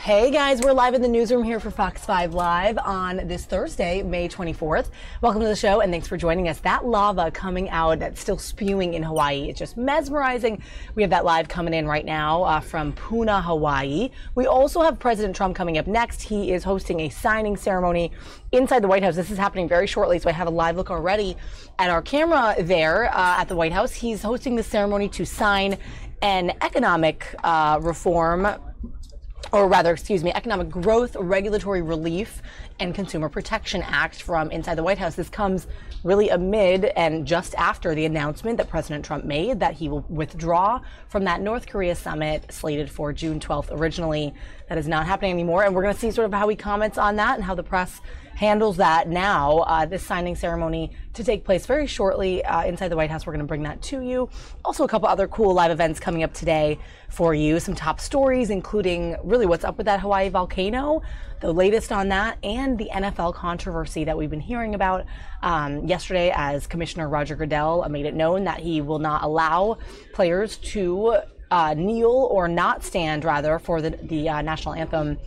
Hey guys, we're live in the newsroom here for Fox 5 Live on this Thursday, May 24th. Welcome to the show and thanks for joining us. That lava coming out that's still spewing in Hawaii, it's just mesmerizing. We have that live coming in right now from Puna, Hawaii. We also have President Trump coming up next. He is hosting a signing ceremony inside the White House. This is happening very shortly, so I have a live look already at our camera there at the White House. He's hosting the ceremony to sign an economic reform, or rather, excuse me, Economic Growth, Regulatory Relief, and Consumer Protection Act from inside the White House. This comes really amid and just after the announcement that President Trump made that he will withdraw from that North Korea summit slated for June 12th originally. That is not happening anymore, and we're going to see sort of how he comments on that and how the press handles that now. This signing ceremony to take place very shortly inside the White House. We're going to bring that to you. Also, a couple other cool live events coming up today for you. Some top stories, including really what's up with that Hawaii volcano, the latest on that, and the NFL controversy that we've been hearing about yesterday, as Commissioner Roger Goodell made it known that he will not allow players to kneel or not stand, rather, for the national anthem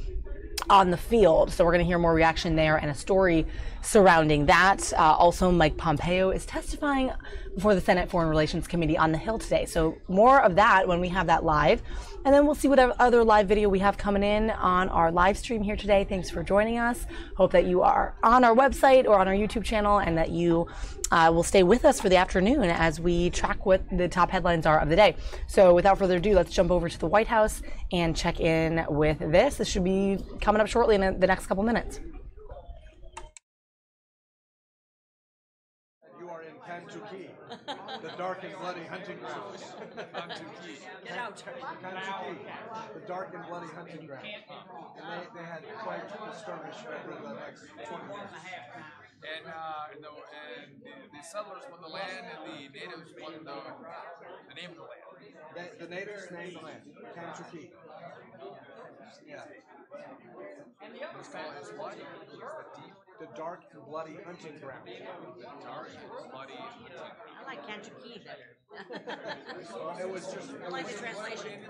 on the field. So we're going to hear more reaction there and a story surrounding that. Also, Mike Pompeo is testifying before the Senate Foreign Relations Committee on the Hill today. So more of that when we have that live. And then we'll see what other live video we have coming in on our live stream here today. Thanks for joining us. Hope that you are on our website or on our YouTube channel and that you will stay with us for the afternoon as we track what the top headlines are of the day. So without further ado, let's jump over to the White House and check in with this. This should be coming up shortly in the next couple minutes. You are in Kentucky, the dark and bloody hunting grounds. Kentucky. Get out. Kentucky, the dark and bloody hunting ground. And they had quite a skirmish over the next 20 years. And the settlers won the land, and the natives won the name of the land. The natives named the land Kentucky. Yeah. It's called what? The dark and bloody hunting ground. The dark and bloody hunting ground. I like Kentucky better. It was just. I like the translation.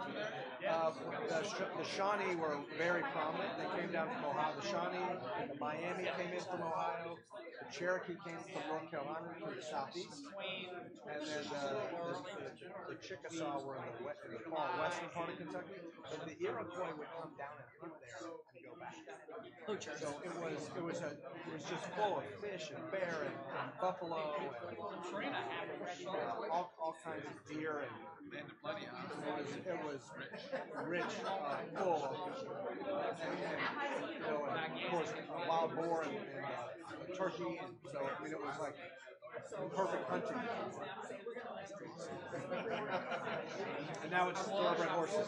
The Shawnee were very prominent. They came down from Ohio. The Shawnee, the Miami came in from Ohio. The Cherokee came from North Carolina to the southeast, and then the Chickasaw were in the far western part of Kentucky. But the Iroquois would come down and hunt there and go back. So it was just full of fish and bear and buffalo and all kinds of deer and Land of bloody, it was rich, full, and of course wild boar and turkey, and so I mean it was like perfect hunting. And now it's thoroughbred horses.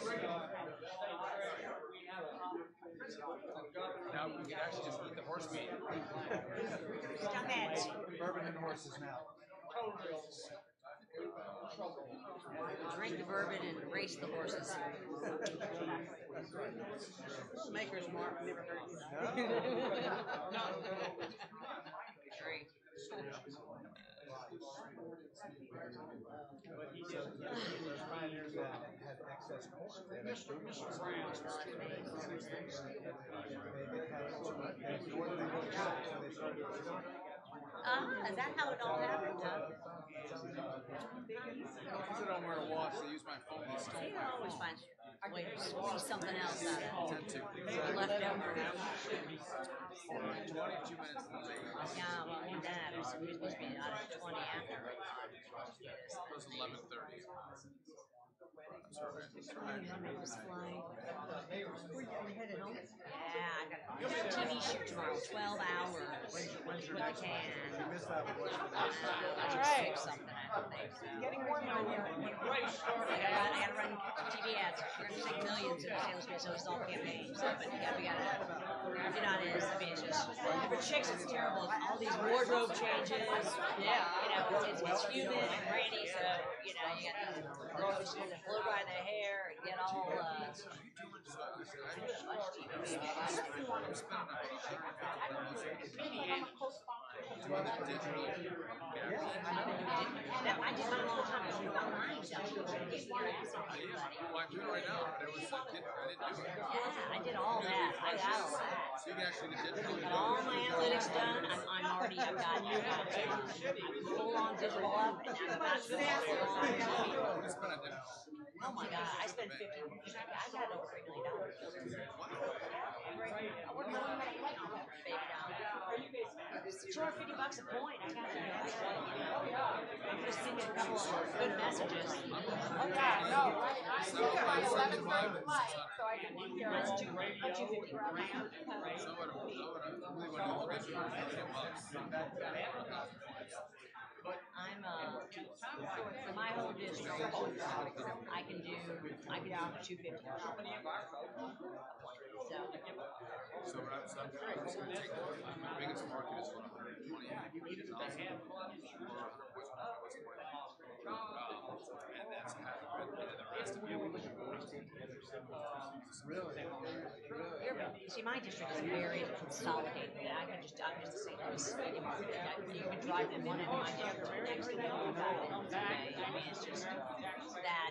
Now we can actually just eat the horse meat. Bourbon and horses now. Drink the bourbon and race the horses. Maker's Mark, never heard of No. Great. Had excess corn. They had is that how it all happened, huh? Because I don't wear a watch, I use my phone. They stole You my always phone. find way to squeeze something else out of Tend to. it. Leftover. 22 minutes late. Yeah, well, ain't that? We're supposed to be out at 20 after. It was 11:30. Just flying. Are you headed home? Yeah, I got a TV shoot tomorrow, 12 hours. If I can. I should fix something, I think. Getting warmer in here. I gotta run TV ads. We're gonna take millions in the sales space, so it's all campaigns. But we gotta, you know, it's just, for chicks, it's terrible. All these wardrobe changes. Yeah. You know, it's humid and rainy, so, you know, you got these girls who blow dry their hair and get all, I did mine all the time. I online stuff. People were asking everybody. Well, I'm doing it right now, but I didn't do it. Yeah, I did all that. I got all that. So you can actually get digital. Got all my analytics done. I've got full on digital up, and I've got full on TV. You spend a digital. Oh my God, I spent $50. I got over $3 million. $250 a point. I got it. I'm just sending a couple of good messages. That's 250 grand. I'm for my whole district, I can do 250. So what I'm going to take the biggest market is 120,000. And that's half of it, and the rest of it. See, my district is very consolidated. I can just say this. You can drive from one end of my district to the next and go about it. I mean, it's just that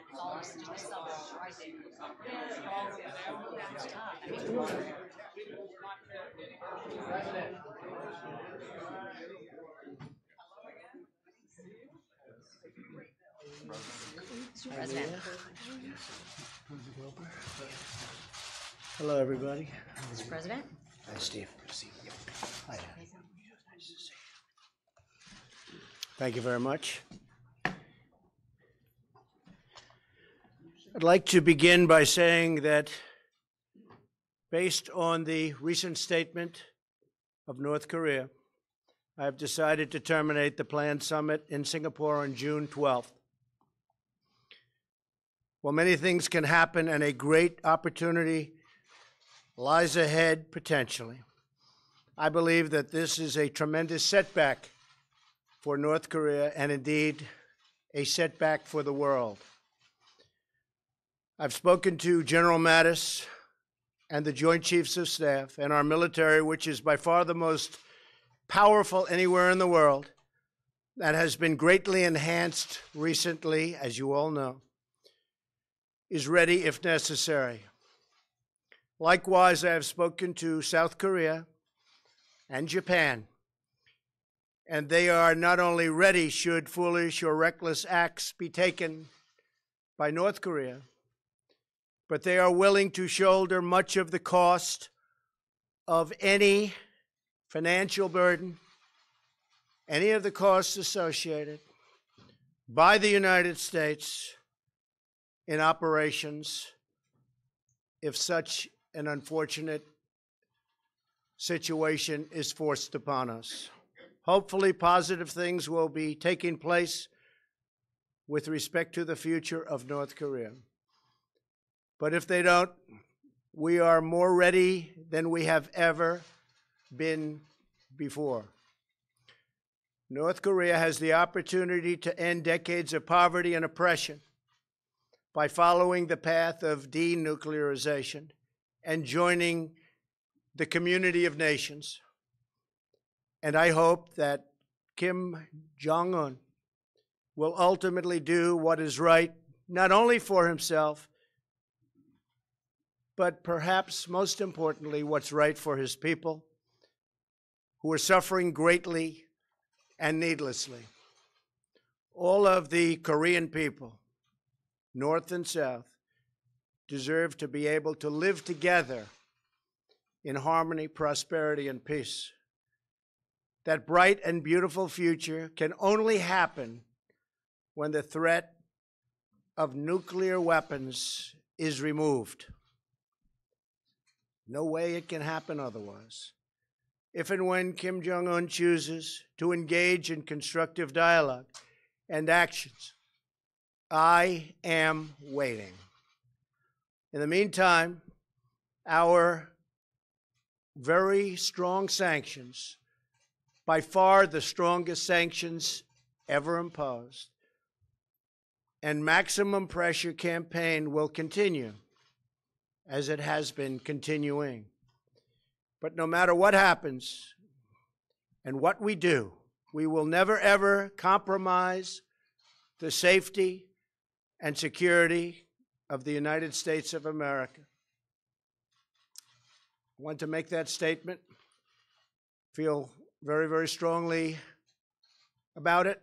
it's all just a suburb right there. It's tough. I mean, President. Hello, everybody. Mr. President. Hi, Steve. Good to see you. Hi. Nice to see you. Thank you very much. I'd like to begin by saying that based on the recent statement of North Korea, I've decided to terminate the planned summit in Singapore on June 12th. While many things can happen and a great opportunity lies ahead potentially, I believe that this is a tremendous setback for North Korea and indeed a setback for the world. I've spoken to General Mattis and the Joint Chiefs of Staff and our military, which is by far the most powerful anywhere in the world, that has been greatly enhanced recently, as you all know, is ready if necessary. Likewise, I have spoken to South Korea and Japan, and they are not only ready should foolish or reckless acts be taken by North Korea, but they are willing to shoulder much of the cost of any financial burden, any of the costs associated by the United States in operations if such an unfortunate situation is forced upon us. Hopefully, positive things will be taking place with respect to the future of North Korea. But if they don't, we are more ready than we have ever been before. North Korea has the opportunity to end decades of poverty and oppression by following the path of denuclearization and joining the community of nations. And I hope that Kim Jong-un will ultimately do what is right, not only for himself, but perhaps most importantly, what's right for his people, who are suffering greatly and needlessly. All of the Korean people, North and South, deserve to be able to live together in harmony, prosperity, and peace. That bright and beautiful future can only happen when the threat of nuclear weapons is removed. No way it can happen otherwise. If and when Kim Jong-un chooses to engage in constructive dialogue and actions, I am waiting. In the meantime, our very strong sanctions, by far the strongest sanctions ever imposed, and maximum pressure campaign will continue, as it has been continuing. But no matter what happens and what we do, we will never, ever compromise the safety and security of the United States of America. I want to make that statement. Feel very, very strongly about it.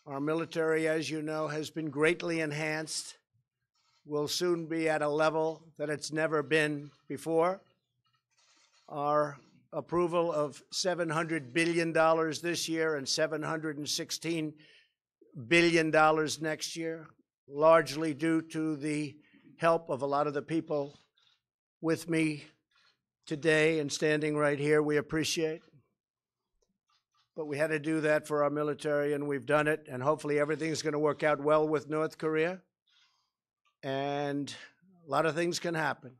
Our military, as you know, has been greatly enhanced. Will soon be at a level that it's never been before. Our approval of $700 billion this year and $716 billion next year, largely due to the help of a lot of the people with me today and standing right here. We appreciate. But we had to do that for our military, and we've done it, and hopefully everything's going to work out well with North Korea. And a lot of things can happen,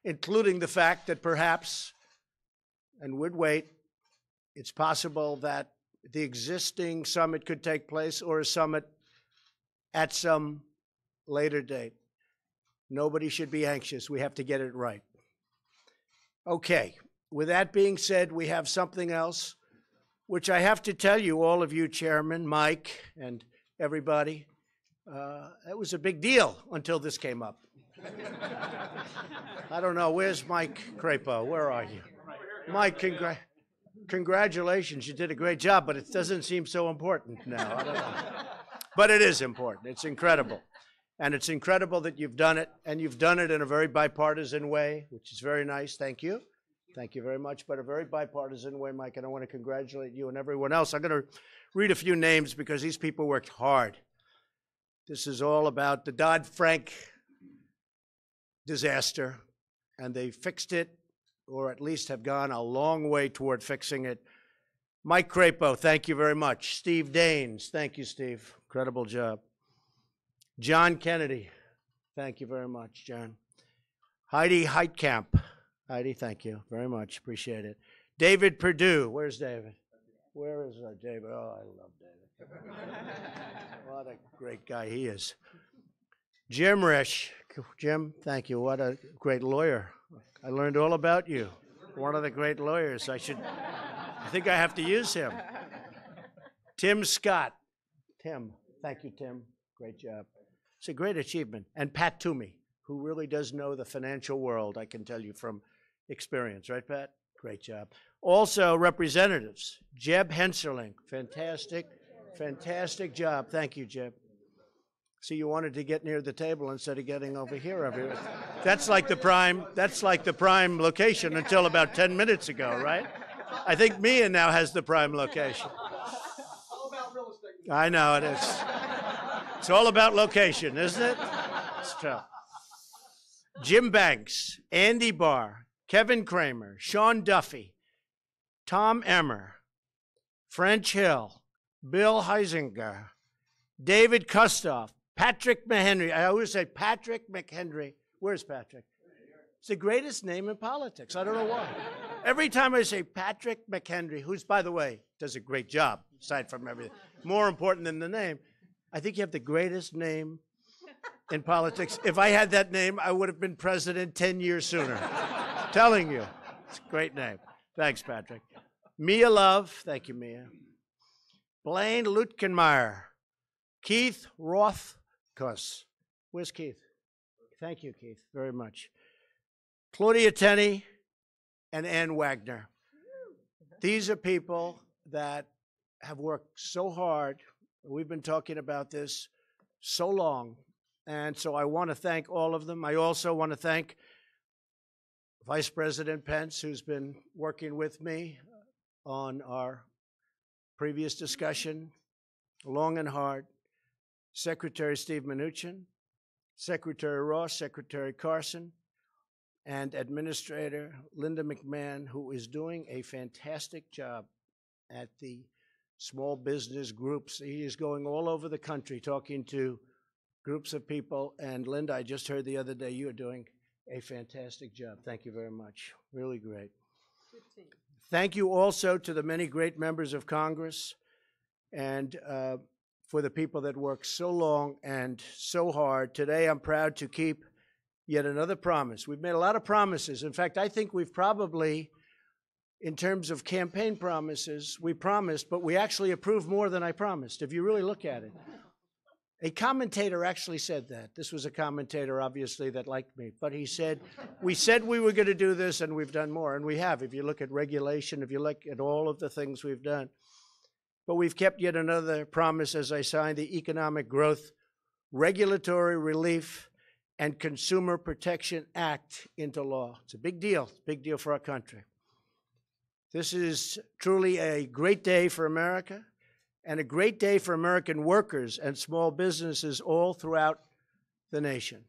including the fact that perhaps, and would wait, it's possible that the existing summit could take place or a summit at some later date. Nobody should be anxious. We have to get it right. Okay, with that being said, we have something else, which I have to tell you, all of you, Chairman, Mike, and everybody, it was a big deal until this came up. I don't know, where's Mike Crapo? Where are you? Mike, congratulations, you did a great job, but it doesn't seem so important now. I don't know. But it is important. It's incredible. And it's incredible that you've done it, and you've done it in a very bipartisan way, which is very nice. Thank you. Thank you very much, but a very bipartisan way, Mike, and I want to congratulate you and everyone else. I'm going to read a few names because these people worked hard. This is all about the Dodd-Frank disaster, and they fixed it, or at least have gone a long way toward fixing it. Mike Crapo, thank you very much. Steve Daines, thank you, Steve. Incredible job. John Kennedy, thank you very much, John. Heidi Heitkamp, Heidi, thank you very much, appreciate it. David Perdue, where's David? Where is David? Oh, I love David. What a great guy he is. Jim Risch, Jim, thank you, what a great lawyer. I learned all about you. One of the great lawyers. I think I have to use him. Tim Scott. Tim, thank you, Tim. Great job. It's a great achievement. And Pat Toomey, who really does know the financial world, I can tell you from experience. Right, Pat? Great job. Also, representatives. Jeb Henserling. Fantastic, fantastic job. Thank you, Jeb. See, you wanted to get near the table instead of getting over here. That's like the prime location until about 10 minutes ago, right? I think Mia now has the prime location. All about real estate. I know it is. It's all about location, isn't it? It's true. Jim Banks, Andy Barr, Kevin Kramer, Sean Duffy, Tom Emmer, French Hill, Bill Heisinger, David Kustoff, Patrick McHenry. I always say Patrick McHenry. Where's Patrick? It's the greatest name in politics. I don't know why. Every time I say Patrick McHenry, who's, by the way, does a great job, aside from everything, more important than the name, I think you have the greatest name in politics. If I had that name, I would have been president 10 years sooner. Telling you. It's a great name. Thanks, Patrick. Mia Love. Thank you, Mia. Blaine Lutkenmeyer. Keith Rothkus. Where's Keith? Thank you, Keith, very much. Claudia Tenney and Ann Wagner. These are people that have worked so hard. We've been talking about this so long, and so I want to thank all of them. I also want to thank Vice President Pence, who's been working with me on our previous discussion, long and hard. Secretary Steve Mnuchin, Secretary Ross, Secretary Carson, and Administrator Linda McMahon, who is doing a fantastic job at the small business groups. He is going all over the country talking to groups of people. And Linda, I just heard the other day you are doing a fantastic job. Thank you very much. Really great. 15. Thank you also to the many great members of Congress and for the people that work so long and so hard. Today, I'm proud to keep yet another promise. We've made a lot of promises. In fact, I think we've probably, in terms of campaign promises, we promised, but we actually approved more than I promised, if you really look at it. A commentator actually said that. This was a commentator, obviously, that liked me. But he said, we said we were going to do this, and we've done more. And we have, if you look at regulation, if you look at all of the things we've done. But we've kept yet another promise as I signed the Economic Growth, Regulatory Relief, and Consumer Protection Act into law. It's a big deal for our country. This is truly a great day for America and a great day for American workers and small businesses all throughout the nation.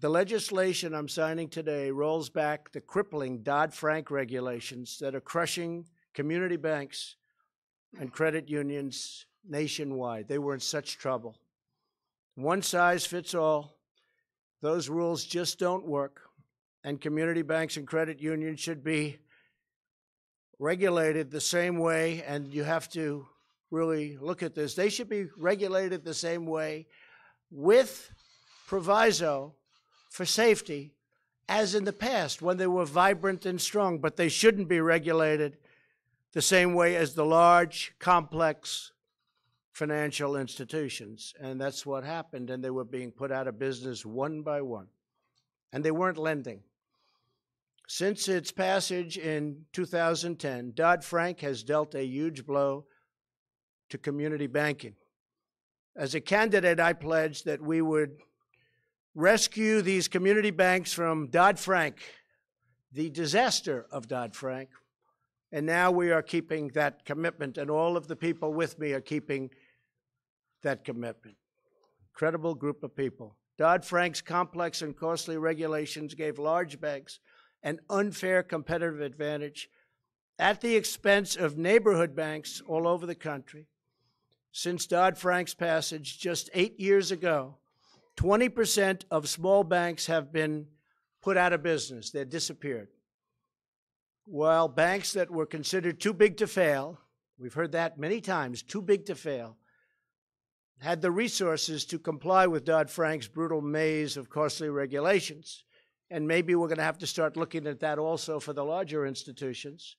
The legislation I'm signing today rolls back the crippling Dodd-Frank regulations that are crushing community banks and credit unions nationwide. They were in such trouble. One size fits all. Those rules just don't work, and community banks and credit unions should be regulated the same way, and you have to really look at this. They should be regulated the same way with proviso for safety as in the past when they were vibrant and strong, but they shouldn't be regulated the same way as the large, complex financial institutions. And that's what happened, and they were being put out of business one by one, and they weren't lending. Since its passage in 2010, Dodd-Frank has dealt a huge blow to community banking. As a candidate, I pledged that we would rescue these community banks from Dodd-Frank, the disaster of Dodd-Frank, and now we are keeping that commitment, and all of the people with me are keeping that commitment. Incredible group of people. Dodd-Frank's complex and costly regulations gave large banks an unfair competitive advantage at the expense of neighborhood banks all over the country. Since Dodd-Frank's passage just 8 years ago, 20% of small banks have been put out of business. They've disappeared. While banks that were considered too big to fail, we've heard that many times, too big to fail, had the resources to comply with Dodd-Frank's brutal maze of costly regulations. And maybe we're going to have to start looking at that also for the larger institutions,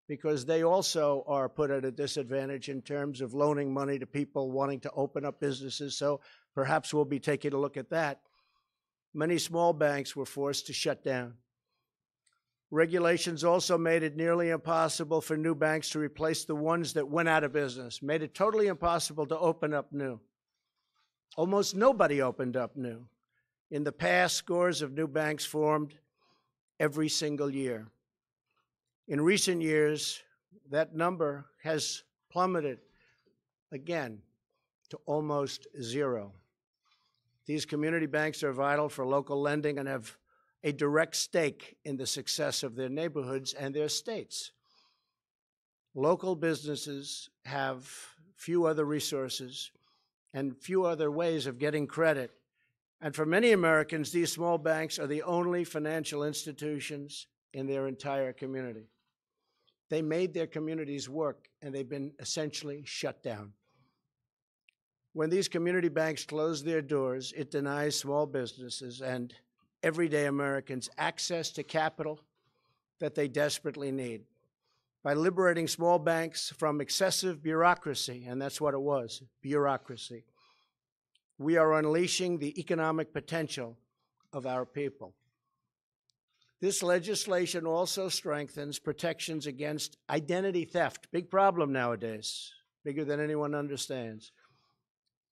because they also are put at a disadvantage in terms of loaning money to people wanting to open up businesses. So perhaps we'll be taking a look at that. Many small banks were forced to shut down. Regulations also made it nearly impossible for new banks to replace the ones that went out of business, made it totally impossible to open up new. Almost nobody opened up new. In the past, scores of new banks formed every single year. In recent years, that number has plummeted again to almost zero. These community banks are vital for local lending and have a direct stake in the success of their neighborhoods and their states. Local businesses have few other resources and few other ways of getting credit. And for many Americans, these small banks are the only financial institutions in their entire community. They made their communities work, and they've been essentially shut down. When these community banks close their doors, it denies small businesses and everyday Americans access to capital that they desperately need. By liberating small banks from excessive bureaucracy, and that's what it was, bureaucracy, we are unleashing the economic potential of our people. This legislation also strengthens protections against identity theft, big problem nowadays, bigger than anyone understands.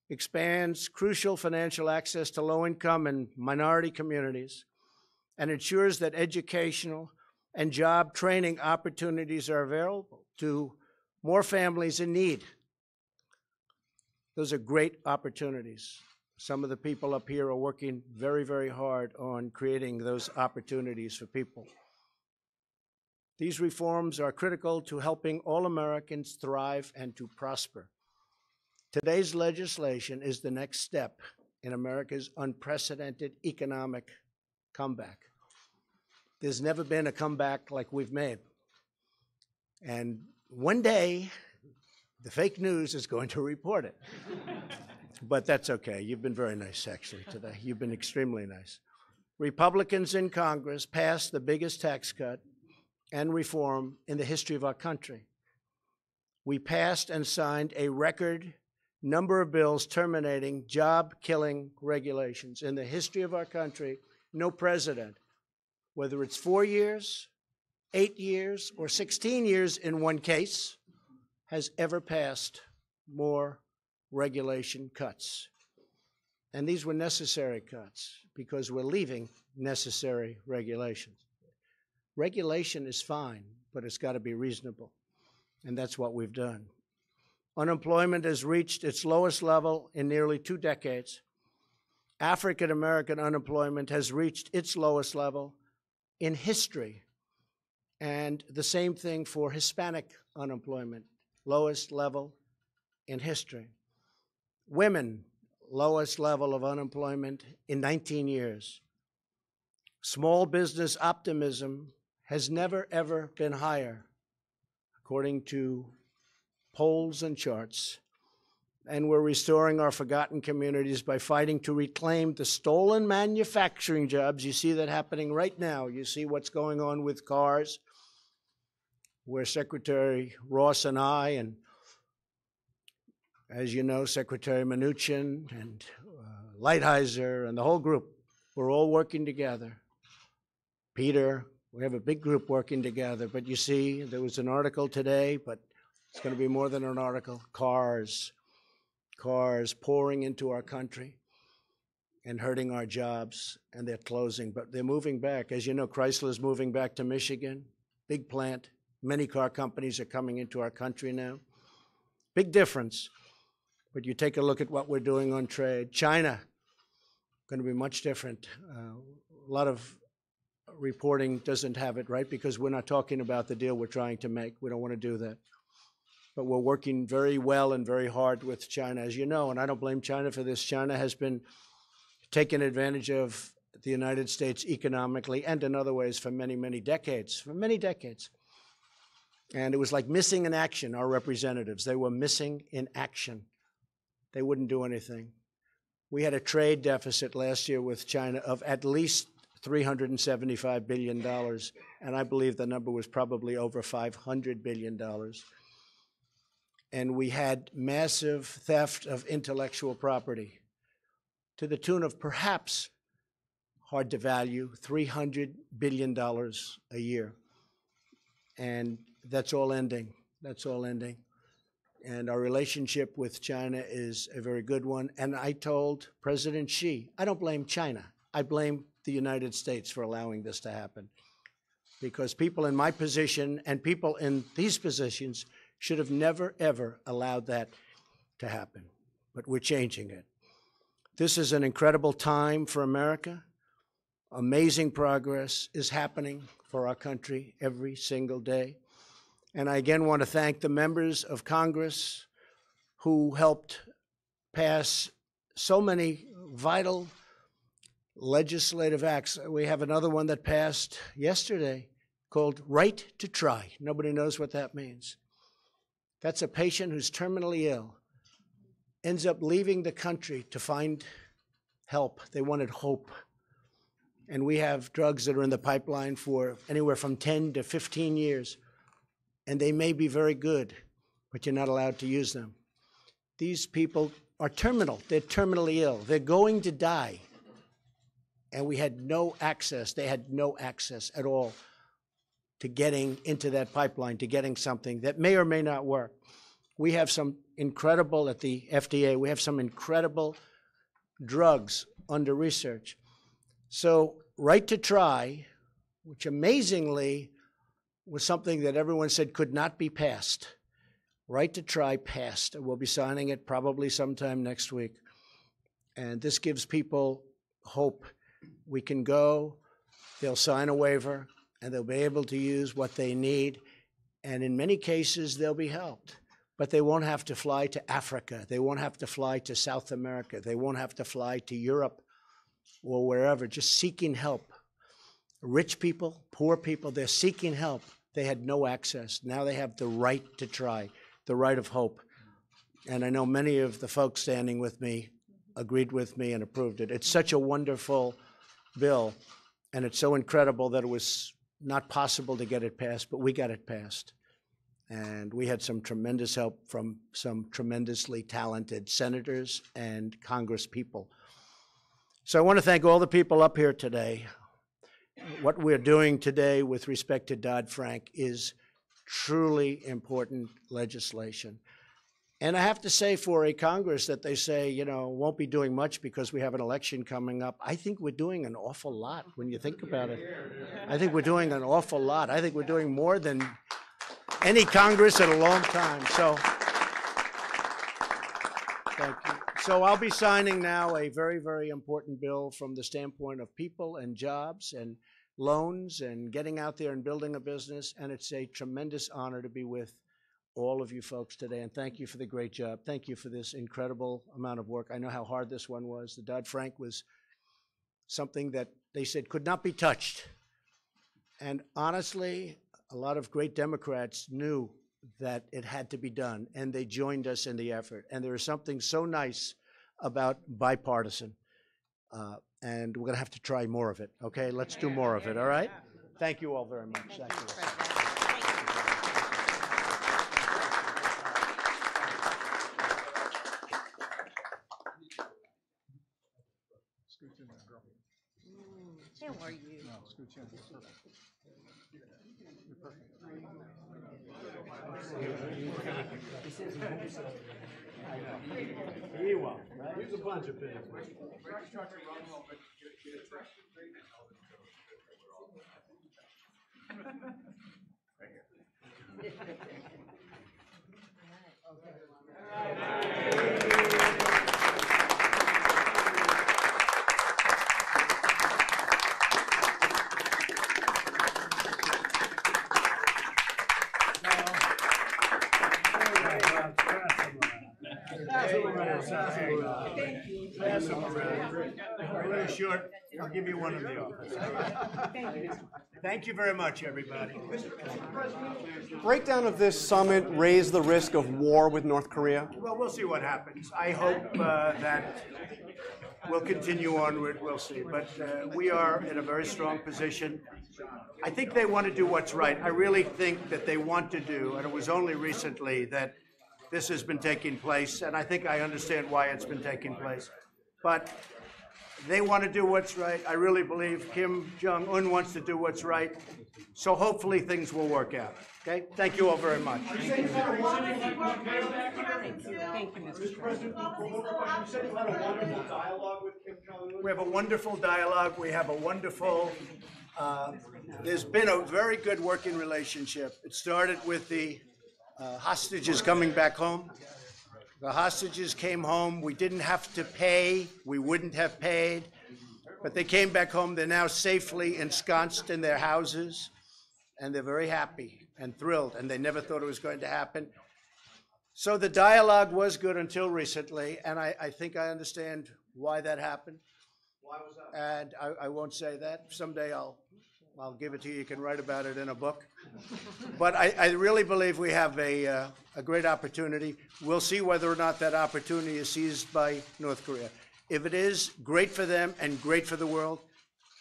Expands crucial financial access to low-income and minority communities, and ensures that educational and job training opportunities are available to more families in need. Those are great opportunities. Some of the people up here are working very, very hard on creating those opportunities for people. These reforms are critical to helping all Americans thrive and to prosper. Today's legislation is the next step in America's unprecedented economic comeback. There's never been a comeback like we've made. And one day, the fake news is going to report it. But that's okay. You've been very nice, actually, today. You've been extremely nice. Republicans in Congress passed the biggest tax cut and reform in the history of our country. We passed and signed a record number of bills terminating job-killing regulations. In the history of our country, no president, whether it's 4 years, 8 years, or 16 years in one case, has ever passed more regulation cuts. And these were necessary cuts because we're leaving necessary regulations. Regulation is fine, but it's got to be reasonable. And that's what we've done. Unemployment has reached its lowest level in nearly 2 decades. African American unemployment has reached its lowest level in history. And the same thing for Hispanic unemployment, lowest level in history. Women, lowest level of unemployment in 19 years. Small business optimism has never, ever been higher, according to polls and charts. And we're restoring our forgotten communities by fighting to reclaim the stolen manufacturing jobs. You see that happening right now. You see what's going on with cars, where Secretary Ross and I, and as you know, Secretary Mnuchin and Lighthizer and the whole group, we're all working together. Peter, we have a big group working together. But you see, there was an article today, but it's going to be more than an article. Cars pouring into our country and hurting our jobs, and they're closing. But they're moving back. As you know, Chrysler's moving back to Michigan, big plant. Many car companies are coming into our country now. Big difference. But you take a look at what we're doing on trade. China, going to be much different. A lot of reporting doesn't have it right because we're not talking about the deal we're trying to make. We don't want to do that. But we're working very well and very hard with China, as you know, and I don't blame China for this. China has been taking advantage of the United States economically and in other ways for many, many decades, And it was like missing in action, our representatives. They were missing in action. They wouldn't do anything. We had a trade deficit last year with China of at least $375 billion, and I believe the number was probably over $500 billion. And we had massive theft of intellectual property to the tune of perhaps, hard to value, $300 billion a year. And that's all ending. That's all ending. And our relationship with China is a very good one. And I told President Xi, I don't blame China. I blame the United States for allowing this to happen. Because people in my position and people in these positions should have never, ever allowed that to happen. But we're changing it. This is an incredible time for America. Amazing progress is happening for our country every single day. And I again want to thank the members of Congress who helped pass so many vital legislative acts. We have another one that passed yesterday called Right to Try. Nobody knows what that means. That's a patient who's terminally ill, ends up leaving the country to find help. They wanted hope. And we have drugs that are in the pipeline for anywhere from 10 to 15 years. And they may be very good, but you're not allowed to use them. These people are terminal. They're terminally ill. They're going to die. And we had no access. They had no access at all to getting into that pipeline, to getting something that may or may not work. We have some incredible, at the FDA, we have some incredible drugs under research. So Right to Try, which amazingly was something that everyone said could not be passed. Right to Try passed. We'll be signing it probably sometime next week. And this gives people hope. We can go, they'll sign a waiver, and they'll be able to use what they need. And in many cases, they'll be helped. But they won't have to fly to Africa. They won't have to fly to South America. They won't have to fly to Europe or wherever, just seeking help. Rich people, poor people, they're seeking help. They had no access. Now they have the right to try, the right of hope. And I know many of the folks standing with me agreed with me and approved it. It's such a wonderful bill, and it's so incredible that it was not possible to get it passed, but we got it passed. And we had some tremendous help from some tremendously talented senators and Congress people. So I want to thank all the people up here today. What we're doing today with respect to Dodd-Frank is truly important legislation. And I have to say, for a Congress that they say, you know, won't be doing much because we have an election coming up, I think we're doing an awful lot when you think about it. I think we're doing an awful lot. I think we're doing more than any Congress in a long time. So, thank you. So I'll be signing now a very, very important bill from the standpoint of people and jobs and loans and getting out there and building a business. And it's a tremendous honor to be with all of you folks today. And thank you for the great job. Thank you for this incredible amount of work. I know how hard this one was. The Dodd-Frank was something that they said could not be touched. And honestly, a lot of great Democrats knew that it had to be done, and they joined us in the effort. And there is something so nice about bipartisan. And we're going to have to try more of it, okay? Let's do more of it, all right? Thank you all very much. Thank you. How are you? No, scooch in. Perfect. You're perfect. You will, right? There's a bunch of things. Really short. I'll give you one in the office. Thank you very much, everybody. Breakdown of this summit raised the risk of war with North Korea? Well, we'll see what happens. I hope that we'll continue onward. We'll see. But we are in a very strong position. I think they want to do what's right. I really think that they want to do, and it was only recently that this has been taking place, and I think I understand why it's been taking place. But they want to do what's right. I really believe Kim Jong-un wants to do what's right. So hopefully things will work out. Okay? Thank you all very much. Thank you, Mr. President. We have a wonderful dialogue. We have a wonderful, there's been a very good working relationship. It started with the hostages coming back home. The hostages came home. We didn't have to pay. We wouldn't have paid. But they came back home. They're now safely ensconced in their houses. And they're very happy and thrilled. And they never thought it was going to happen. So the dialogue was good until recently. And I think I understand why that happened. Why was that? And I won't say that. Someday I'll give it to you. You can write about it in a book. But I really believe we have a great opportunity. We'll see whether or not that opportunity is seized by North Korea. If it is, great for them and great for the world.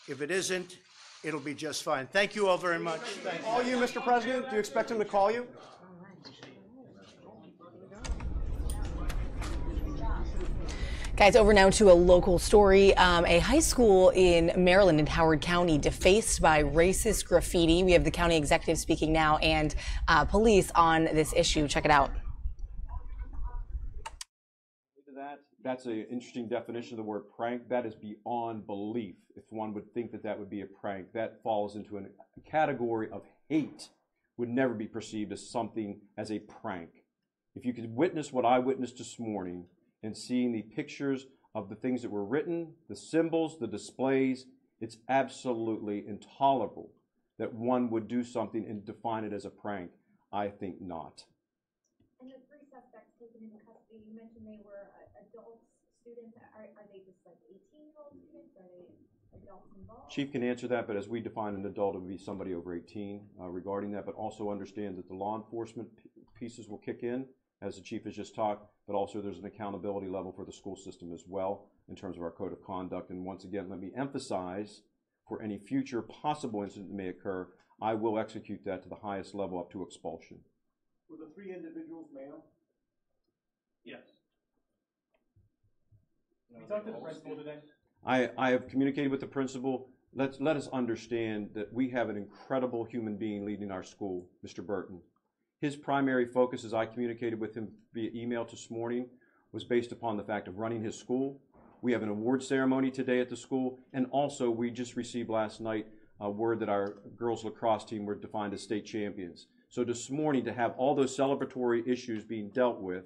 If it isn't, it'll be just fine. Thank you all very much. Thank you. Call you, Mr. President? Do you expect him to call you? Guys, over now to a local story. A high school in Maryland, in Howard County, defaced by racist graffiti. We have the county executive speaking now and police on this issue. Check it out. That's an interesting definition of the word prank. That is beyond belief. If one would think that that would be a prank, that falls into a category of hate, would never be perceived as something as a prank. If you could witness what I witnessed this morning and seeing the pictures of the things that were written, the symbols, the displays, it's absolutely intolerable that one would do something and define it as a prank. I think not. And the three suspects taken into custody, you mentioned they were adult students. Are they just like 18-year-old students? Are they adults involved? Chief can answer that, but as we define an adult, it would be somebody over 18 regarding that, but also understand that the law enforcement pieces will kick in, as the chief has just talked, but also there's an accountability level for the school system as well in terms of our code of conduct. And once again, let me emphasize, for any future possible incident that may occur, I will execute that to the highest level up to expulsion. Were the 3 individuals male? Yes. You talked to the principal today? I have communicated with the principal. Let us understand that we have an incredible human being leading our school, Mr. Burton. His primary focus, as I communicated with him via email this morning, was based upon the fact of running his school. We have an award ceremony today at the school, and also we just received last night a word that our girls lacrosse team were defined as state champions. So this morning, to have all those celebratory issues being dealt with,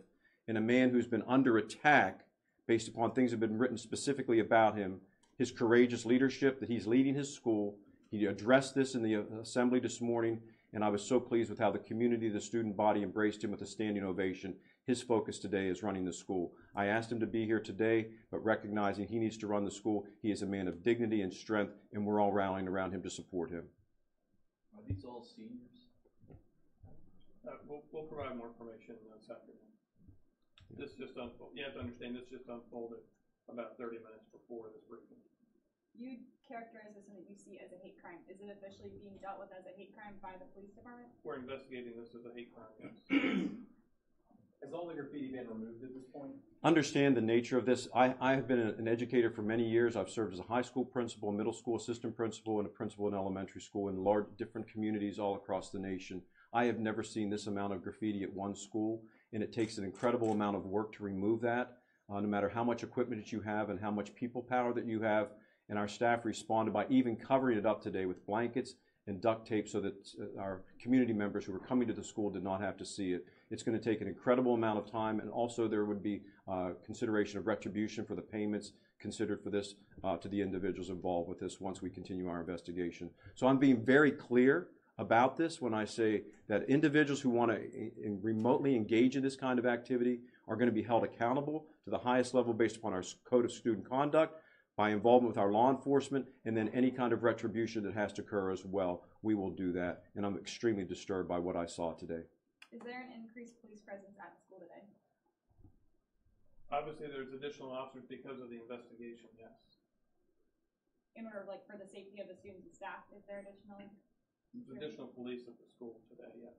and a man who's been under attack based upon things that have been written specifically about him, his courageous leadership, that he's leading his school. He addressed this in the assembly this morning, and I was so pleased with how the community, the student body embraced him with a standing ovation. His focus today is running the school. I asked him to be here today, but recognizing he needs to run the school, he is a man of dignity and strength, and we're all rallying around him to support him. Are these all seniors? We'll provide more information this afternoon. This just unfolded. You have to understand, this just unfolded about 30 minutes before this briefing. You characterize this one that you see as a hate crime. Is it officially being dealt with as a hate crime by the police department? We're investigating this as a hate crime, yes. Has all the graffiti been removed at this point? Understand the nature of this. I have been an educator for many years. I've served as a high school principal, middle school assistant principal, and a principal in elementary school in large different communities all across the nation. I have never seen this amount of graffiti at one school, and it takes an incredible amount of work to remove that, no matter how much equipment that you have and how much people power that you have. And our staff responded by even covering it up today with blankets and duct tape so that our community members who were coming to the school did not have to see it. It's going to take an incredible amount of time, and also there would be consideration of retribution for the payments considered for this to the individuals involved with this once we continue our investigation. So I'm being very clear about this when I say that individuals who want to remotely engage in this kind of activity are going to be held accountable to the highest level based upon our Code of Student Conduct, by involvement with our law enforcement, and then any kind of retribution that has to occur as well. We will do that, and I'm extremely disturbed by what I saw today. Is there an increased police presence at the school today? Obviously, there's additional officers because of the investigation, yes. In order, like, for the safety of the students and staff, is there additionally? There's additional police at the school today, yes.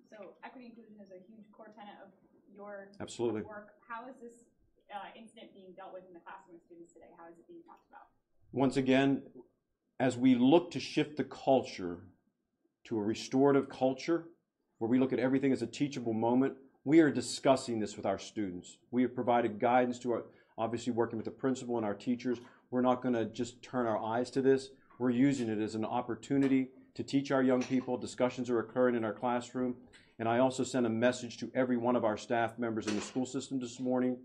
So equity inclusion is a huge core tenet of your Absolutely. work. How is this incident being dealt with in the classroom with students today? How is it being talked about? Once again, as we look to shift the culture to a restorative culture, where we look at everything as a teachable moment, we are discussing this with our students. We have provided guidance to our, obviously working with the principal and our teachers. We're not going to just turn our eyes to this. We're using it as an opportunity to teach our young people. Discussions are occurring in our classroom. And I also sent a message to every one of our staff members in the school system this morning,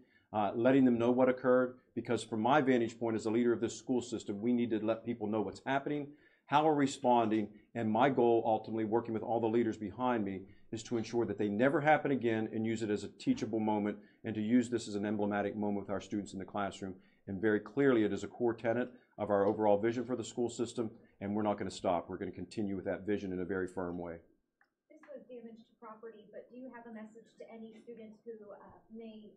letting them know what occurred, because from my vantage point as a leader of this school system, we need to let people know what's happening, how we're responding, and my goal, ultimately, working with all the leaders behind me, is to ensure that they never happen again and use it as a teachable moment, and to use this as an emblematic moment with our students in the classroom. And very clearly, it is a core tenet of our overall vision for the school system, and we're not going to stop. We're going to continue with that vision in a very firm way. This was damage to property, but do you have a message to any students who may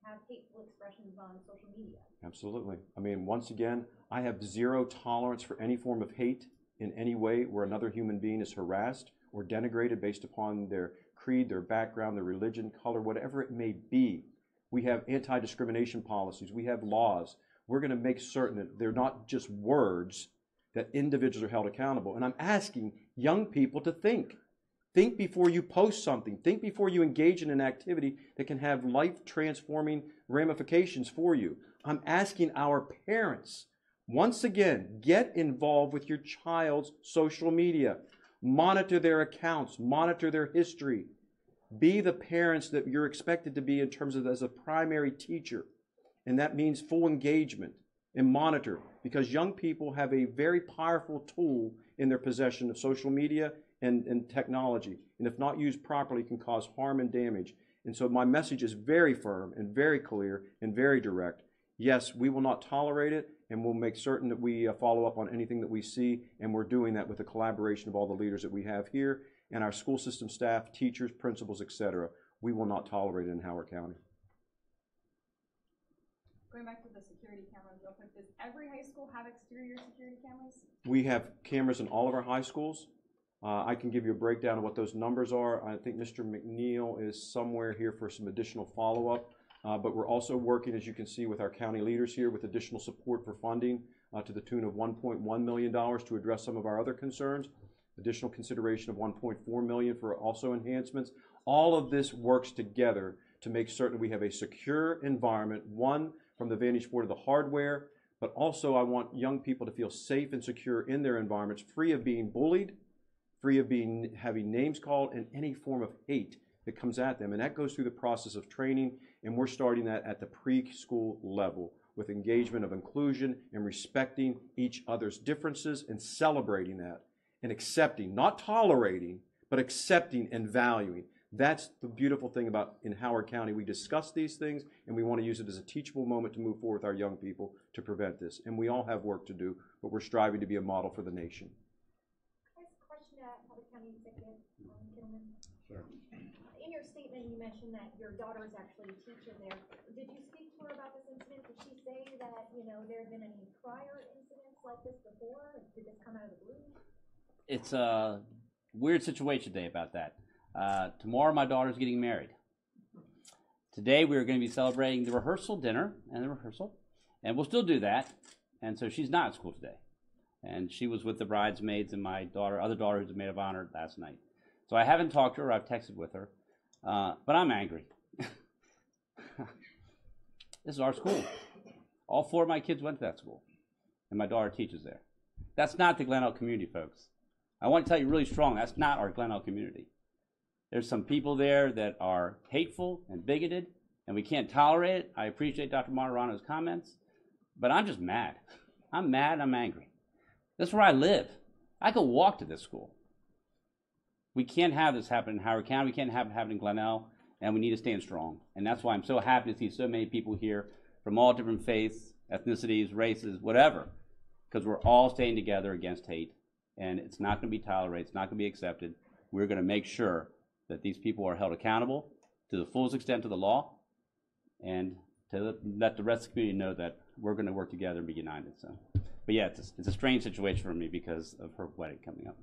have hateful expressions on social media? Absolutely. I mean, once again, I have zero tolerance for any form of hate in any way where another human being is harassed or denigrated based upon their creed, their background, their religion, color, whatever it may be. We have anti-discrimination policies. We have laws. We're going to make certain that they're not just words, that individuals are held accountable. And I'm asking young people to think. Think before you post something. Think before you engage in an activity that can have life-transforming ramifications for you. I'm asking our parents, once again, get involved with your child's social media. Monitor their accounts. Monitor their history. Be the parents that you're expected to be in terms of as a primary teacher. And that means full engagement and monitor, because young people have a very powerful tool in their possession of social media and technology, and if not used properly, can cause harm and damage. And so my message is very firm and very clear and very direct. Yes, we will not tolerate it, and we'll make certain that we follow up on anything that we see, and we're doing that with the collaboration of all the leaders that we have here and our school system staff, teachers, principals, etc. We will not tolerate it in Howard County. Going back to the security cameras real quick, does every high school have exterior security cameras? We have cameras in all of our high schools. I can give you a breakdown of what those numbers are. I think Mr. McNeil is somewhere here for some additional follow-up. But we're also working, as you can see, with our county leaders here with additional support for funding to the tune of $1.1 million to address some of our other concerns. Additional consideration of $1.4 million for also enhancements. All of this works together to make certain we have a secure environment, one, from the vantage point of the hardware, but also I want young people to feel safe and secure in their environments, free of being bullied, free of having names called, and any form of hate that comes at them. And that goes through the process of training, and we're starting that at the preschool level with engagement of inclusion and respecting each other's differences and celebrating that and accepting, not tolerating, but accepting and valuing. That's the beautiful thing about in Howard County. We discuss these things, and we want to use it as a teachable moment to move forward with our young people to prevent this. And we all have work to do, but we're striving to be a model for the nation. Can I ask a question to Howard County Executive Gentleman? Sure. In your statement, you mentioned that your daughter is actually a teacher there. Did you speak to her about this incident? Did she say that, there had been any prior incidents like this before? Did this come out of the blue? It's a weird situation today about that. Tomorrow my daughter's getting married. Today we are going to be celebrating the rehearsal dinner and the rehearsal, and we'll still do that. And so she's not at school today. And she was with the bridesmaids and my other daughter who's a maid of honor last night. So I haven't talked to her, I've texted with her, but I'm angry. This is our school. All 4 of my kids went to that school, and my daughter teaches there. That's not the Glenelg community, folks. I want to tell you really strong, that's not our Glenelg community. There's some people there that are hateful and bigoted, and we can't tolerate it. I appreciate Dr. Martirano's comments, but I'm just mad. I'm mad, I'm angry. This is where I live. I could walk to this school. We can't have this happen in Howard County. We can't have it happen in Glenelg, and we need to stand strong. And that's why I'm so happy to see so many people here from all different faiths, ethnicities, races, whatever, because we're all staying together against hate, and it's not going to be tolerated. It's not going to be accepted. We're going to make sure that these people are held accountable to the fullest extent of the law, and to let the rest of the community know that we're going to work together and be united. So, but yeah, it's a strange situation for me because of her wedding coming up.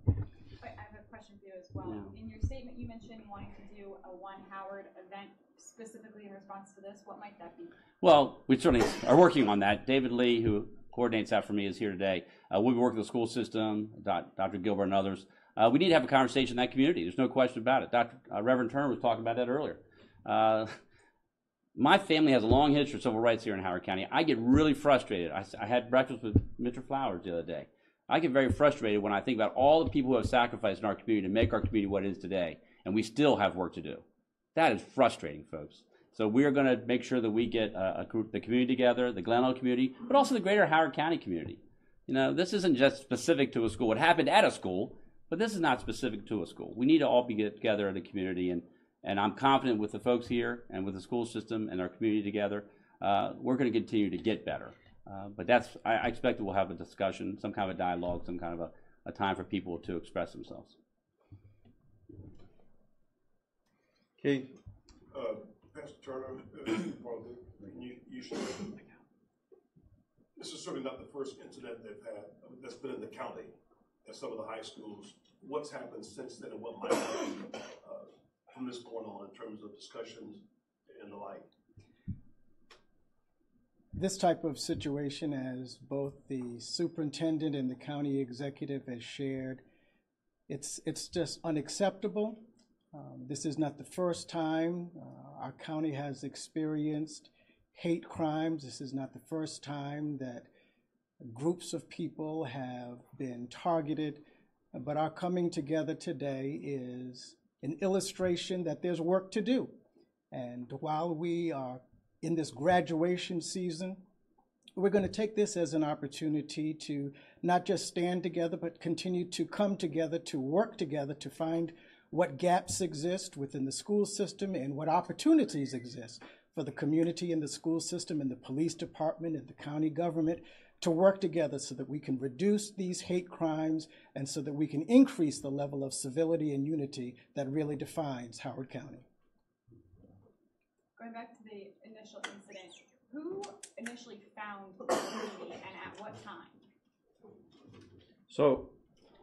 I have a question for you as well. Yeah. In your statement, you mentioned wanting to do a One Howard event specifically in response to this. What might that be? Well, we certainly are working on that. David Lee, who coordinates that for me, is here today. We'll be working with the school system, Dr. Gilbert and others. We need to have a conversation in that community. There's no question about it. Reverend Turner was talking about that earlier. My family has a long history of civil rights here in Howard County. I get really frustrated. I had breakfast with Mr. Flowers the other day. I get very frustrated when I think about all the people who have sacrificed in our community to make our community what it is today, and we still have work to do. That is frustrating, folks. So we are going to make sure that we get the community together, the Glenelg community, but also the greater Howard County community. This isn't just specific to a school. It happened at a school, but this is not specific to a school. We need to all be together in the community, and I'm confident with the folks here and with the school system and our community together, we're going to continue to get better. But I expect that we'll have a discussion, some kind of a dialogue, some kind of a time for people to express themselves. Okay. Pastor Turner, this is certainly not the first incident they've had that's been in the county at some of the high schools. What's happened since then, and what might happen from this point on in terms of discussions and the like? This type of situation, as both the superintendent and the county executive has shared, it's just unacceptable. This is not the first time our county has experienced hate crimes. This is not the first time that groups of people have been targeted. But our coming together today is an illustration that there's work to do. And while we are in this graduation season, we're going to take this as an opportunity to not just stand together, but continue to come together, to work together, to find what gaps exist within the school system and what opportunities exist for the community and the school system and the police department and the county government to work together so that we can reduce these hate crimes and so that we can increase the level of civility and unity that really defines Howard County. Going back to the initial incident, who initially initially found the graffiti and at what time? So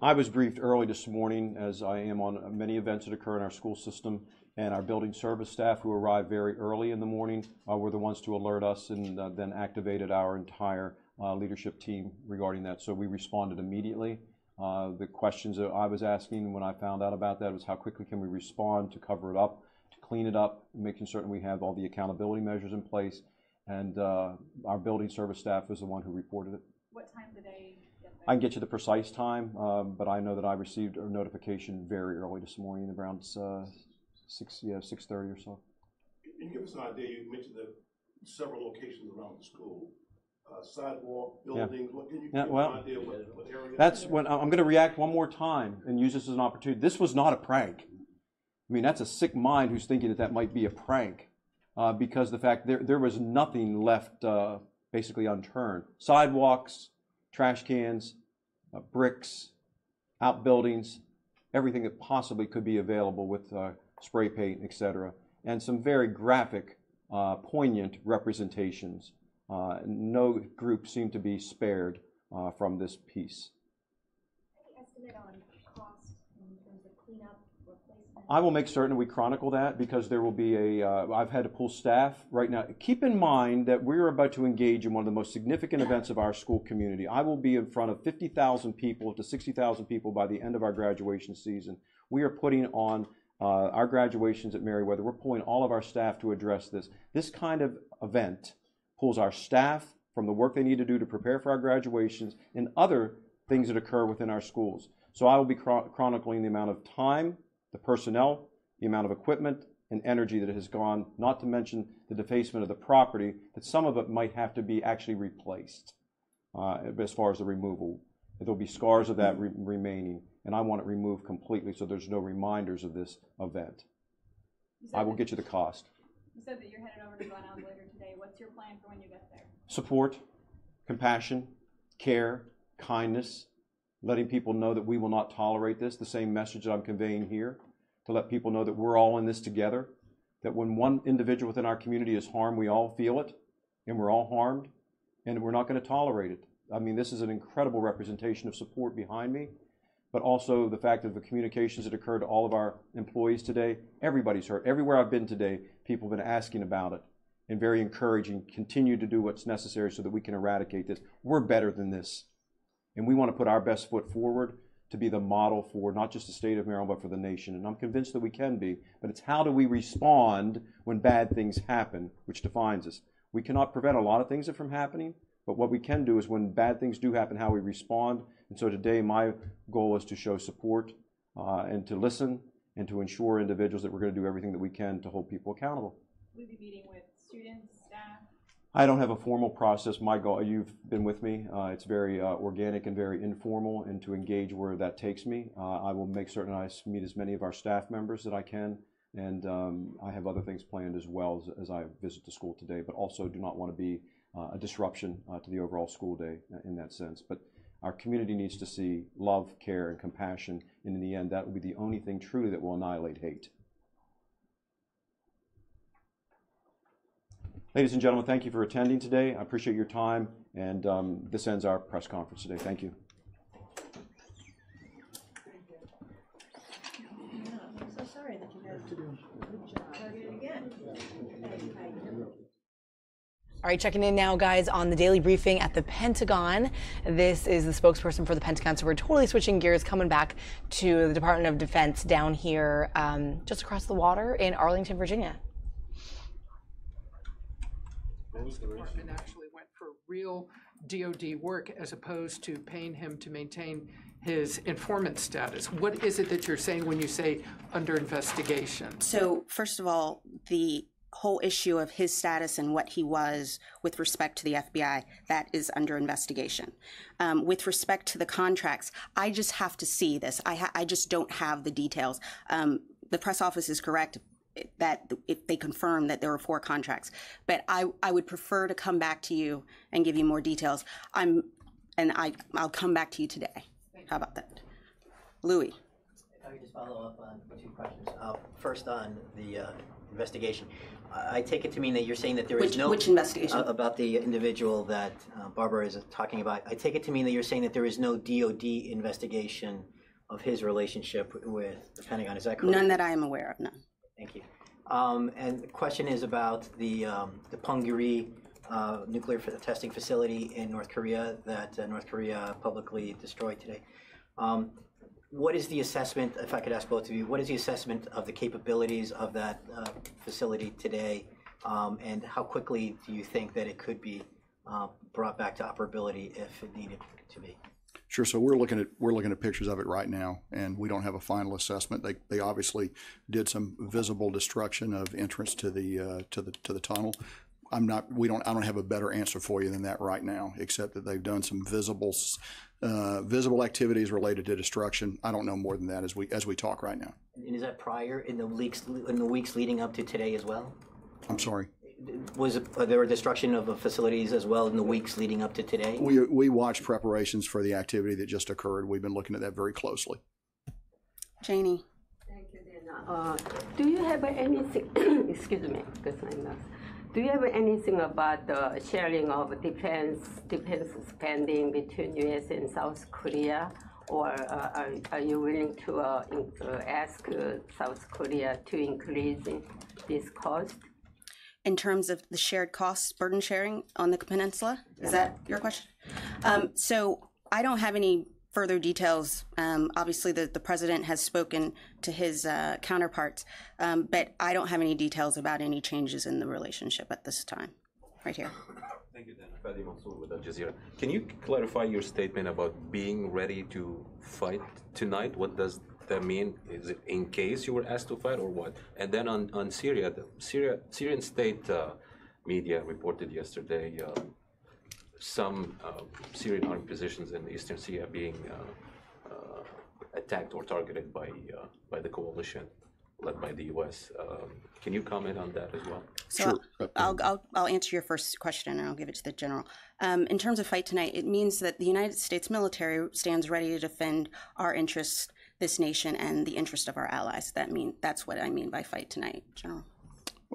I was briefed early this morning, as I am on many events that occur in our school system, and our building service staff, who arrived very early in the morning, were the ones to alert us and then activated our entire leadership team regarding that. So we responded immediately. The questions that I was asking when I found out about that was how quickly can we respond to cover it up, to clean it up, making certain we have all the accountability measures in place. And our building service staff was the one who reported it. What time did they get there? I can get you the precise time, but I know that I received a notification very early this morning, around 6:30 or so. Can you give us an idea? You mentioned that several locations around the school, sidewalk, buildings. What can you give us an idea what area? That's when I'm going to react one more time and use this as an opportunity. This was not a prank. I mean, that's a sick mind who's thinking that that might be a prank, because the fact there was nothing left basically unturned. Sidewalks, trash cans, bricks, outbuildings, everything that possibly could be available with spray paint, etc., and some very graphic, poignant representations. No group seemed to be spared from this piece. Any estimate on cost in terms of cleanup, replacement? I will make certain we chronicle that, because there will be I've had to pull staff right now. Keep in mind that we're about to engage in one of the most significant events of our school community. I will be in front of 50,000 people to 60,000 people by the end of our graduation season. We are putting on our graduations at Meriwether. We're pulling all of our staff to address this. This kind of event pulls our staff from the work they need to do to prepare for our graduations and other things that occur within our schools. So I will be chronicling the amount of time, the personnel, the amount of equipment and energy that has gone, not to mention the defacement of the property, that some of it might have to be actually replaced as far as the removal. There'll be scars of that remaining, and I want it removed completely so there's no reminders of this event. I will get you the cost. You said that you're headed over to Glen Allen later today. What's your plan for when you get there? Support, compassion, care, kindness, letting people know that we will not tolerate this, the same message that I'm conveying here, to let people know that we're all in this together, that when one individual within our community is harmed, we all feel it, and we're all harmed, and we're not going to tolerate it. I mean, this is an incredible representation of support behind me, but also the fact of the communications that occurred to all of our employees today. Everybody's hurt. Everywhere I've been today, people have been asking about it and very encouraging. Continue to do what's necessary so that we can eradicate this. We're better than this. And we want to put our best foot forward to be the model for not just the state of Maryland, but for the nation. And I'm convinced that we can be. But it's how do we respond when bad things happen, which defines us. We cannot prevent a lot of things from happening, but what we can do is when bad things do happen, how we respond. And so today my goal is to show support and to listen and to ensure individuals that we're going to do everything that we can to hold people accountable. Will you be meeting with students, staff? I don't have a formal process. My goal, you've been with me, it's very organic and very informal, and to engage where that takes me. I will make certain I meet as many of our staff members that I can, and I have other things planned as well as I visit the school today, but also do not want to be a disruption to the overall school day in that sense. But our community needs to see love, care, and compassion, and in the end, that will be the only thing truly that will annihilate hate. Ladies and gentlemen, thank you for attending today. I appreciate your time, and this ends our press conference today. Thank you. I'm so sorry that you guys started it again. All right, checking in now, guys, on the daily briefing at the Pentagon. This is the spokesperson for the Pentagon, so we're totally switching gears, coming back to the Department of Defense down here just across the water in Arlington, Virginia. The department actually went for real DoD work as opposed to paying him to maintain his informant status. What is it that you're saying when you say under investigation? So first of all, the whole issue of his status and what he was with respect to the FBI, that is under investigation. With respect to the contracts, I just have to see this. I just don't have the details. The press office is correct that if they confirm that there were 4 contracts, but I would prefer to come back to you and give you more details. I'll come back to you today. How about that? Louis. If I could just follow up on 2 questions. First on the investigation. I take it to mean that you're saying that there is no... Which investigation? About the individual that Barbara is talking about. I take it to mean that you're saying that there is no DOD investigation of his relationship with the Pentagon. Is that correct? None that I am aware of, no. Thank you. And the question is about the Punggye nuclear testing facility in North Korea that North Korea publicly destroyed today. What is the assessment, if I could ask both of you, what is the assessment of the capabilities of that facility today, and how quickly do you think that it could be brought back to operability if it needed to be? Sure. So we're looking at pictures of it right now, and we don't have a final assessment. They obviously did some visible destruction of entrance to the tunnel. I don't have a better answer for you than that right now, except that they've done some visible activities related to destruction. I don't know more than that as we talk right now. And is that prior in the weeks leading up to today as well? I'm sorry. Was there a destruction of facilities as well in the weeks leading up to today? We watched preparations for the activity that just occurred. We've been looking at that very closely. Janie. Thank you, Dana. Do you have anything? Excuse me, because I'm not. Do you have anything about the sharing of defense spending between U.S. and South Korea, or are you willing to ask South Korea to increase this cost? In terms of the shared costs, burden sharing on the peninsula? Is that your question? So I don't have any further details. Obviously, the president has spoken to his counterparts, but I don't have any details about any changes in the relationship at this time. Right here. Thank you, Dana. Fadi Mansour with Al Jazeera. Can you clarify your statement about being ready to fight tonight? What does that mean? Is it in case you were asked to fight, or what? And then on Syria, the Syrian state media reported yesterday some Syrian armed positions in eastern Syria being attacked or targeted by the coalition led by the U.S. Can you comment on that as well? So sure. I'll answer your first question, and I'll give it to the general. In terms of fight tonight, it means that the United States military stands ready to defend our interests, this nation, and the interest of our allies. That's what I mean by fight tonight, General.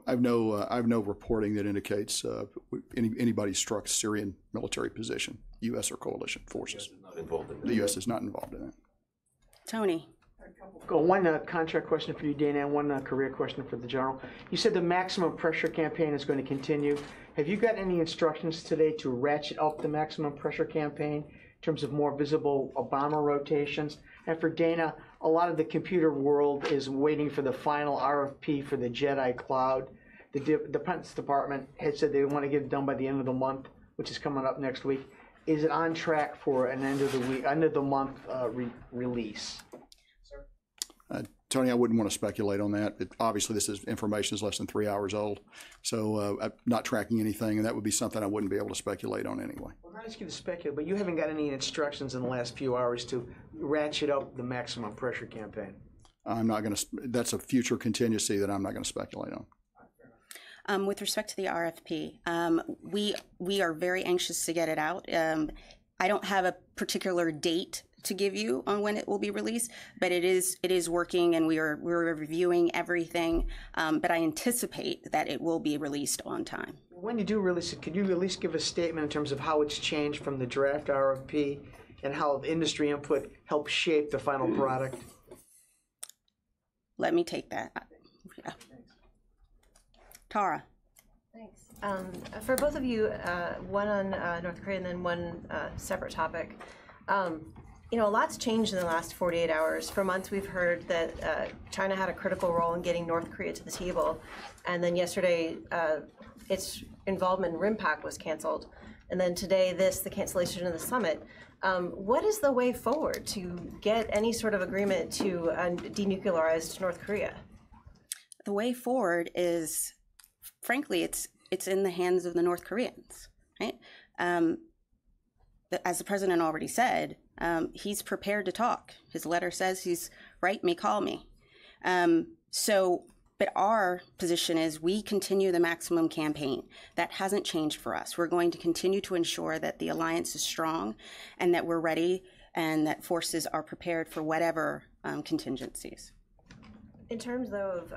I've no reporting that indicates anybody struck Syrian military position, U.S. or coalition forces. The U.S. is not involved in that. Tony. One contract question for you, Dana, and one career question for the general. You said the maximum pressure campaign is going to continue. Have you got any instructions today to ratchet up the maximum pressure campaign in terms of more visible bomber rotations? And for Dana, a lot of the computer world is waiting for the final RFP for the Jedi Cloud. The Defense Department had said they want to get it done by the end of the month, which is coming up next week. Is it on track for an end of the month release? Tony, I wouldn't want to speculate on that. Obviously, information is less than 3 hours old, so I'm not tracking anything, and that would be something I wouldn't be able to speculate on anyway. Well, not ask you to speculate, but you haven't got any instructions in the last few hours to ratchet up the maximum pressure campaign. I'm not going to. That's a future contingency that I'm not going to speculate on. With respect to the RFP, we are very anxious to get it out. I don't have a particular date to give you on when it will be released, but it is working, and we're reviewing everything. But I anticipate that it will be released on time. When you do release it, could you at least give a statement in terms of how it's changed from the draft RFP and how the industry input helped shape the final product? Let me take that. Yeah. Tara. Thanks. For both of you, one on North Korea and then one separate topic. A lot's changed in the last 48 hours. For months, we've heard that China had a critical role in getting North Korea to the table. And then yesterday, its involvement in RIMPAC was canceled. And then today, the cancellation of the summit. What is the way forward to get any sort of agreement to denuclearize North Korea? The way forward is, frankly, it's in the hands of the North Koreans, right? As the president already said, he's prepared to talk. His letter says he's write me, call me. But our position is we continue the maximum campaign. That hasn't changed for us. We're going to continue to ensure that the alliance is strong and that we're ready and that forces are prepared for whatever contingencies. In terms of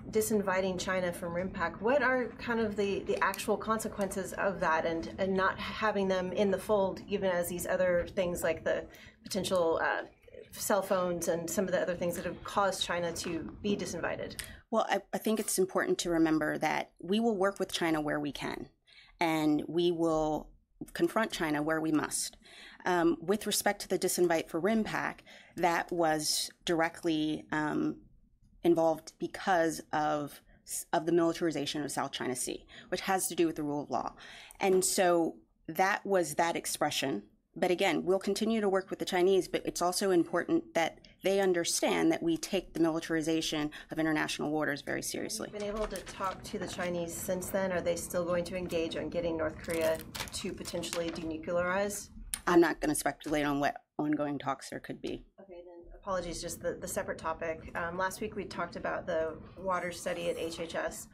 disinviting China from RIMPAC, what are kind of the actual consequences of that and not having them in the fold, even as these other things like the potential cell phones and some of the other things that have caused China to be disinvited? Well, I think it's important to remember that we will work with China where we can, and we will confront China where we must. With respect to the disinvite for RIMPAC, that was directly involved because of the militarization of South China Sea, which has to do with the rule of law. And so that was that expression. But again, we'll continue to work with the Chinese, but it's also important that they understand that we take the militarization of international waters very seriously. Have you been able to talk to the Chinese since then? Are they still going to engage on getting North Korea to potentially denuclearize? I'm not going to speculate on what ongoing talks there could be. Okay, then apologies, just the separate topic. Last week we talked about the water study at HHS.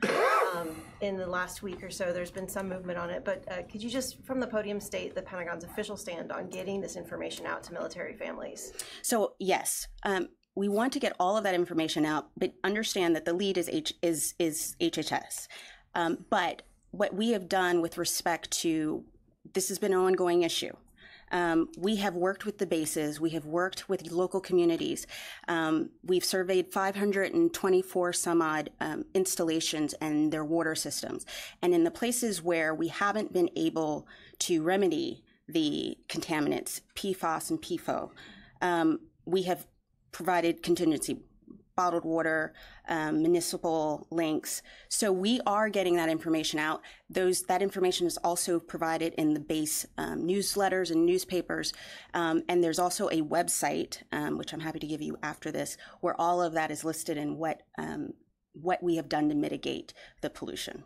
In the last week or so, there's been some movement on it, but could you just, from the podium, state the Pentagon's official stand on getting this information out to military families? So yes, we want to get all of that information out, but understand that the lead is HHS. But what we have done with respect to, this has been an ongoing issue. We have worked with the bases. We have worked with local communities. We've surveyed 524 some odd installations and their water systems. And in the places where we haven't been able to remedy the contaminants, PFAS and PFOA, we have provided contingency, bottled water, municipal links. So we are getting that information out. That information is also provided in the base newsletters and newspapers. And there's also a website, which I'm happy to give you after this, where all of that is listed in what we have done to mitigate the pollution.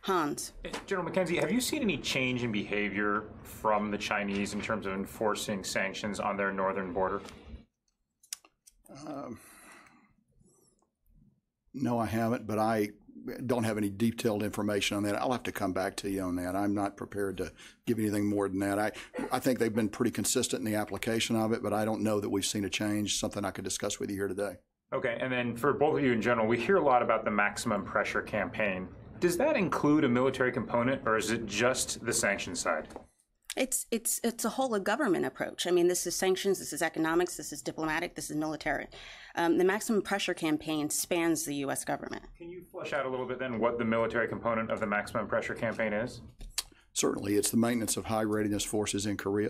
Hans. General McKenzie, have you seen any change in behavior from the Chinese in terms of enforcing sanctions on their northern border? No, I haven't, but I don't have any detailed information on that. I'll have to come back to you on that. I'm not prepared to give anything more than that. I think they've been pretty consistent in the application of it, but I don't know that we've seen a change, something I could discuss with you here today. Okay, and then for both of you in general, we hear a lot about the maximum pressure campaign. Does that include a military component, or is it just the sanctions side? It's a whole of government approach. I mean, this is sanctions, this is economics, this is diplomatic, this is military. The maximum pressure campaign spans the U.S. government. Can you flesh out a little bit then what the military component of the maximum pressure campaign is? Certainly, it's the maintenance of high readiness forces in Korea.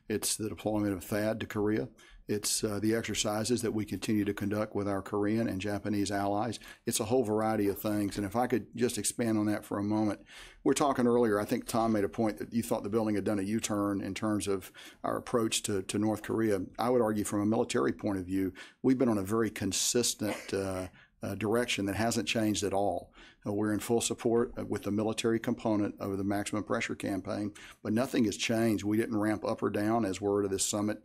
It's the deployment of THAAD to Korea. It's the exercises that we continue to conduct with our Korean and Japanese allies. It's a whole variety of things. And if I could just expand on that for a moment. We're talking earlier, I think Tom made a point that you thought the building had done a U-turn in terms of our approach to North Korea. I would argue from a military point of view, we've been on a very consistent direction that hasn't changed at all. We're in full support with the military component of the maximum pressure campaign, but nothing has changed. We didn't ramp up or down as word of this summit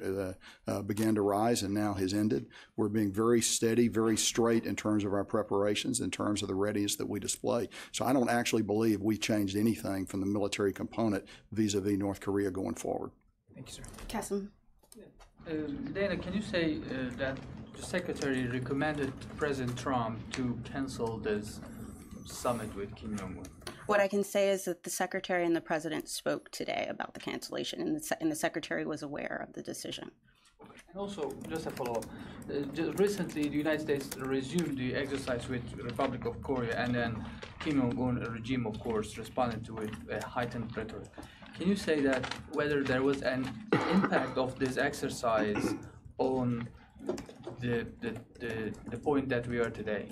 began to rise and now has ended. We're being very steady, very straight in terms of our preparations, in terms of the readiness that we display. So I don't actually believe we changed anything from the military component vis-a-vis North Korea going forward. Thank you, sir. Kassim. Dana, can you say that the Secretary recommended President Trump to cancel this summit with Kim Jong-un? What I can say is that the Secretary and the President spoke today about the cancellation, and the Secretary was aware of the decision. And also, just a follow-up, just recently the United States resumed the exercise with the Republic of Korea, and then Kim Jong-un regime, of course, responded to it with a heightened rhetoric. Can you say that whether there was an impact of this exercise on the point that we are today?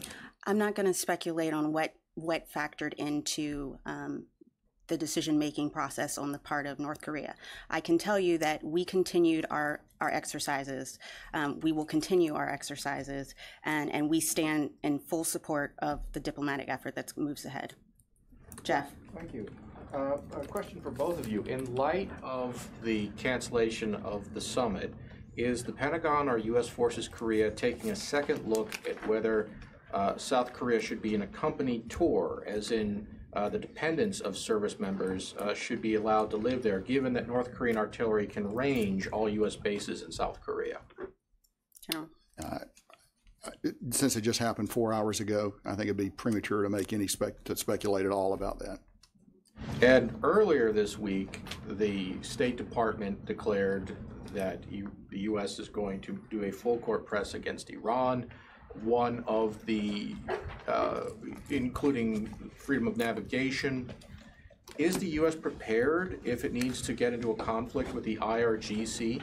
I'm not going to speculate on what factored into the decision-making process on the part of North Korea. I can tell you that we continued our exercises. We will continue our exercises, and we stand in full support of the diplomatic effort that moves ahead. Jeff. Thank you. A question for both of you. In light of the cancellation of the summit, is the Pentagon or U.S. Forces Korea taking a second look at whether South Korea should be an accompanied tour, as in the dependents of service members should be allowed to live there, given that North Korean artillery can range all U.S. bases in South Korea? Since it just happened 4 hours ago, I think it'd be premature to make any to speculate at all about that. And earlier this week, the State Department declared that the U.S. is going to do a full court press against Iran. One of the, including freedom of navigation. Is the U.S. prepared if it needs to get into a conflict with the IRGC?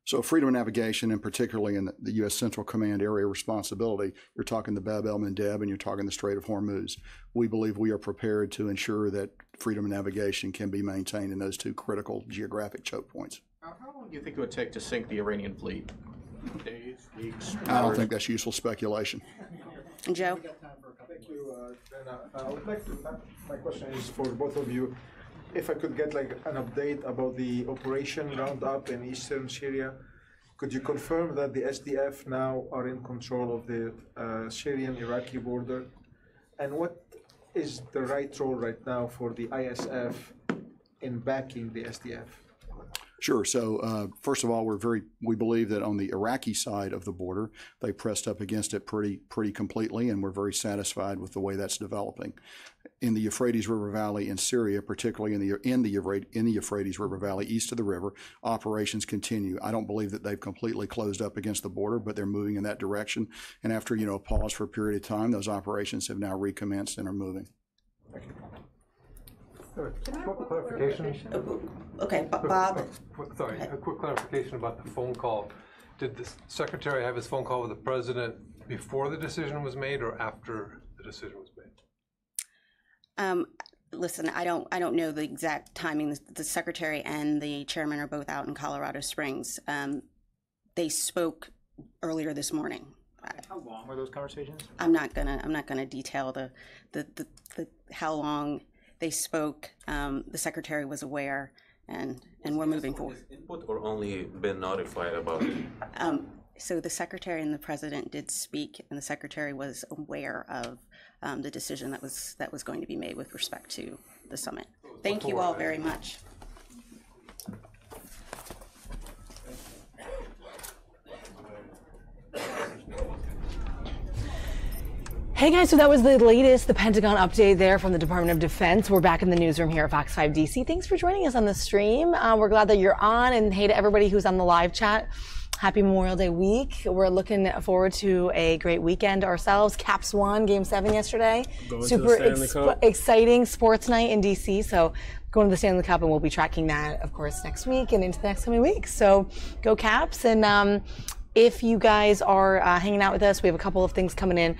So freedom of navigation, and particularly in the U.S. Central Command area of responsibility, you're talking the Bab el-Mandeb and you're talking the Strait of Hormuz. We believe we are prepared to ensure that freedom of navigation can be maintained in those two critical geographic choke points. How long do you think it would take to sink the Iranian fleet? Days, weeks, I don't think that's useful speculation. Joe? Thank you, Dana. I would like to, my question is for both of you. If I could get like an update about the Operation Roundup in eastern Syria, could you confirm that the SDF now are in control of the Syrian-Iraqi border? And what is the right role right now for the ISF in backing the SDF? Sure. So first of all, we believe that on the Iraqi side of the border, they pressed up against it pretty completely, and we're very satisfied with the way that's developing. In the Euphrates River Valley in Syria, particularly in the Euphrates River Valley east of the river, operations continue. I don't believe that they've completely closed up against the border, but they're moving in that direction. And after a pause for a period of time, those operations have now recommenced and are moving. Thank you. Can I have a clarification? Okay, Bob. Sorry, a quick clarification about the phone call. Did the secretary have his phone call with the president before the decision was made or after the decision was made? Listen, I don't know the exact timing. The secretary and the chairman are both out in Colorado Springs. They spoke earlier this morning. How long were those conversations? I'm not gonna detail the how long they spoke. The secretary was aware, and we're moving forward. Input or only been notified about it? So the secretary and the president did speak, and the secretary was aware of the decision that was going to be made with respect to the summit. Thank you all very much. Hey guys, so that was the latest, the Pentagon update there from the Department of Defense. We're back in the newsroom here at Fox 5 DC. Thanks for joining us on the stream. We're glad that you're on, and hey to everybody who's on the live chat. Happy Memorial Day week. We're looking forward to a great weekend ourselves. Caps won Game 7 yesterday. Super exciting sports night in DC. So going to the Stanley Cup, and we'll be tracking that, of course, next week and into the next coming weeks. So go Caps. And if you guys are hanging out with us, we have a couple of things coming in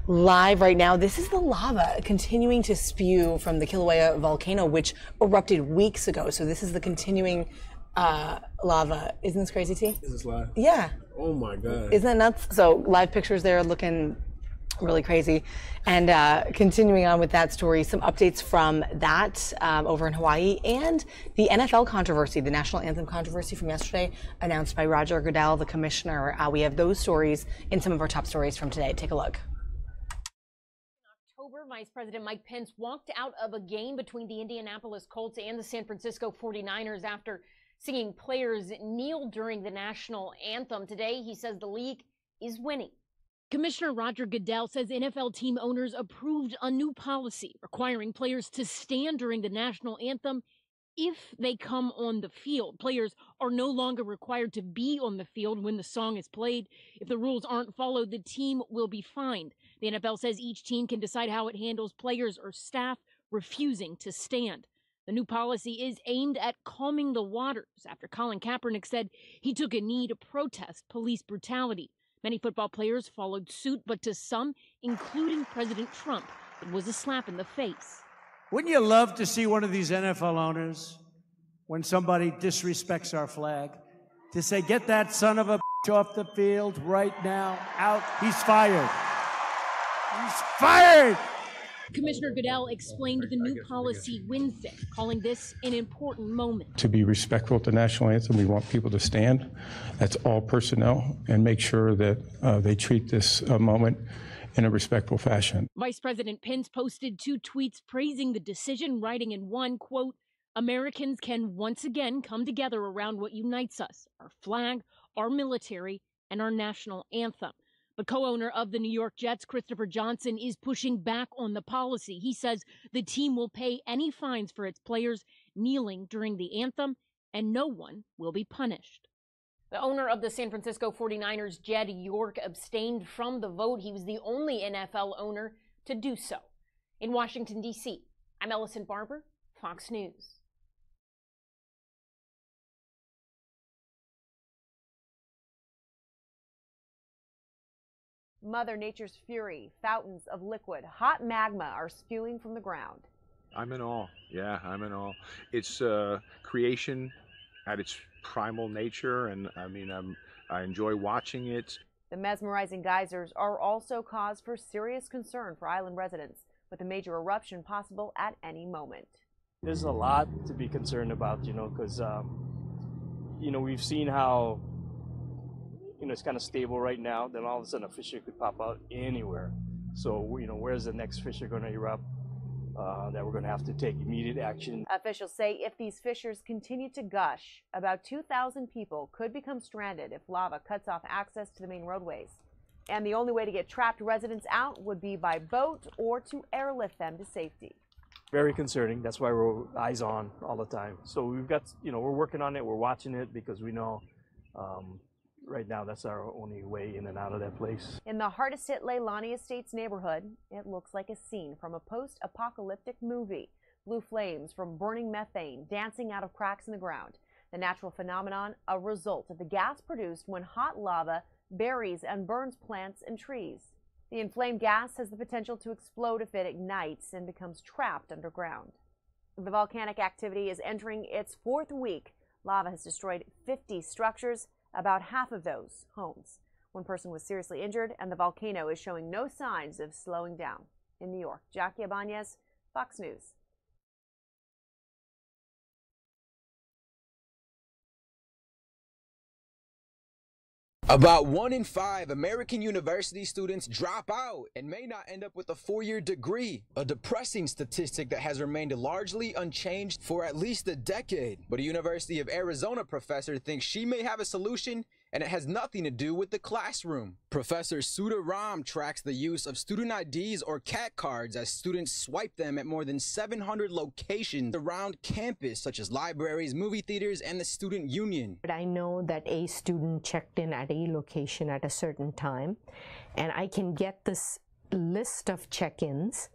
live right now. This is the lava continuing to spew from the Kilauea volcano, which erupted weeks ago. So this is the continuing lava. Isn't this crazy, T? Is this live? Yeah. Oh my God. Isn't that nuts? So live pictures there looking really crazy. And continuing on with that story, some updates from that over in Hawaii, and the NFL controversy, the national anthem controversy from yesterday, announced by Roger Goodell, the commissioner. We have those stories in some of our top stories from today. Take a look. Vice President Mike Pence walked out of a game between the Indianapolis Colts and the San Francisco 49ers after seeing players kneel during the national anthem. Today, he says the league is winning. Commissioner Roger Goodell says NFL team owners approved a new policy requiring players to stand during the national anthem if they come on the field. Players are no longer required to be on the field when the song is played. If the rules aren't followed, the team will be fined. The NFL says each team can decide how it handles players or staff refusing to stand. The new policy is aimed at calming the waters after Colin Kaepernick said he took a knee to protest police brutality. Many football players followed suit, but to some, including President Trump, it was a slap in the face. Wouldn't you love to see one of these NFL owners, when somebody disrespects our flag, to say, get that son of a bitch off the field right now, out, he's fired. He's fired! Commissioner Goodell explained the new policy Wednesday, calling this an important moment. To be respectful to the national anthem, we want people to stand. That's all personnel, and make sure that they treat this moment in a respectful fashion. Vice President Pence posted 2 tweets praising the decision, writing in one, quote, Americans can once again come together around what unites us, our flag, our military, and our national anthem. But co-owner of the New York Jets, Christopher Johnson, is pushing back on the policy. He says the team will pay any fines for its players kneeling during the anthem, and no one will be punished. The owner of the San Francisco 49ers, Jed York, abstained from the vote. He was the only NFL owner to do so. In Washington, D.C., I'm Ellison Barber, Fox News. Mother Nature's fury, fountains of liquid, hot magma are spewing from the ground. I'm in awe. Yeah, I'm in awe. It's creation at its primal nature, and I enjoy watching it. The mesmerizing geysers are also cause for serious concern for island residents, with a major eruption possible at any moment. There's a lot to be concerned about, because, we've seen how, it's kind of stable right now. Then all of a sudden a fissure could pop out anywhere. So, where's the next fissure going to erupt? That we're going to have to take immediate action. Officials say if these fissures continue to gush, about 2,000 people could become stranded if lava cuts off access to the main roadways. And the only way to get trapped residents out would be by boat or to airlift them to safety. Very concerning. That's why we're eyes on all the time. So we've got, we're working on it. We're watching it because we know right now that's our only way in and out of that place. In the hardest hit Leilani Estates neighborhood, it looks like a scene from a post-apocalyptic movie. Blue flames from burning methane dancing out of cracks in the ground. The natural phenomenon, a result of the gas produced when hot lava buries and burns plants and trees. The inflamed gas has the potential to explode if it ignites and becomes trapped underground. The volcanic activity is entering its 4th week. Lava has destroyed 50 structures, about half of those homes. One person was seriously injured, and the volcano is showing no signs of slowing down. In New York, Jackie Ibanez, Fox News. About 1 in 5 American university students drop out and may not end up with a 4-year degree, a depressing statistic that has remained largely unchanged for at least a decade. But a University of Arizona professor thinks she may have a solution, and it has nothing to do with the classroom. Professor Sudha Ram tracks the use of student IDs or CAT cards as students swipe them at more than 700 locations around campus, such as libraries, movie theaters, and the student union. But I know that a student checked in at a location at a certain time, and I can get this list of check-ins.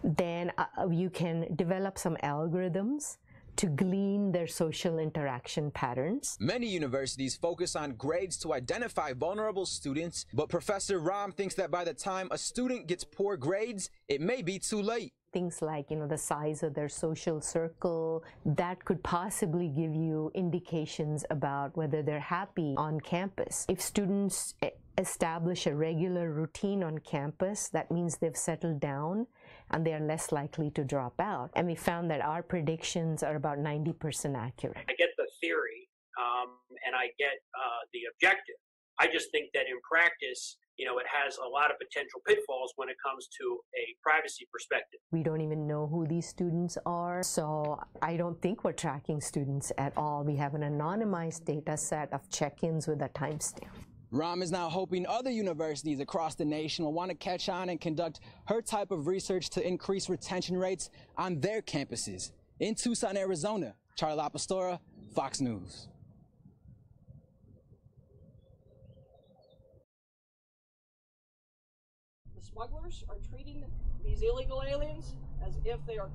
Then you can develop some algorithms to glean their social interaction patterns. Many universities focus on grades to identify vulnerable students, but Professor Ram thinks that by the time a student gets poor grades, it may be too late. Things like, the size of their social circle, that could possibly give you indications about whether they're happy on campus. If students establish a regular routine on campus, that means they've settled down and they are less likely to drop out. And we found that our predictions are about 90% accurate. I get the theory and I get the objective. I just think that in practice, it has a lot of potential pitfalls when it comes to a privacy perspective. We don't even know who these students are, so I don't think we're tracking students at all. We have an anonymized data set of check-ins with a timestamp. Ram is now hoping other universities across the nation will want to catch on and conduct her type of research to increase retention rates on their campuses. In Tucson, Arizona, Charlie LaPastora, Fox News. The smugglers are treating these illegal aliens as if they are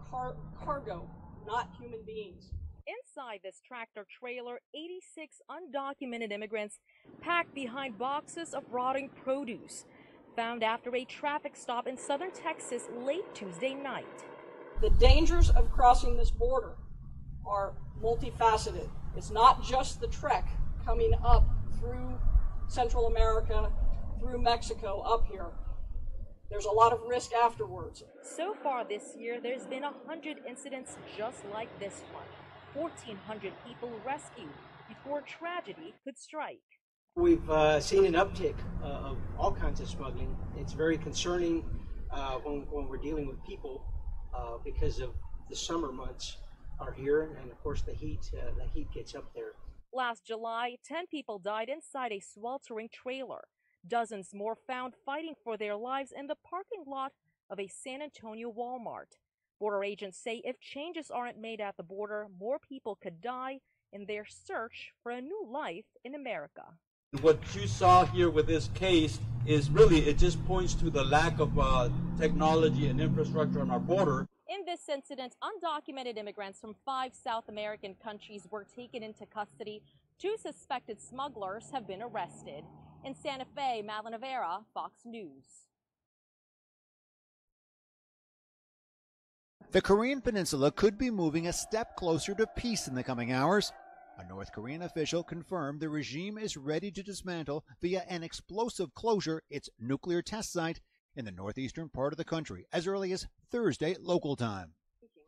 cargo, not human beings. Inside this tractor trailer, 86 undocumented immigrants packed behind boxes of rotting produce, found after a traffic stop in southern Texas late Tuesday night. The dangers of crossing this border are multifaceted. It's not just the trek coming up through Central America, through Mexico, up here. There's a lot of risk afterwards. So far this year, there's been 100 incidents just like this one. 1,400 people rescued before tragedy could strike. We've seen an uptick of all kinds of smuggling. It's very concerning when we're dealing with people because of the summer months are here, and of course the heat gets up there. Last July, 10 people died inside a sweltering trailer. Dozens more found fighting for their lives in the parking lot of a San Antonio Walmart. Border agents say if changes aren't made at the border, more people could die in their search for a new life in America. What you saw here with this case is really, it just points to the lack of technology and infrastructure on our border. In this incident, undocumented immigrants from 5 South American countries were taken into custody. 2 suspected smugglers have been arrested. In Santa Fe, Madeline Rivera, Fox News. The Korean peninsula could be moving a step closer to peace in the coming hours. A North Korean official confirmed the regime is ready to dismantle via an explosive closure its nuclear test site in the northeastern part of the country as early as Thursday local time.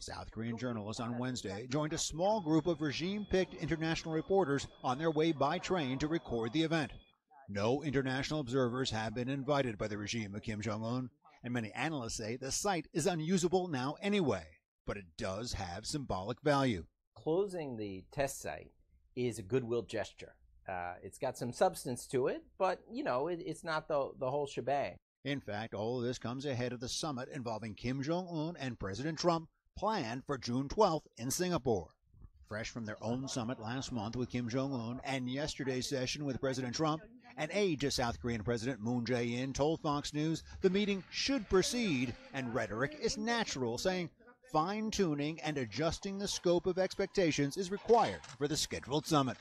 South Korean journalists on Wednesday joined a small group of regime-picked international reporters on their way by train to record the event. No international observers have been invited by the regime of Kim Jong-un, and many analysts say the site is unusable now anyway, but it does have symbolic value. Closing the test site is a goodwill gesture. It's got some substance to it, but, you know, it's not the whole shebang. In fact, all of this comes ahead of the summit involving Kim Jong-un and President Trump planned for June 12th in Singapore. Fresh from their own summit last month with Kim Jong-un and yesterday's session with President Trump, an aide to South Korean President Moon Jae-in told Fox News the meeting should proceed, and rhetoric is natural, saying fine-tuning and adjusting the scope of expectations is required for the scheduled summit.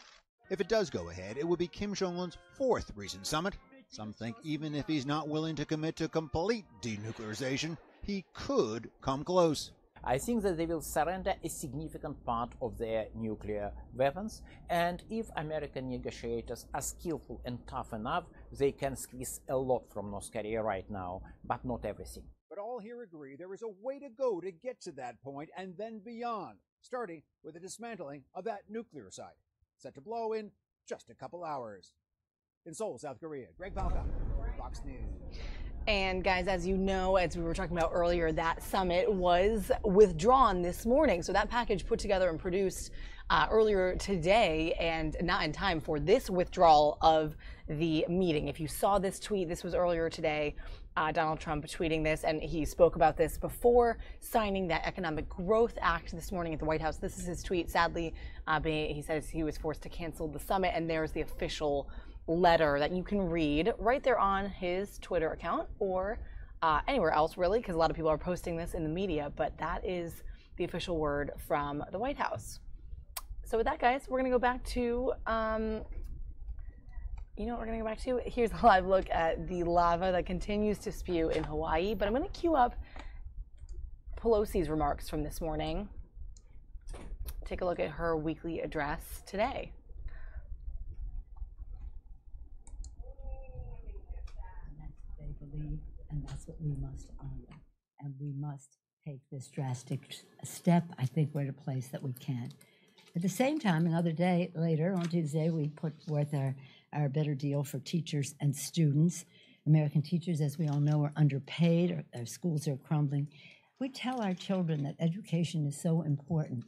If it does go ahead, it would be Kim Jong-un's 4th recent summit. Some think even if he's not willing to commit to complete denuclearization, he could come close. I think that they will surrender a significant part of their nuclear weapons, and if American negotiators are skillful and tough enough, they can squeeze a lot from North Korea right now, but not everything. But all here agree there is a way to go to get to that point and then beyond, starting with the dismantling of that nuclear site, set to blow in just a couple hours. In Seoul, South Korea, Greg Palka, Fox News. And guys, as you know, as we were talking about earlier, that summit was withdrawn this morning. So that package put together and produced earlier today, and not in time for this withdrawal of the meeting. If you saw this tweet, this was earlier today, Donald Trump tweeting this, and he spoke about this before signing that Economic Growth Act this morning at the White House. This is his tweet. Sadly, he says he was forced to cancel the summit, and there's the official letter that you can read right there on his Twitter account or anywhere else, really, because a lot of people are posting this in the media, but that is the official word from the White House. So with that, guys, we're going to go back to, here's a live look at the lava that continues to spew in Hawaii, but I'm going to cue up Pelosi's remarks from this morning. Take a look at her weekly address today. And that's what we must honor. And we must take this drastic step. I think we're at a place that we can. At the same time, another day later, on Tuesday, we put forth our better deal for teachers and students. American teachers, as we all know, are underpaid. Our schools are crumbling. We tell our children that education is so important,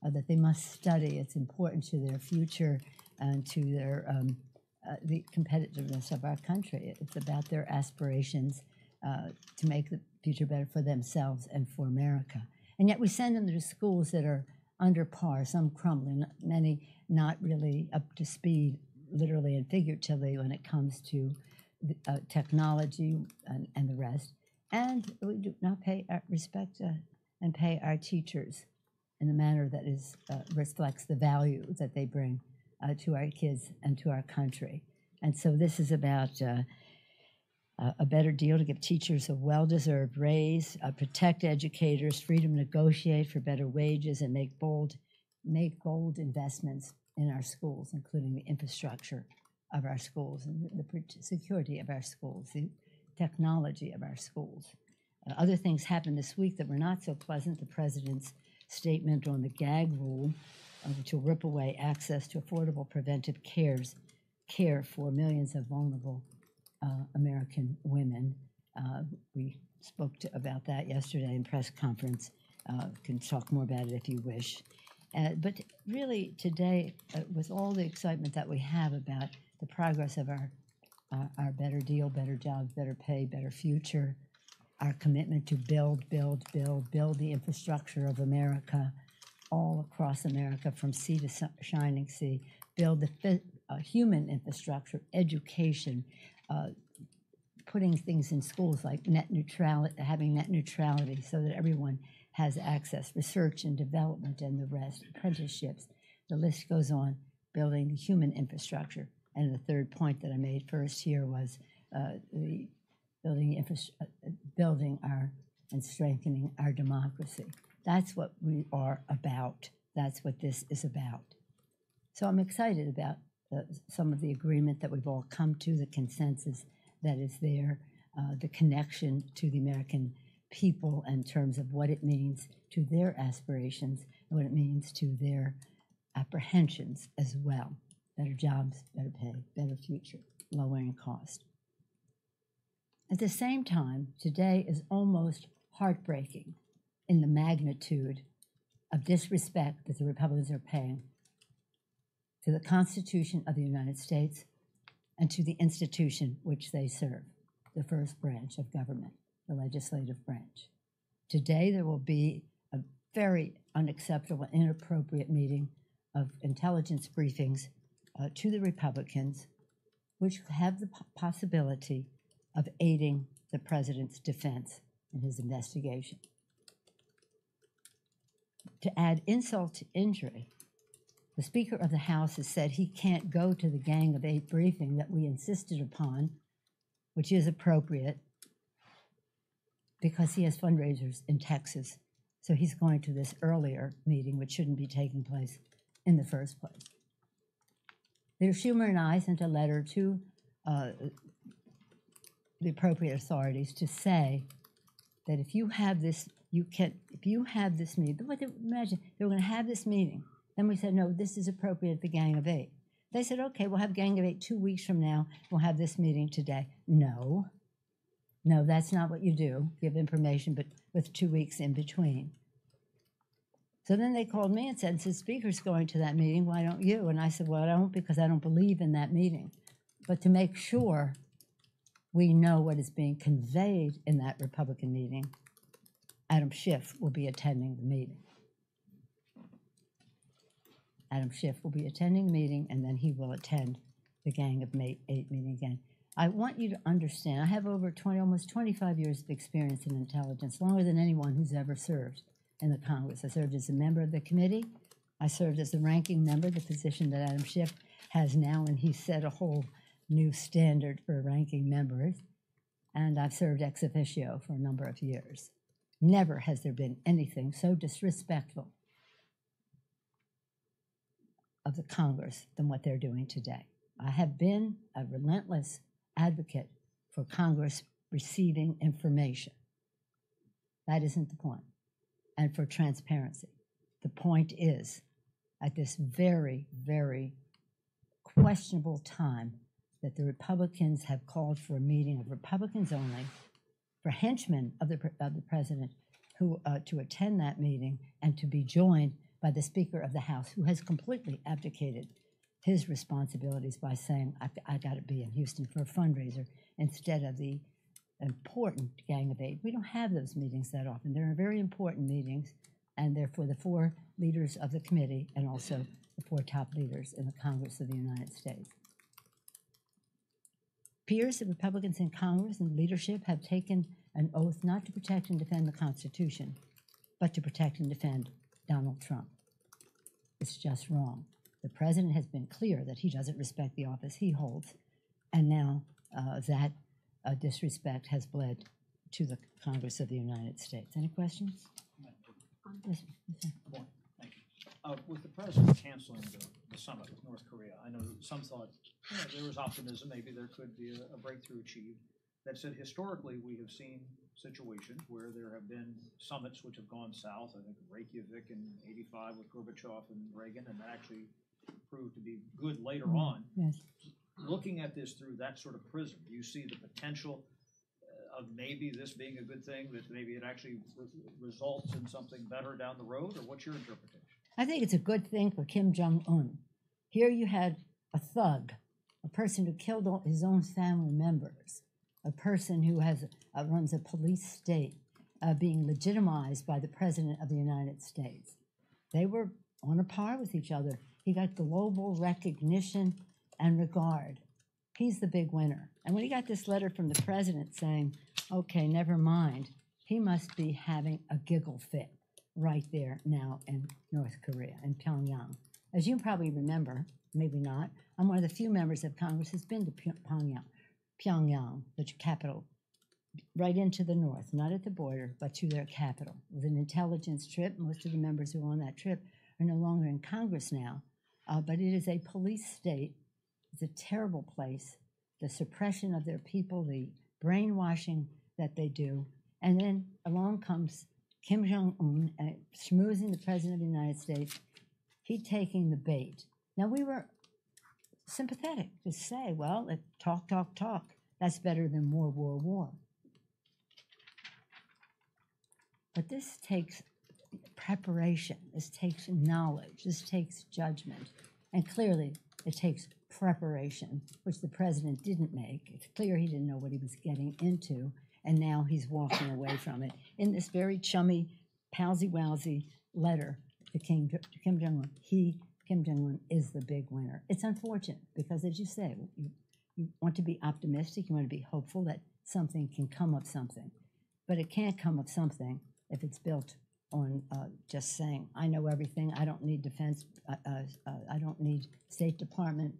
that they must study. It's important to their future and to their the competitiveness of our country. It's about their aspirations to make the future better for themselves and for America. And yet we send them to schools that are under par, some crumbling, many not really up to speed, literally and figuratively, when it comes to technology and the rest. And we do not pay respect and pay our teachers in a manner that reflects the value that they bring to our kids and to our country. And so this is about a better deal to give teachers a well-deserved raise, protect educators, freedom to negotiate for better wages, and make bold investments in our schools, including the infrastructure of our schools and the security of our schools, the technology of our schools. Other things happened this week that were not so pleasant. The president's statement on the gag rule, which will rip away access to affordable preventive care for millions of vulnerable American women. We spoke about that yesterday in press conference. Can talk more about it if you wish. But really today, with all the excitement that we have about the progress of our our better deal, better jobs, better pay, better future, our commitment to build the infrastructure of America all across America from sea to shining sea, build the human infrastructure, education, putting things in schools like net neutrality, having net neutrality so that everyone has access, research and development and the rest, apprenticeships. The list goes on, building the human infrastructure. And the third point that I made first here was the building our and strengthening our democracy. That's what we are about. That's what this is about. So I'm excited about some of the agreement that we've all come to, the consensus that is there, the connection to the American people in terms of what it means to their aspirations and what it means to their apprehensions as well. Better jobs, better pay, better future, lowering cost. At the same time, today is almost heartbreaking in the magnitude of disrespect that the Republicans are paying to the Constitution of the United States and to the institution which they serve, the first branch of government, the legislative branch. Today there will be a very unacceptable, inappropriate meeting of intelligence briefings to the Republicans, which have the possibility of aiding the president's defense in his investigation. To add insult to injury, the Speaker of the House has said he can't go to the Gang of Eight briefing that we insisted upon, which is appropriate, because he has fundraisers in Texas. So he's going to this earlier meeting, which shouldn't be taking place in the first place. Leader Schumer and I sent a letter to the appropriate authorities to say that if you have this, if you have this meeting, imagine they were going to have this meeting. Then we said, no, this is appropriate at the Gang of Eight. They said, okay, we'll have Gang of Eight 2 weeks from now. We'll have this meeting today. No, that's not what you do. Give information, but with 2 weeks in between. So then they called me and said, since Speaker's going to that meeting, why don't you? And I said, well, I don't, because I don't believe in that meeting. But to make sure we know what is being conveyed in that Republican meeting, Adam Schiff will be attending the meeting. Adam Schiff will be attending the meeting, and then he will attend the Gang of Eight meeting again. I want you to understand, I have over almost 25 years of experience in intelligence, longer than anyone who's ever served in the Congress. I served as a member of the committee. I served as the ranking member, the position that Adam Schiff has now, and he set a whole new standard for ranking members. And I've served ex officio for a number of years. Never has there been anything so disrespectful of the Congress than what they're doing today. I have been a relentless advocate for Congress receiving information. That isn't the point. And for transparency. The point is, at this very, very questionable time, that the Republicans have called for a meeting of Republicans only, for henchmen of the president who to attend that meeting and to be joined by the Speaker of the House, who has completely abdicated his responsibilities by saying, I got to be in Houston for a fundraiser instead of the important Gang of Eight. We don't have those meetings that often. They're very important meetings, and they're for the 4 leaders of the committee and also the 4 top leaders in the Congress of the United States. Peers of Republicans in Congress and leadership have taken an oath not to protect and defend the Constitution, but to protect and defend Donald Trump. It's just wrong. The president has been clear that he doesn't respect the office he holds, and now that disrespect has bled to the Congress of the United States. Any questions? Yes, Thank you. With the president canceling the summit with North Korea, I know some thought there was optimism, maybe there could be a breakthrough achieved. That said, historically, we have seen situations where there have been summits which have gone south. I think Reykjavik in '85 with Gorbachev and Reagan, and that actually proved to be good later on. Yes. Looking at this through that sort of prism, do you see the potential of maybe this being a good thing, that maybe it actually results in something better down the road, or what's your interpretation? I think it's a good thing for Kim Jong-un. Here you had a thug, a a person who killed all his own family members, a person who runs a police state being legitimized by the President of the United States. They were on a par with each other. He got global recognition and regard. He's the big winner. And when he got this letter from the president saying, okay, never mind, he must be having a giggle fit right there now in North Korea, in Pyongyang. As you probably remember, maybe not, I'm one of the few members of Congress who's been to Pyongyang, the capital, right into the north, not at the border, but to their capital. It was an intelligence trip. Most of the members who were on that trip are no longer in Congress now, but it is a police state. It's a terrible place. The suppression of their people, the brainwashing that they do, and then along comes Kim Jong-un schmoozing the President of the United States. He taking the bait. Now, we were sympathetic to say, well, talk. That's better than more war. But this takes preparation. This takes knowledge. This takes judgment. And clearly, it takes preparation, which the president didn't make. It's clear he didn't know what he was getting into, and now he's walking away from it. In this very chummy, palsy-walsy letter to Kim Jong-un, Kim Jong-un, is the big winner. It's unfortunate because, as you say, you want to be optimistic, you want to be hopeful that something can come of something. But it can't come of something if it's built on just saying, I know everything, I don't need defense, I don't need State Department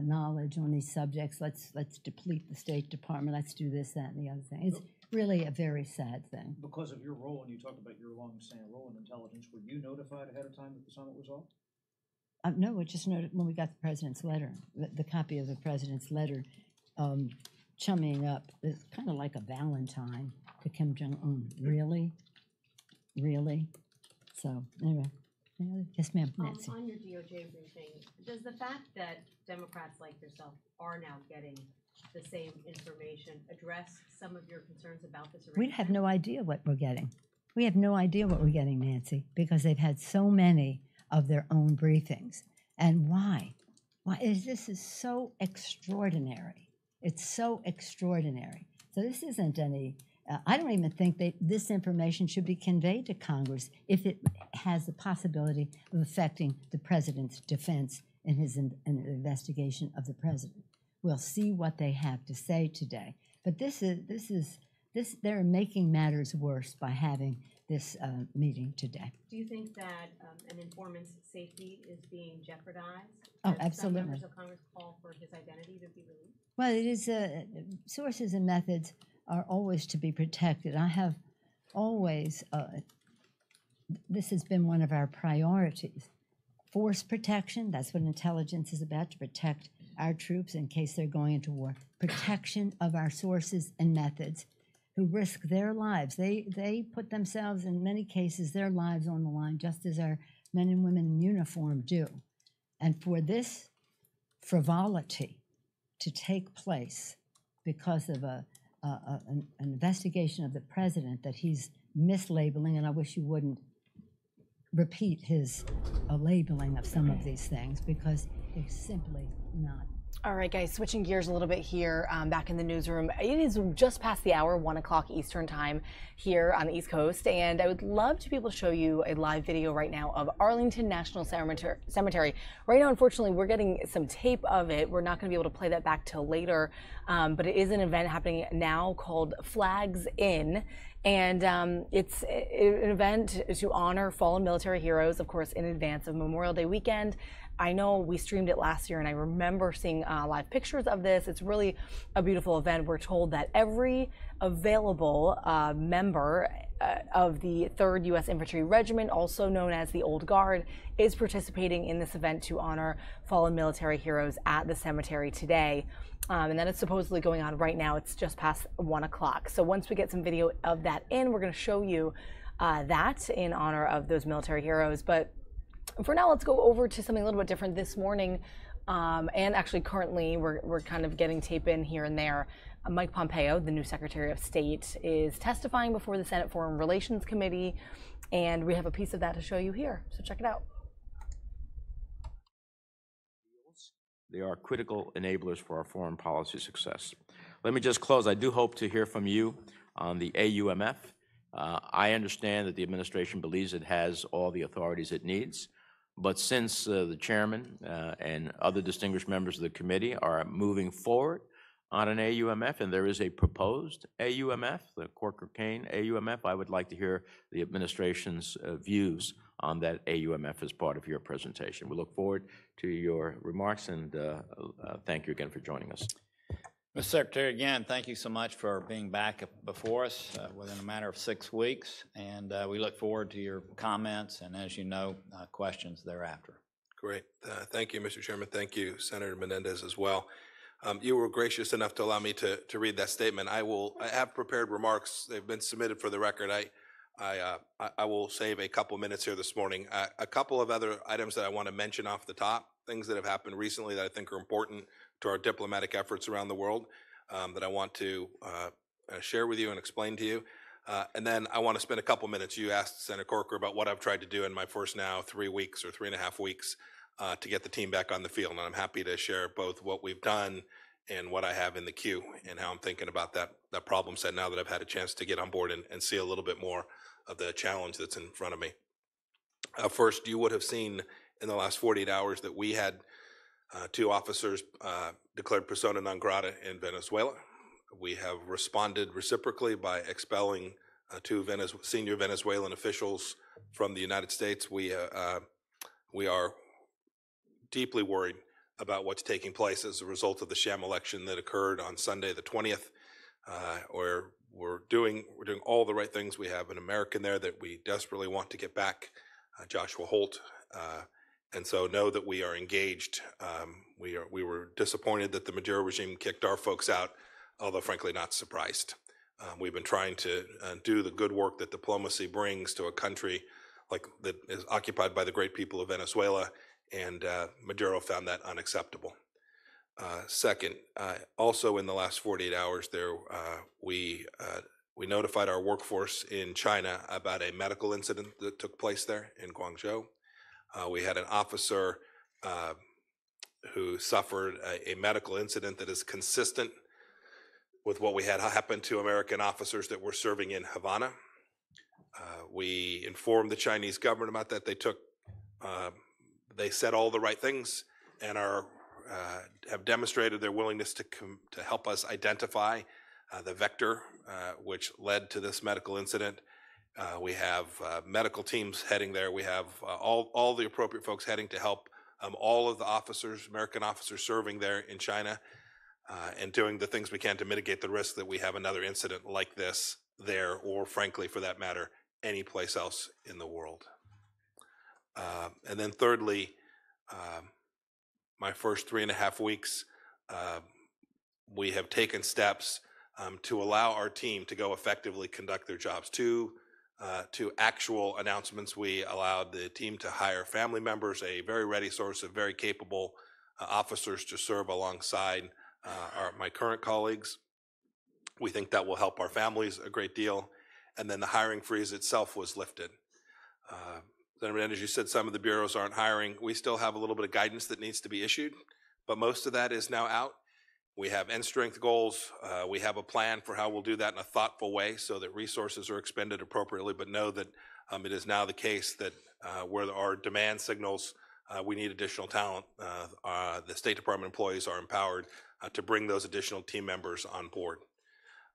knowledge on these subjects, let's deplete the State Department, let's do this, that, and the other thing. It's really a very sad thing. Because of your role, and you talked about your long-standing role in intelligence, were you notified ahead of time that the summit was off? No, it just noted when we got the president's letter, the copy of the president's letter, chummying up, it's kind of like a Valentine to Kim Jong-un. Really? So, anyway. Yes, ma'am, Nancy. On your DOJ briefing, does the fact that Democrats like yourself are now getting the same information address some of your concerns about this arrangement? We have no idea what we're getting. We have no idea what we're getting, Nancy, because they've had so many of their own briefings. And why? This is so extraordinary. It's so extraordinary. So this isn't any, I don't even think that this information should be conveyed to Congress if it has the possibility of affecting the president's defense in his investigation of the president. We'll see what they have to say today. But they're making matters worse by having this meeting today. Do you think that an informant's safety is being jeopardized? Oh, absolutely. Some members of Congress call for his identity to be released? Well, it is sources and methods are always to be protected. I have always, this has been one of our priorities. Force protection, that's what intelligence is about, to protect our troops in case they're going into war. Protection of our sources and methods who risk their lives. They put themselves, in many cases, their lives on the line, just as our men and women in uniform do. And for this frivolity to take place because of an investigation of the president that he's mislabeling, and I wish you wouldn't repeat his labeling of some of these things because they're simply not. All right, guys, switching gears a little bit here, back in the newsroom. It is just past the hour, 1 o'clock Eastern time here on the East Coast, and I would love to be able to show you a live video right now of Arlington National Cemetery. Right now, unfortunately, we're getting some tape of it. We're not going to be able to play that back till later, but it is an event happening now called Flags In. And it's an event to honor fallen military heroes, of course, in advance of Memorial Day weekend. I know we streamed it last year, and I remember seeing live pictures of this. It's really a beautiful event. We're told that every available member of the 3rd U.S. Infantry Regiment, also known as the Old Guard, is participating in this event to honor fallen military heroes at the cemetery today. And that is supposedly going on right now. It's just past 1 o'clock. So once we get some video of that in, we're going to show you that in honor of those military heroes. But for now, let's go over to something a little bit different this morning. And actually currently, we're kind of getting tape in here and there. Mike Pompeo, the new Secretary of State, is testifying before the Senate Foreign Relations Committee. And we have a piece of that to show you here. So check it out. They are critical enablers for our foreign policy success. Let me just close. I do hope to hear from you on the AUMF. I understand that the administration believes it has all the authorities it needs, but since the chairman and other distinguished members of the committee are moving forward on an AUMF, and there is a proposed AUMF, the Corker-Kane AUMF, I would like to hear the administration's views on that AUMF as part of your presentation. We look forward to your remarks, and thank you again for joining us. Mr. Secretary, again, thank you so much for being back before us within a matter of 6 weeks, and we look forward to your comments and, as you know, questions thereafter. Great. Thank you, Mr. Chairman. Thank you, Senator Menendez, as well. You were gracious enough to allow me to read that statement. I have prepared remarks. They've been submitted for the record. I will save a couple minutes here this morning. A couple of other items that I want to mention off the top, things that have happened recently that I think are important to our diplomatic efforts around the world that I want to share with you and explain to you. And then I want to spend a couple minutes. You asked Senator Corker about what I've tried to do in my first now 3 weeks or 3.5 weeks to get the team back on the field. And I'm happy to share both what we've done and what I have in the queue and how I'm thinking about that problem set now that I've had a chance to get on board and see a little bit more of the challenge that's in front of me. First, you would have seen in the last 48 hours that we had 2 officers declared persona non grata in Venezuela. We have responded reciprocally by expelling 2 senior Venezuelan officials from the United States. We are deeply worried about what's taking place as a result of the sham election that occurred on Sunday, the 20th, where we're doing all the right things. We have an American there that we desperately want to get back, Joshua Holt, and so know that we are engaged. We were disappointed that the Maduro regime kicked our folks out, although frankly not surprised. We've been trying to do the good work that diplomacy brings to a country like that is occupied by the great people of Venezuela, and Maduro found that unacceptable. Second, also in the last 48 hours, we notified our workforce in China about a medical incident that took place there in Guangzhou. We had an officer who suffered a medical incident that is consistent with what we had happen to American officers that were serving in Havana. We informed the Chinese government about that. They said all the right things and have demonstrated their willingness to help us identify the vector which led to this medical incident. We have medical teams heading there. We have all the appropriate folks heading to help all of the officers, American officers serving there in China, and doing the things we can to mitigate the risk that we have another incident like this there, or frankly, for that matter, any place else in the world. And then thirdly, my first 3.5 weeks, we have taken steps to allow our team to go effectively conduct their jobs. Two actual announcements. We allowed the team to hire family members, a very ready source of very capable officers to serve alongside my current colleagues. We think that will help our families a great deal. And then the hiring freeze itself was lifted. Senator Menendez, you said some of the bureaus aren't hiring. We still have a little bit of guidance that needs to be issued, but most of that is now out. We have end strength goals. We have a plan for how we'll do that in a thoughtful way so that resources are expended appropriately, but know that it is now the case that where there are demand signals, we need additional talent. The State Department employees are empowered to bring those additional team members on board.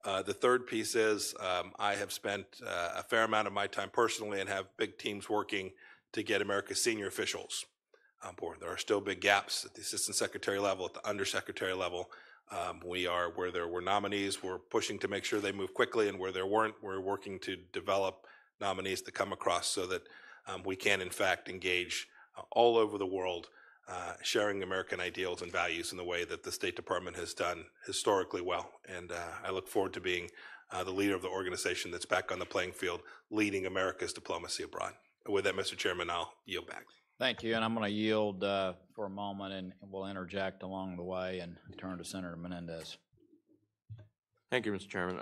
The third piece is I have spent a fair amount of my time personally and have big teams working to get America's senior officials on board. There are still big gaps at the assistant secretary level, at the undersecretary level. We are, where there were nominees, we're pushing to make sure they move quickly, and where there weren't, we're working to develop nominees that come across so that we can in fact engage all over the world, sharing American ideals and values in the way that the State Department has done historically well. And I look forward to being the leader of the organization that's back on the playing field, leading America's diplomacy abroad. And with that, Mr. Chairman, I'll yield back. Thank you, and I'm going to yield for a moment, and we'll interject along the way and turn to Senator Menendez. Thank you, Mr. Chairman.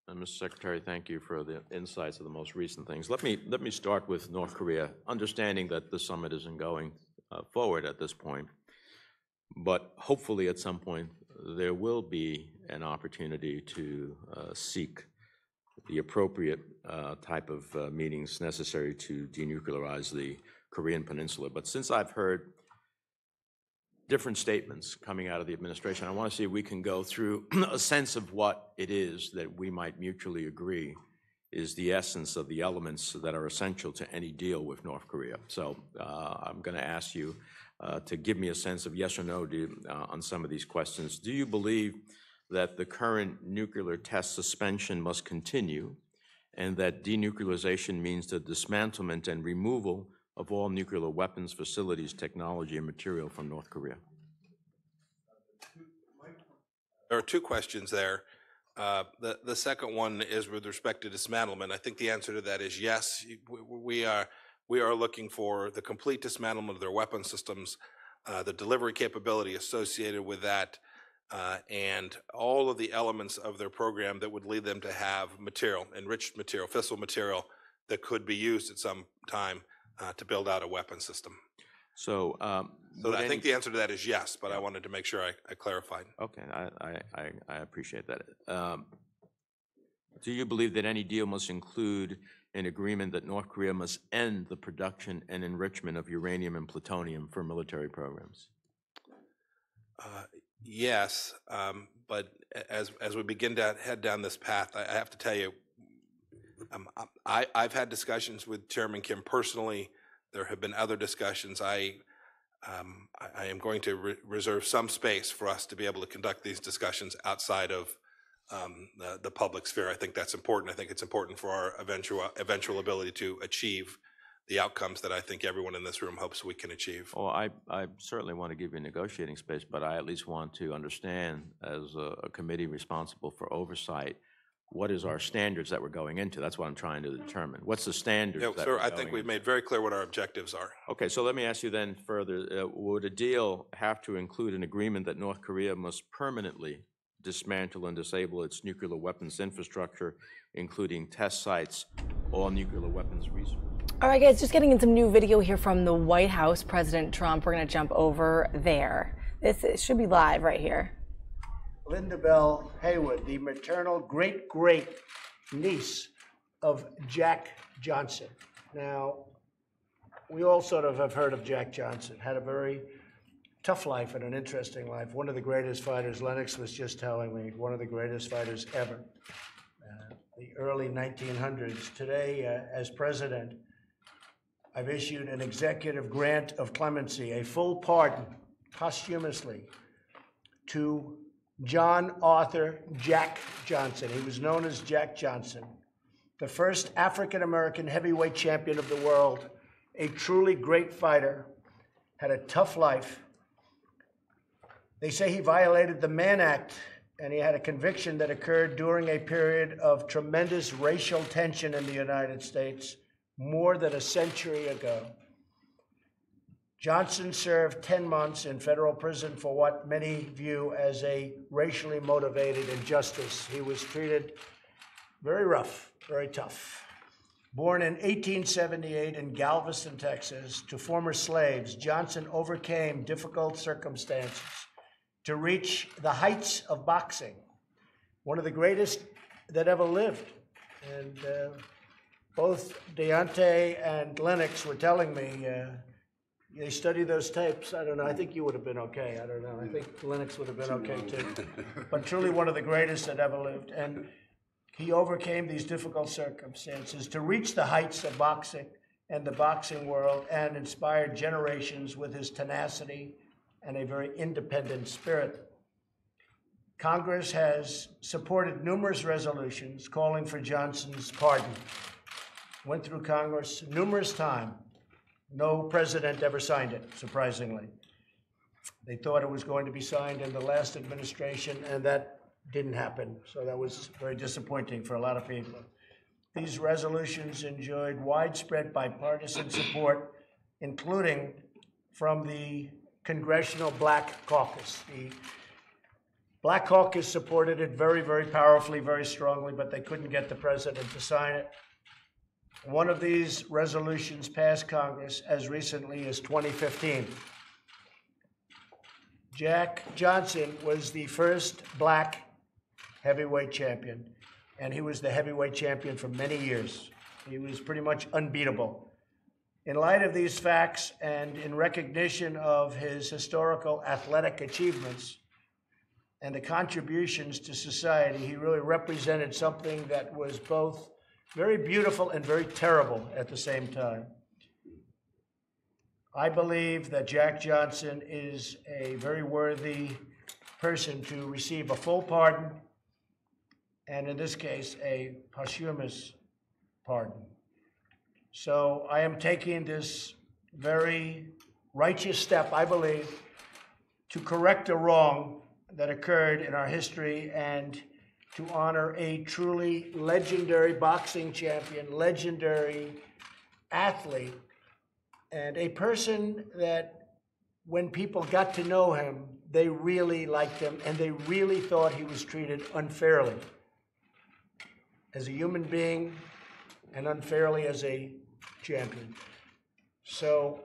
And Mr. Secretary, thank you for the insights of the most recent things. Let me start with North Korea, understanding that the summit isn't going forward at this point. but hopefully at some point there will be an opportunity to seek the appropriate type of meetings necessary to denuclearize the Korean Peninsula. But since I've heard different statements coming out of the administration, I want to see if we can go through a sense of what it is that we might mutually agree is the essence of the elements that are essential to any deal with North Korea. So I'm going to ask you to give me a sense of yes or no on some of these questions. Do you believe that the current nuclear test suspension must continue and that denuclearization means the dismantlement and removal of all nuclear weapons, facilities, technology, and material from North Korea? There are two questions there. The second one is with respect to dismantlement. I think the answer to that is yes. We are looking for the complete dismantlement of their weapon systems, the delivery capability associated with that, and all of the elements of their program that would lead them to have material, enriched material, fissile material that could be used at some time to build out a weapon system. So, I think the answer to that is yes, but I wanted to make sure I clarified. Okay, I appreciate that. Do you believe that any deal must include an agreement that North Korea must end the production and enrichment of uranium and plutonium for military programs? Yes, but as we begin to head down this path, I have to tell you, I've had discussions with Chairman Kim personally. There have been other discussions. I am going to reserve some space for us to be able to conduct these discussions outside of the public sphere. I think that's important. I think it's important for our eventual ability to achieve the outcomes that I think everyone in this room hopes we can achieve. Well, I certainly want to give you negotiating space, but I at least want to understand, as a committee responsible for oversight, what is our standards that we're going into? That's what I'm trying to determine. What's the standards? Yeah, sir, I think we've made very clear what our objectives are. Okay, so let me ask you then further, would a deal have to include an agreement that North Korea must permanently dismantle and disable its nuclear weapons infrastructure, including test sites, all nuclear weapons research? All right, guys, just getting in some new video here from the White House. President Trump, we're going to jump over there. This should be live right here. Linda Bell Haywood, the maternal great-great-niece of Jack Johnson. Now, we all sort of have heard of Jack Johnson, had a very tough life and an interesting life. One of the greatest fighters, Lennox was just telling me, one of the greatest fighters ever. The early 1900s. Today, as president, I've issued an executive grant of clemency, a full pardon, posthumously, to John Arthur Jack Johnson. He was known as Jack Johnson, the first African-American heavyweight champion of the world, a truly great fighter, had a tough life. They say he violated the Mann Act, and he had a conviction that occurred during a period of tremendous racial tension in the United States more than a century ago. Johnson served 10 months in federal prison for what many view as a racially motivated injustice. He was treated very rough, very tough. Born in 1878 in Galveston, Texas, to former slaves, Johnson overcame difficult circumstances to reach the heights of boxing, one of the greatest that ever lived. And both Deontay and Lennox were telling me, they study those tapes. I don't know. I think you would have been okay. I don't know. I think Lennox would have been okay too. But truly one of the greatest that ever lived. And he overcame these difficult circumstances to reach the heights of boxing and the boxing world and inspired generations with his tenacity and a very independent spirit. Congress has supported numerous resolutions calling for Johnson's pardon. Went through Congress numerous times. No president ever signed it, surprisingly. They thought it was going to be signed in the last administration, and that didn't happen. So that was very disappointing for a lot of people. These resolutions enjoyed widespread bipartisan support, including from the Congressional Black Caucus. The Black Caucus supported it very, very powerfully, very strongly, but they couldn't get the president to sign it. One of these resolutions passed Congress as recently as 2015. Jack Johnson was the first black heavyweight champion, and he was the heavyweight champion for many years. He was pretty much unbeatable. In light of these facts and in recognition of his historical athletic achievements and the contributions to society, he really represented something that was both very beautiful and very terrible at the same time. I believe that Jack Johnson is a very worthy person to receive a full pardon, and in this case, a posthumous pardon. So I am taking this very righteous step, I believe, to correct a wrong that occurred in our history and to honor a truly legendary boxing champion, legendary athlete, and a person that when people got to know him, they really liked him and they really thought he was treated unfairly as a human being and unfairly as a champion. So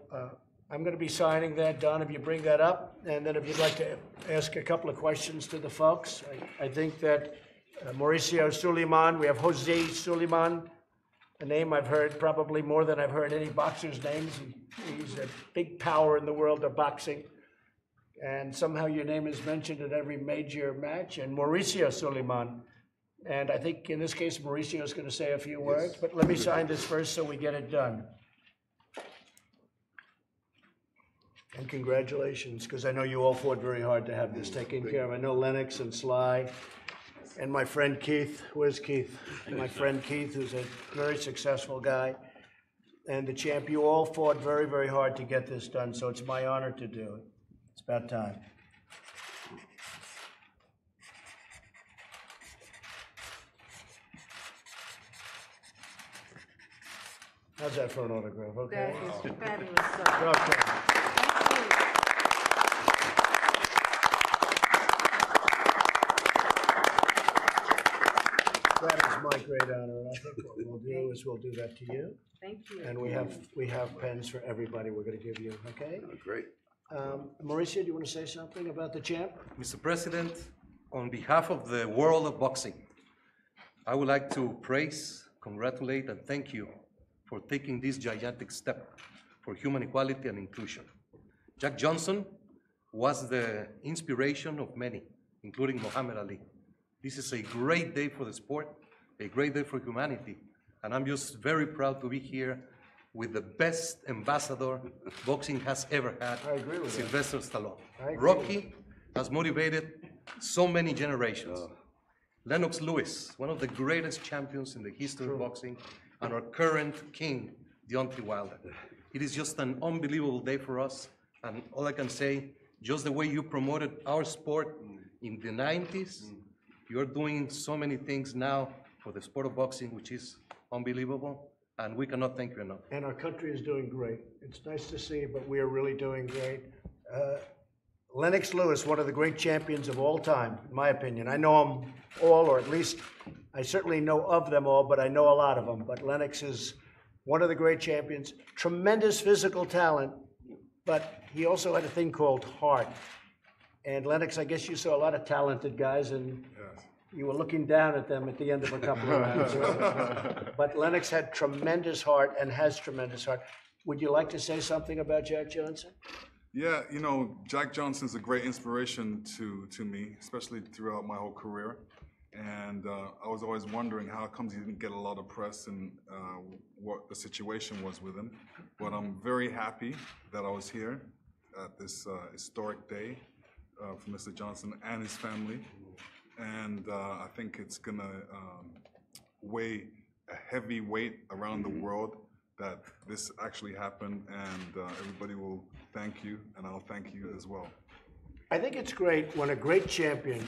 I'm going to be signing that. Don, if you bring that up, and then if you'd like to ask a couple of questions to the folks. I think that Mauricio Suleiman, we have Jose Suleiman, a name I've heard probably more than I've heard any boxer's names. He's a big power in the world of boxing. And somehow your name is mentioned in every major match. And Mauricio Suleiman. And I think in this case, Mauricio is going to say a few words. But let me sign this first so we get it done. And congratulations, because I know you all fought very hard to have this taken care of. I know Lennox and Sly and my friend Keith. Where's Keith? My friend Keith, who's a very successful guy. And the champ, you all fought very, very hard to get this done, so it's my honor to do it. It's about time. How's that for an autograph? Okay. That is fabulous, sir. Okay. That is my great honor, and I think what we'll do is we'll do that to you. Thank you. And we have pens for everybody we're going to give you, okay? Great. Mauricio, do you want to say something about the champ? Mr. President, on behalf of the world of boxing, I would like to praise, congratulate, and thank you for taking this gigantic step for human equality and inclusion. Jack Johnson was the inspiration of many, including Muhammad Ali. This is a great day for the sport, a great day for humanity, and I'm just very proud to be here with the best ambassador boxing has ever had, Sylvester Stallone. Rocky has motivated so many generations. Lennox Lewis, one of the greatest champions in the history of boxing, and our current king, Deontay Wilder. It is just an unbelievable day for us, and all I can say, just the way you promoted our sport in the 90s, you're doing so many things now for the sport of boxing, which is unbelievable, and we cannot thank you enough. And our country is doing great. It's nice to see, but we are really doing great. Lennox Lewis, one of the great champions of all time, in my opinion. I know them all, or at least I certainly know of them all, but I know a lot of them. But Lennox is one of the great champions, tremendous physical talent, but he also had a thing called heart. And Lennox, I guess you saw a lot of talented guys, and you were looking down at them at the end of a couple of rounds. Right? But Lennox had tremendous heart and has tremendous heart. Would you like to say something about Jack Johnson? Yeah, you know, Jack Johnson's a great inspiration to me, especially throughout my whole career. And I was always wondering how comes he didn't get a lot of press and what the situation was with him. But I'm very happy that I was here at this historic day for Mr. Johnson and his family. And I think it's going to weigh a heavy weight around the world that this actually happened, and everybody will thank you, and I'll thank you as well. I think it's great when a great champion,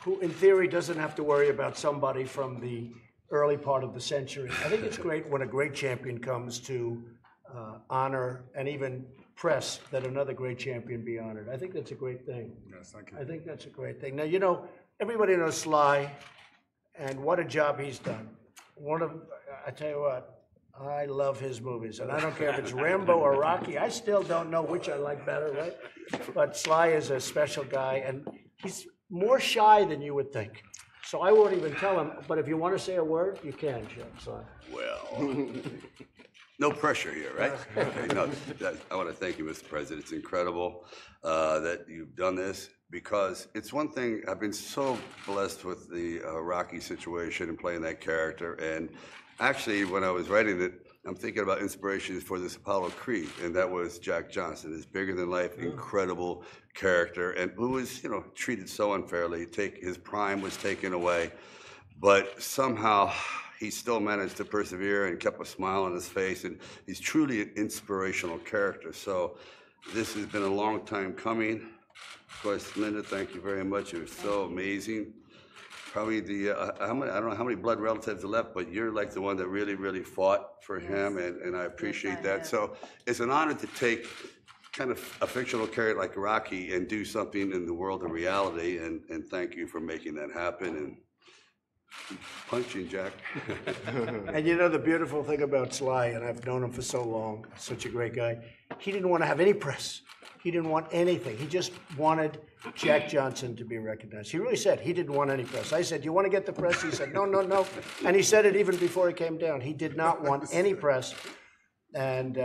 who in theory doesn't have to worry about somebody from the early part of the century, I think it's great when a great champion comes to honor and even press that another great champion be honored. I think that's a great thing. Yes, thank you. I think that's a great thing. Now, you know, everybody knows Sly, and what a job he's done. I tell you what, I love his movies, and I don't care if it's Rambo or Rocky. I still don't know which I like better, right? But Sly is a special guy, and he's more shy than you would think. So I won't even tell him, but if you want to say a word, you can, Sly. Well, no pressure here, right? Okay, no, I want to thank you, Mr. President. It's incredible that you've done this, because it's one thing, I've been so blessed with the Rocky situation and playing that character, and actually, when I was writing it, I'm thinking about inspirations for this Apollo Creed, and that was Jack Johnson, this bigger-than-life, incredible character, and who was, treated so unfairly. His prime was taken away, but somehow he still managed to persevere and kept a smile on his face, and he's truly an inspirational character. So this has been a long time coming. Of course, Linda, thank you very much. It was so amazing. Probably I don't know how many blood relatives are left, but you're like the one that really, really fought for him, and I appreciate that. So it's an honor to take kind of a fictional character like Rocky and do something in the world of reality, and thank you for making that happen. And keep punching, Jack. And the beautiful thing about Sly, and I've known him for so long, such a great guy, he didn't want to have any press. He didn't want anything. He just wanted Jack Johnson to be recognized. He really said he didn't want any press. I said, "Do you want to get the press?" He said, "No, no, no." And he said it even before he came down. He did not want any press. And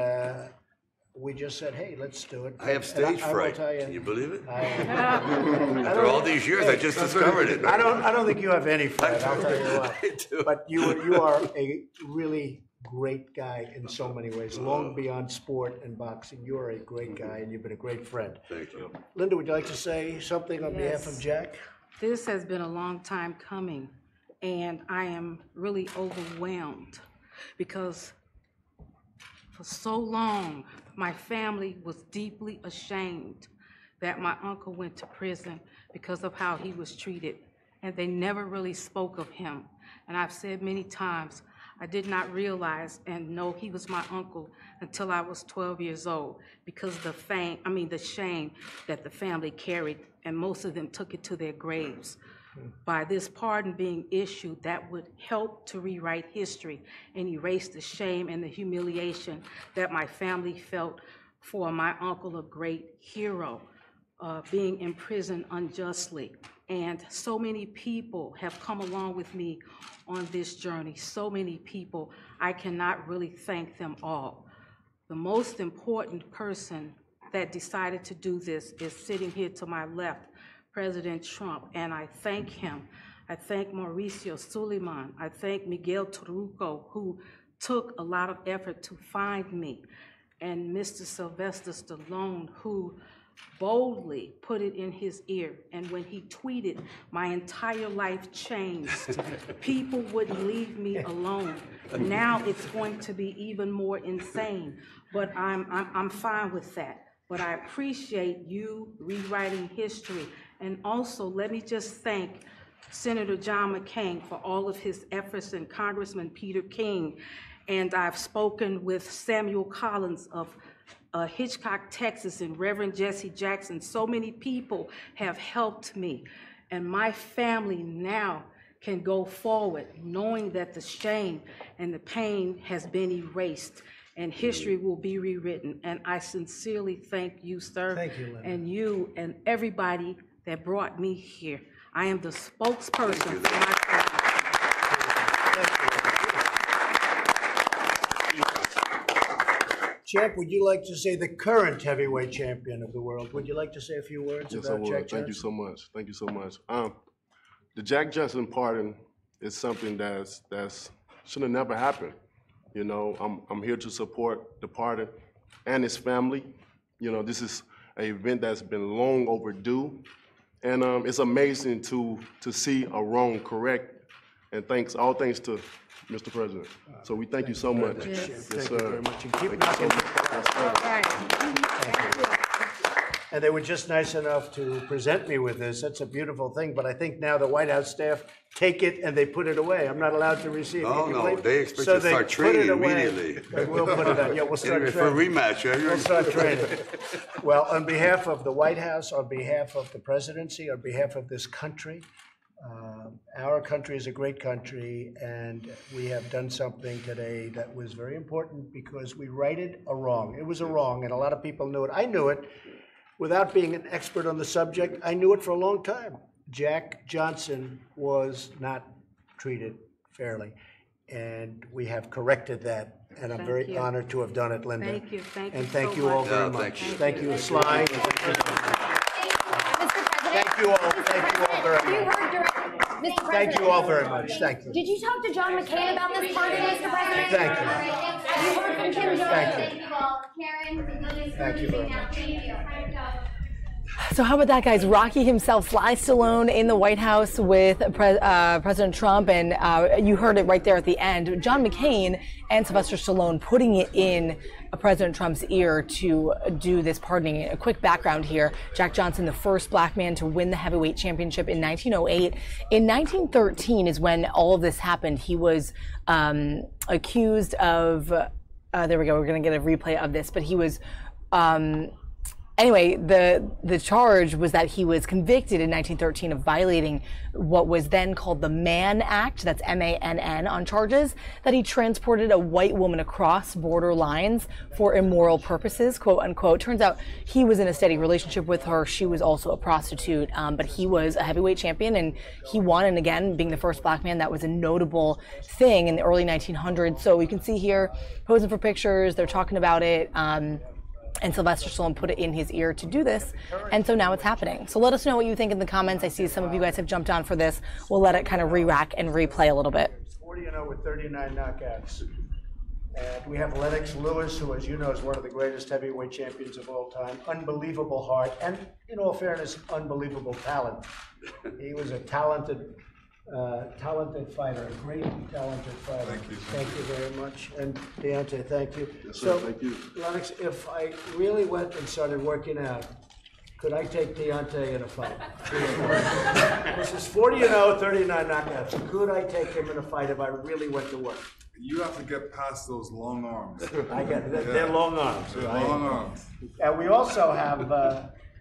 we just said, "Hey, let's do it." I have stage fright. Can you believe it? After all these years, I just discovered it. I don't think you have any fright. I'll tell you what. I do. But you are a really great guy in so many ways. Long beyond sport and boxing, you are a great guy, and you've been a great friend. Thank you. Linda, would you like to say something on behalf of Jack? This has been a long time coming, and I am really overwhelmed because for so long, my family was deeply ashamed that my uncle went to prison because of how he was treated, and they never really spoke of him. And I've said many times, I did not realize and know he was my uncle until I was 12 years old, because the shame that the family carried, and most of them took it to their graves. By this pardon being issued, that would help to rewrite history and erase the shame and the humiliation that my family felt for my uncle, a great hero, being imprisoned unjustly. And so many people have come along with me on this journey, so many people. I cannot really thank them all. The most important person that decided to do this is sitting here to my left, President Trump, and I thank him. I thank Mauricio Suleiman. I thank Miguel Torruco, who took a lot of effort to find me, and Mr. Sylvester Stallone, who boldly put it in his ear. And when he tweeted, my entire life changed. People wouldn't leave me alone. Now it's going to be even more insane, but I'm fine with that. But I appreciate you rewriting history. And also, let me just thank Senator John McCain for all of his efforts, and Congressman Peter King. And I've spoken with Samuel Collins of Hitchcock, Texas, and Reverend Jesse Jackson. So many people have helped me, and my family now can go forward knowing that the shame and the pain has been erased, and history will be rewritten. And I sincerely thank you, sir. Thank you, Linda. And you and everybody that brought me here. I am the spokesperson for my family. Jack, would you like to say, the current heavyweight champion of the world, would you like to say a few words Yes, about I would. Jack Johnson? Thank you so much. Thank you so much. The Jack Johnson pardon is something that should have never happened. I'm here to support the pardon and his family. This is an event that's been long overdue, and it's amazing to see a wrong correct. And all thanks to Mr. President. So we thank you so much. Yes, Yes, thank you sir. very much. And keep Thank you knocking so much. And they were just nice enough to present me with this. That's a beautiful thing, but I think now the White House staff take it and they put it away. I'm not allowed to receive it. No, they expect So you to they start put training it away. immediately. We'll put it out. Yeah, we'll start For a training. rematch, yeah? We'll start training. Well, on behalf of the White House, on behalf of the presidency, on behalf of this country, Our country is a great country, and we have done something today that was very important because we righted a wrong. It was a wrong, and a lot of people knew it. I knew it. Without being an expert on the subject, I knew it for a long time. Jack Johnson was not treated fairly, and we have corrected that, and I'm very honored to have done it, Linda. Thank you. Thank you. And thank so you all much. very much. Thank you, Sly. Thank you all. Thank you all very much. Mr. President, Thank you all very much. Thank you. did you talk to John McCain about this pardon, Mr. President? Thank you. Have you heard from Kim Jong-un? Thank you very much. So how about that, guys? Rocky himself, Sly Stallone in the White House with President Trump, and you heard it right there at the end. John McCain and Sylvester Stallone putting it in President Trump's ear to do this pardoning. A quick background here. Jack Johnson, the first black man to win the heavyweight championship in 1908. In 1913 is when all of this happened. He was accused of, there we go, we're going to get a replay of this, but he was, anyway, the charge was that he was convicted in 1913 of violating what was then called the Mann Act, that's M-A-N-N, on charges that he transported a white woman across border lines for immoral purposes, quote unquote. Turns out he was in a steady relationship with her. She was also a prostitute, but he was a heavyweight champion and he won. And again, being the first black man, that was a notable thing in the early 1900s. So you can see here, posing for pictures, they're talking about it. And Sylvester Stallone put it in his ear to do this, and so now it's happening. So let us know what you think in the comments. I see some of you guys have jumped on for this. We'll let it kind of re-rack and replay a little bit. 40-0 with 39 knockouts. And we have Lennox Lewis, who, as you know, is one of the greatest heavyweight champions of all time. Unbelievable heart, and in all fairness, unbelievable talent. He was a talented fighter, a great talented fighter. Thank you very much. And Deontay, thank you. Yes, sir, So, thank you. Lennox, if I really went and started working out, could I take Deontay in a fight? This is 40-0, 39 knockouts. Could I take him in a fight if I really went to work? You have to get past those long arms. I get it. They're long arms. They're right? long arms. And we also have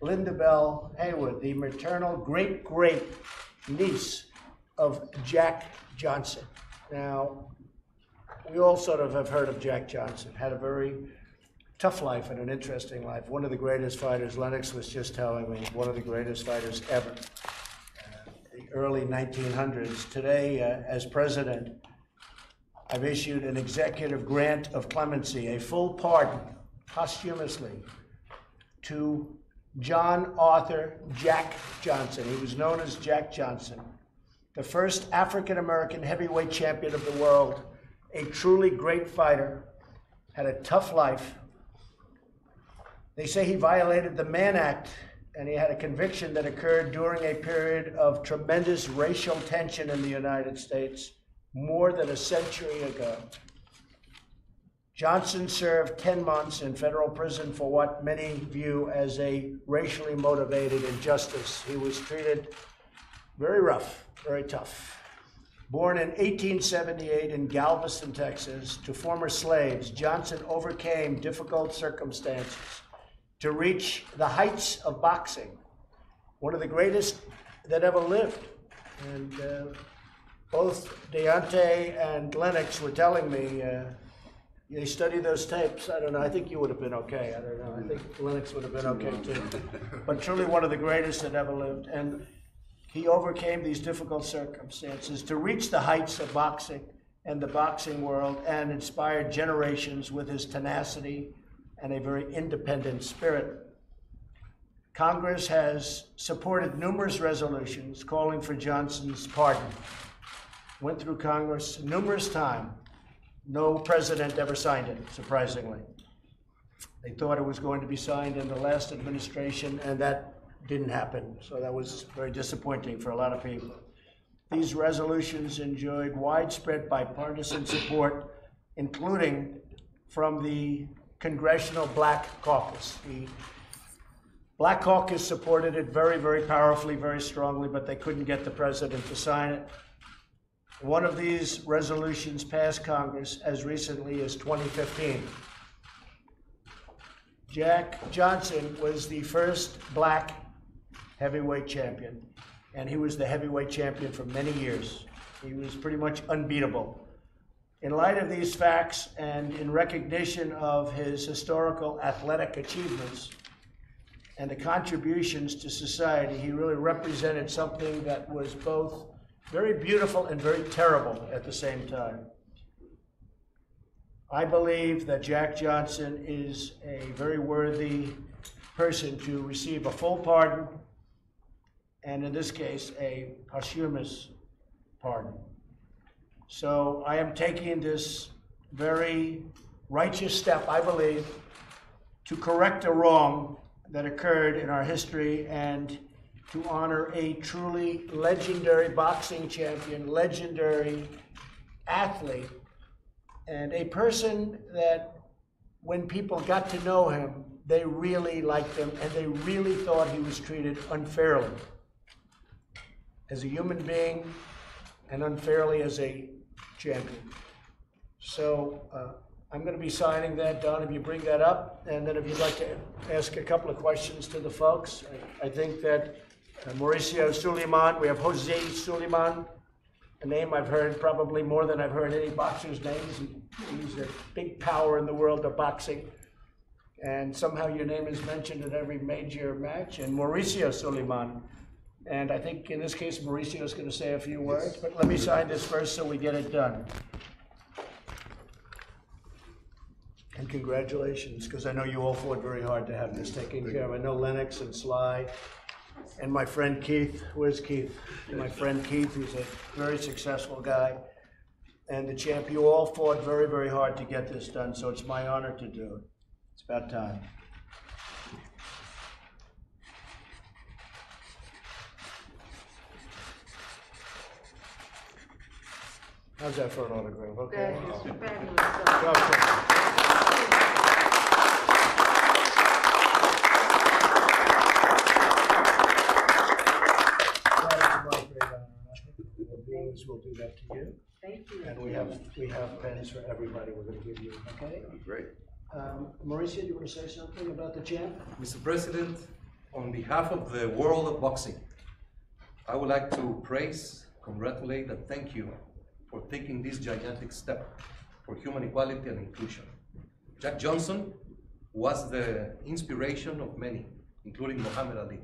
Linda Bell Haywood, the maternal great niece of Jack Johnson. Now, we all sort of have heard of Jack Johnson, had a very tough life and an interesting life. One of the greatest fighters, Lennox was just telling me, one of the greatest fighters ever. The early 1900s. Today, as president, I've issued an executive grant of clemency, a full pardon, posthumously, to John Arthur Jack Johnson. He was known as Jack Johnson, the first African-American heavyweight champion of the world, a truly great fighter, had a tough life. They say he violated the Mann Act, and he had a conviction that occurred during a period of tremendous racial tension in the United States more than a century ago. Johnson served 10 months in federal prison for what many view as a racially motivated injustice. He was treated very rough, very tough. Born in 1878 in Galveston, Texas, to former slaves, Johnson overcame difficult circumstances to reach the heights of boxing, one of the greatest that ever lived. And both Deontay and Lennox were telling me, they studied those tapes. I don't know, I think you would have been okay. I don't know, I think Lennox would have been okay too. But truly one of the greatest that ever lived. And he overcame these difficult circumstances to reach the heights of boxing and the boxing world, and inspired generations with his tenacity and a very independent spirit. Congress has supported numerous resolutions calling for Johnson's pardon. Went through Congress numerous times. No president ever signed it, surprisingly. They thought it was going to be signed in the last administration, and that didn't happen. So that was very disappointing for a lot of people. These resolutions enjoyed widespread bipartisan support, including from the Congressional Black Caucus. The Black Caucus supported it very, very powerfully, very strongly, but they couldn't get the president to sign it. One of these resolutions passed Congress as recently as 2015. Jack Johnson was the first black heavyweight champion. and he was the heavyweight champion for many years. He was pretty much unbeatable. In light of these facts and in recognition of his historical athletic achievements and the contributions to society, he really represented something that was both very beautiful and very terrible at the same time. I believe that Jack Johnson is a very worthy person to receive a full pardon, and in this case, a posthumous pardon. So I am taking this very righteous step, I believe, to correct a wrong that occurred in our history and to honor a truly legendary boxing champion, legendary athlete, and a person that when people got to know him, they really liked him and they really thought he was treated unfairly as a human being and unfairly as a champion. So I'm going to be signing that, Don, if you bring that up, and then if you'd like to ask a couple of questions to the folks. I think that Mauricio Suleiman, we have Jose Suleiman, a name I've heard probably more than I've heard any boxer's names. He's a big power in the world of boxing. And somehow your name is mentioned in every major match. And Mauricio Suleiman. And I think in this case, Mauricio is going to say a few words. But let me sign this first so we get it done. And congratulations, because I know you all fought very hard to have this taken care of. I know Lennox and Sly and my friend Keith. Where's Keith? My friend Keith, who's a very successful guy. And the champ, you all fought very, very hard to get this done, so it's my honor to do it. It's about time. How's that for an autograph? Okay. We'll do that to you. Thank you. And we have pens for everybody we're going to give you, okay? Great. Mauricio, do you want to say something about the champ? Mr. President, on behalf of the world of boxing, I would like to praise, congratulate, and thank you for taking this gigantic step for human equality and inclusion. Jack Johnson was the inspiration of many, including Muhammad Ali.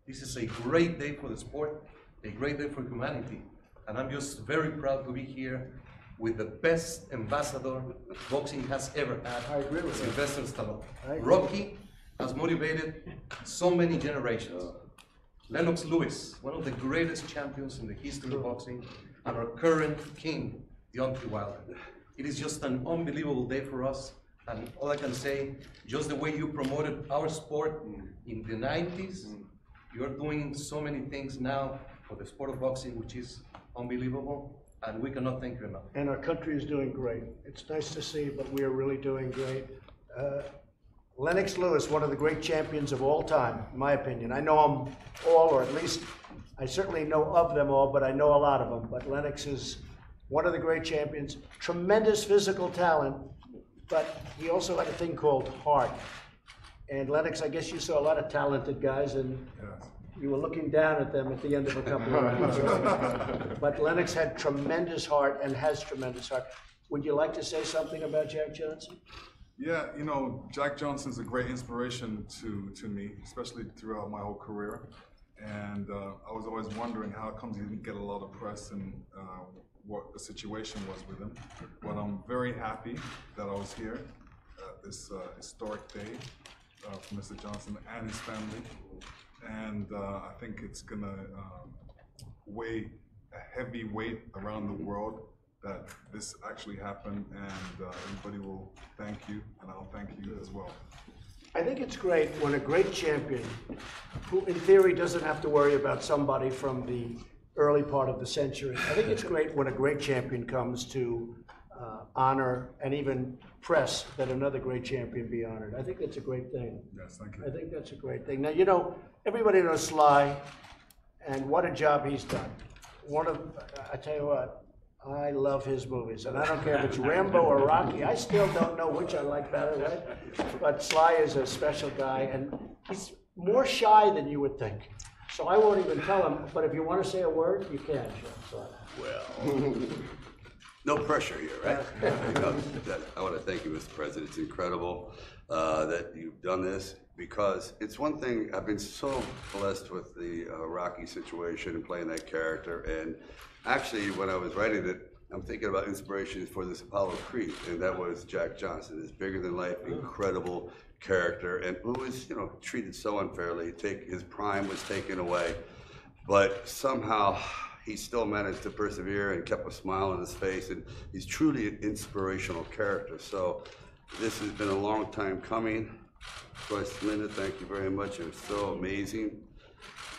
This is a great day for the sport, a great day for humanity, and I'm just very proud to be here with the best ambassador boxing has ever had. I agree with Sylvester Stallone. Rocky has motivated so many generations. Lennox Lewis, one of the greatest champions in the history of boxing, and our current king, Deontay Wilder. It is just an unbelievable day for us, and all I can say, just the way you promoted our sport in the 90s, you're doing so many things now for the sport of boxing, which is unbelievable, and we cannot thank you enough. And our country is doing great. It's nice to see, but we are really doing great. Lennox Lewis, one of the great champions of all time, in my opinion. I know them all, or at least I certainly know of them all, but I know a lot of them. But Lennox is one of the great champions, tremendous physical talent, but he also had a thing called heart. And Lennox, I guess you saw a lot of talented guys, and you were looking down at them at the end of a couple of rounds. Right? But Lennox had tremendous heart and has tremendous heart. Would you like to say something about Jack Johnson? Yeah, you know, Jack Johnson's a great inspiration to me, especially throughout my whole career. And I was always wondering how comes he didn't get a lot of press and what the situation was with him. But I'm very happy that I was here at this historic day for Mr. Johnson and his family. And I think it's gonna weigh a heavy weight around the world that this actually happened, and everybody will thank you, and I'll thank you as well. I think it's great when a great champion, who in theory doesn't have to worry about somebody from the early part of the century, I think it's great when a great champion comes to honor and even press that another great champion be honored. I think that's a great thing. Yes, thank you. I think that's a great thing. Now, you know, everybody knows Sly, and what a job he's done. I tell you what, I love his movies, and I don't care if it's Rambo or Rocky. I still don't know which I like better, right? But Sly is a special guy, and he's more shy than you would think. So I won't even tell him, but if you want to say a word, you can, Sean. Well, no pressure here, right? I want to thank you, Mr. President. It's incredible that you've done this, because it's one thing, I've been so blessed with the Rocky situation and playing that character. And actually, when I was writing it, I'm thinking about inspiration for this Apollo Creed, and that was Jack Johnson, this bigger than life, incredible character, and who was, treated so unfairly. His prime was taken away, but somehow he still managed to persevere and kept a smile on his face, and he's truly an inspirational character. So this has been a long time coming. Joyce, Linda, thank you very much. It was so amazing.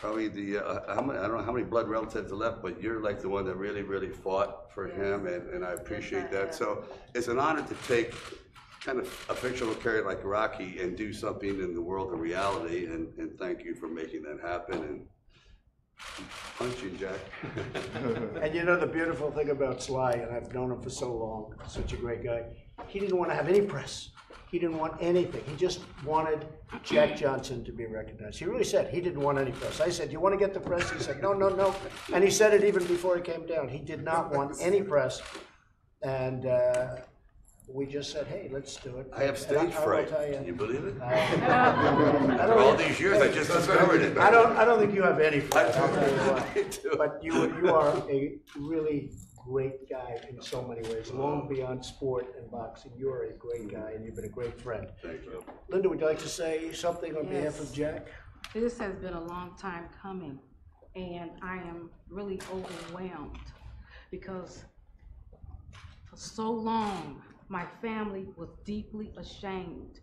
Probably I don't know how many blood relatives are left, but you're like the one that really, really fought for him, and I appreciate that. So it's an honor to take kind of a fictional character like Rocky and do something in the world of reality, and thank you for making that happen. And punch you, Jack. And the beautiful thing about Sly, and I've known him for so long, such a great guy, he didn't want to have any press. He didn't want anything. He just wanted Jack Johnson to be recognized. He really said he didn't want any press. I said, "Do you want to get the press?" He said, "No, no, no." And he said it even before he came down. He did not want any press. And we just said, "Hey, let's do it." I have stage fright. Can you believe it? After all these years, I just discovered it. I don't think you have any fright. But you are a really great guy in so many ways, long beyond sport and boxing. You are a great guy, and you've been a great friend. Thank you. Linda, would you like to say something on behalf of Jack? This has been a long time coming, and I am really overwhelmed because for so long, my family was deeply ashamed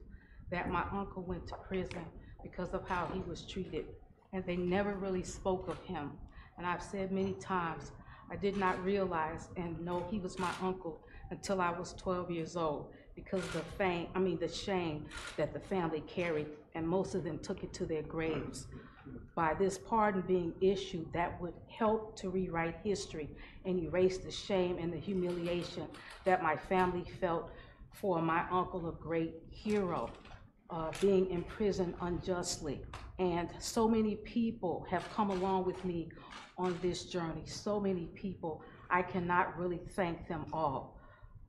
that my uncle went to prison because of how he was treated, and they never really spoke of him. And I've said many times, I did not realize and know he was my uncle until I was 12 years old, because the shame that the family carried, and most of them took it to their graves. By this pardon being issued, that would help to rewrite history and erase the shame and the humiliation that my family felt for my uncle, a great hero, being imprisoned unjustly. And so many people have come along with me on this journey, so many people. I cannot really thank them all.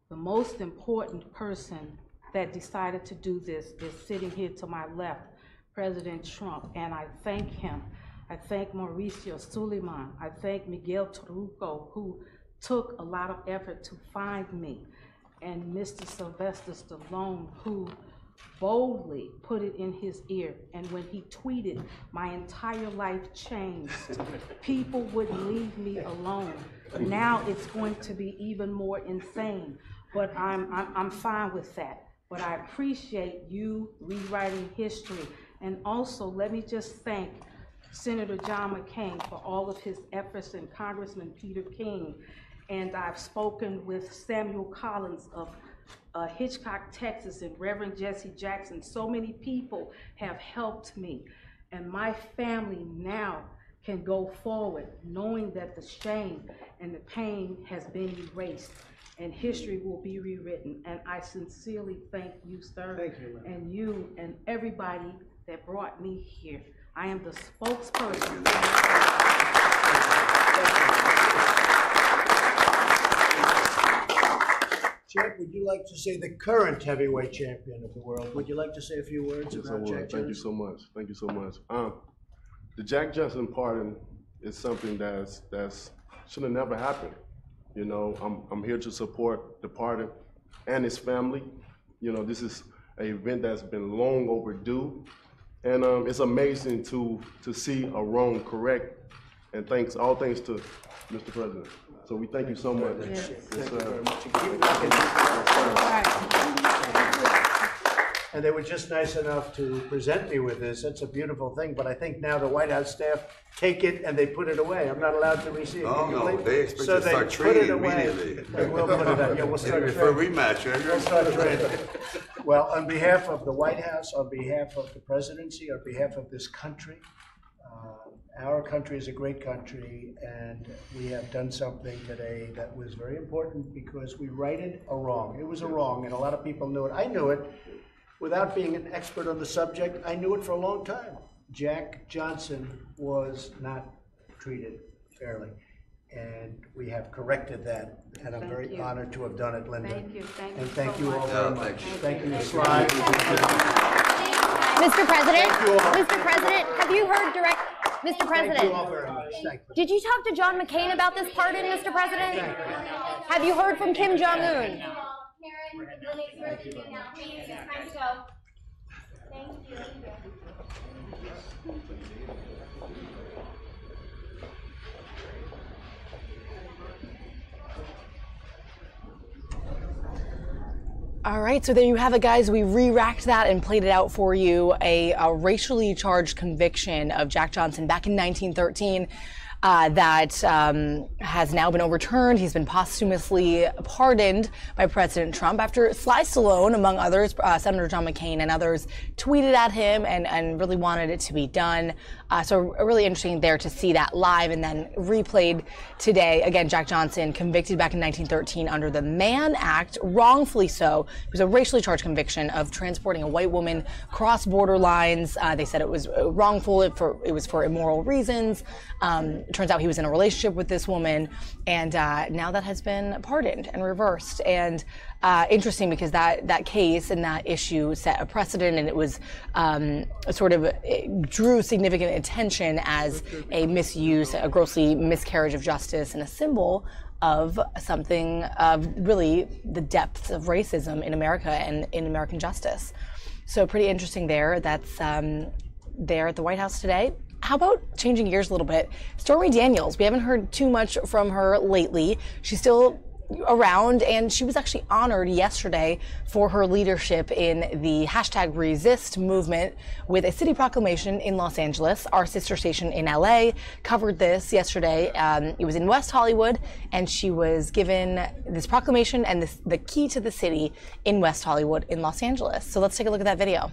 The most important person that decided to do this is sitting here to my left, President Trump, and I thank him. I thank Mauricio Suleiman. I thank Miguel Torruco, who took a lot of effort to find me, and Mr. Sylvester Stallone, who boldly put it in his ear. And when he tweeted, "My entire life changed. People wouldn't leave me alone. Now it's going to be even more insane." But I'm fine with that. But I appreciate you rewriting history. And also, let me just thank Senator John McCain for all of his efforts, and Congressman Peter King. And I've spoken with Samuel Collins of Hitchcock, Texas, and Reverend Jesse Jackson. So many people have helped me. And my family now can go forward knowing that the shame and the pain has been erased, and history will be rewritten. And I sincerely thank you, sir. Thank you, Lynn. And you and everybody that brought me here. I am the spokesperson. Jack, would you like to say the current heavyweight champion of the world? Would you like to say a few words about Jack Johnson? Thank you so much. Thank you so much. The Jack Johnson pardon is something that's should have never happened. I'm here to support the pardon and his family. This is an event that's been long overdue, and it's amazing to see a wrong correct. And all thanks to Mr. President. So we thank you so much. Yes. Yes, Thank you sir. very much. And they were just nice enough to present me with this. That's a beautiful thing, but I think now the White House staff take it and they put it away. I'm not allowed to receive it. Oh, no, they expect So to start they put it training away. immediately. We'll put it up. Yeah, we'll start For a training. rematch, right? We'll start training. Well, on behalf of the White House, on behalf of the presidency, on behalf of this country, our country is a great country, and we have done something today that was very important because we righted a wrong. It was a wrong, and a lot of people knew it. I knew it. Without being an expert on the subject, I knew it for a long time. Jack Johnson was not treated fairly, and we have corrected that, and I'm very honored to have done it, Linda. Thank you, thank you And thank so you all much. very much. Thank you, Sly. Mr. President, Thank you all. Mr. President, have you heard direct, Mr. Thank President? you all very much. Thank you. Did you talk to John McCain about this pardon, Mr. President? Have you heard from Kim Jong-un? All right, so there you have it, guys. We re-racked that and played it out for you. A racially charged conviction of Jack Johnson back in 1913 that has now been overturned. He's been posthumously pardoned by President Trump after Sly Stallone, among others, Senator John McCain and others, tweeted at him and really wanted it to be done. So really interesting there to see that live and then replayed today. Again, Jack Johnson convicted back in 1913 under the Mann Act, wrongfully so. It was a racially charged conviction of transporting a white woman cross border lines. They said it was wrongful. It was for immoral reasons. Turns out he was in a relationship with this woman, and now that has been pardoned and reversed. And interesting because that case and that issue set a precedent, and it was it drew significant attention as a misuse, a grossly miscarriage of justice, and a symbol of something of really the depths of racism in America and in American justice. So pretty interesting there. That's there at the White House today. How about changing gears a little bit? Stormy Daniels, we haven't heard too much from her lately. She's still around, and she was actually honored yesterday for her leadership in the #Resist movement with a city proclamation in Los Angeles. Our sister station in LA covered this yesterday. It was in West Hollywood, and she was given this proclamation and the key to the city in West Hollywood in Los Angeles. So let's take a look at that video.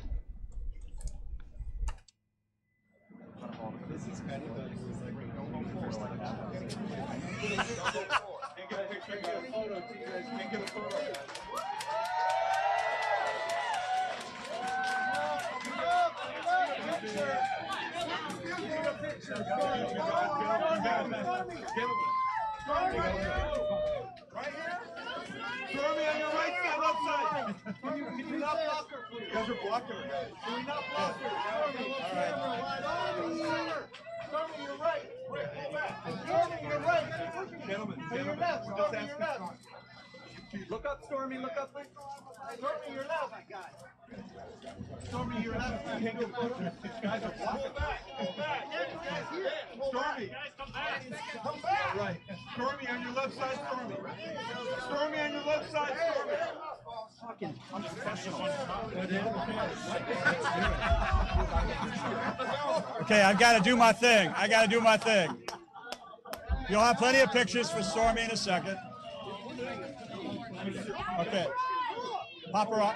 Stormy on your right side, left side. Can you not block her, please? You guys are blocking her, guys. Can we not block her? Stormy, all right. Stormy, you're right. Pull back. Stormy, you're right. Gentlemen, you're left. Stormy, you're left. Look up, Stormy. Look up. Stormy, you're left. Stormy, you're left. You can't get a photo. Guys are blocking. Pull back. Stormy. Guys, come back. Come back. Right. Stormy on your left side, Stormy. Stormy on your left side, Stormy. Fucking unprofessional. Okay, I've got to do my thing. You'll have plenty of pictures for Stormy in a second. Okay. Pop her up.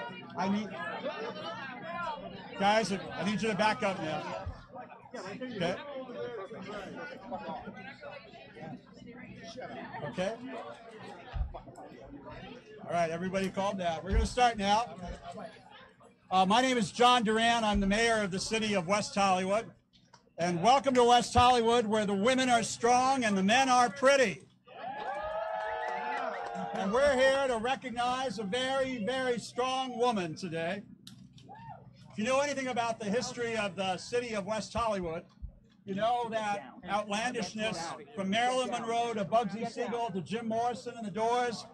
Guys, I need you to back up now. Okay. Okay. All right, everybody calm down. We're going to start now. My name is John Duran. I'm the mayor of the city of West Hollywood. And welcome to West Hollywood, where the women are strong and the men are pretty. And we're here to recognize a very, very strong woman today. If you know anything about the history of the city of West Hollywood, you know that outlandishness from Marilyn Monroe to Bugsy Siegel to Jim Morrison and the Doors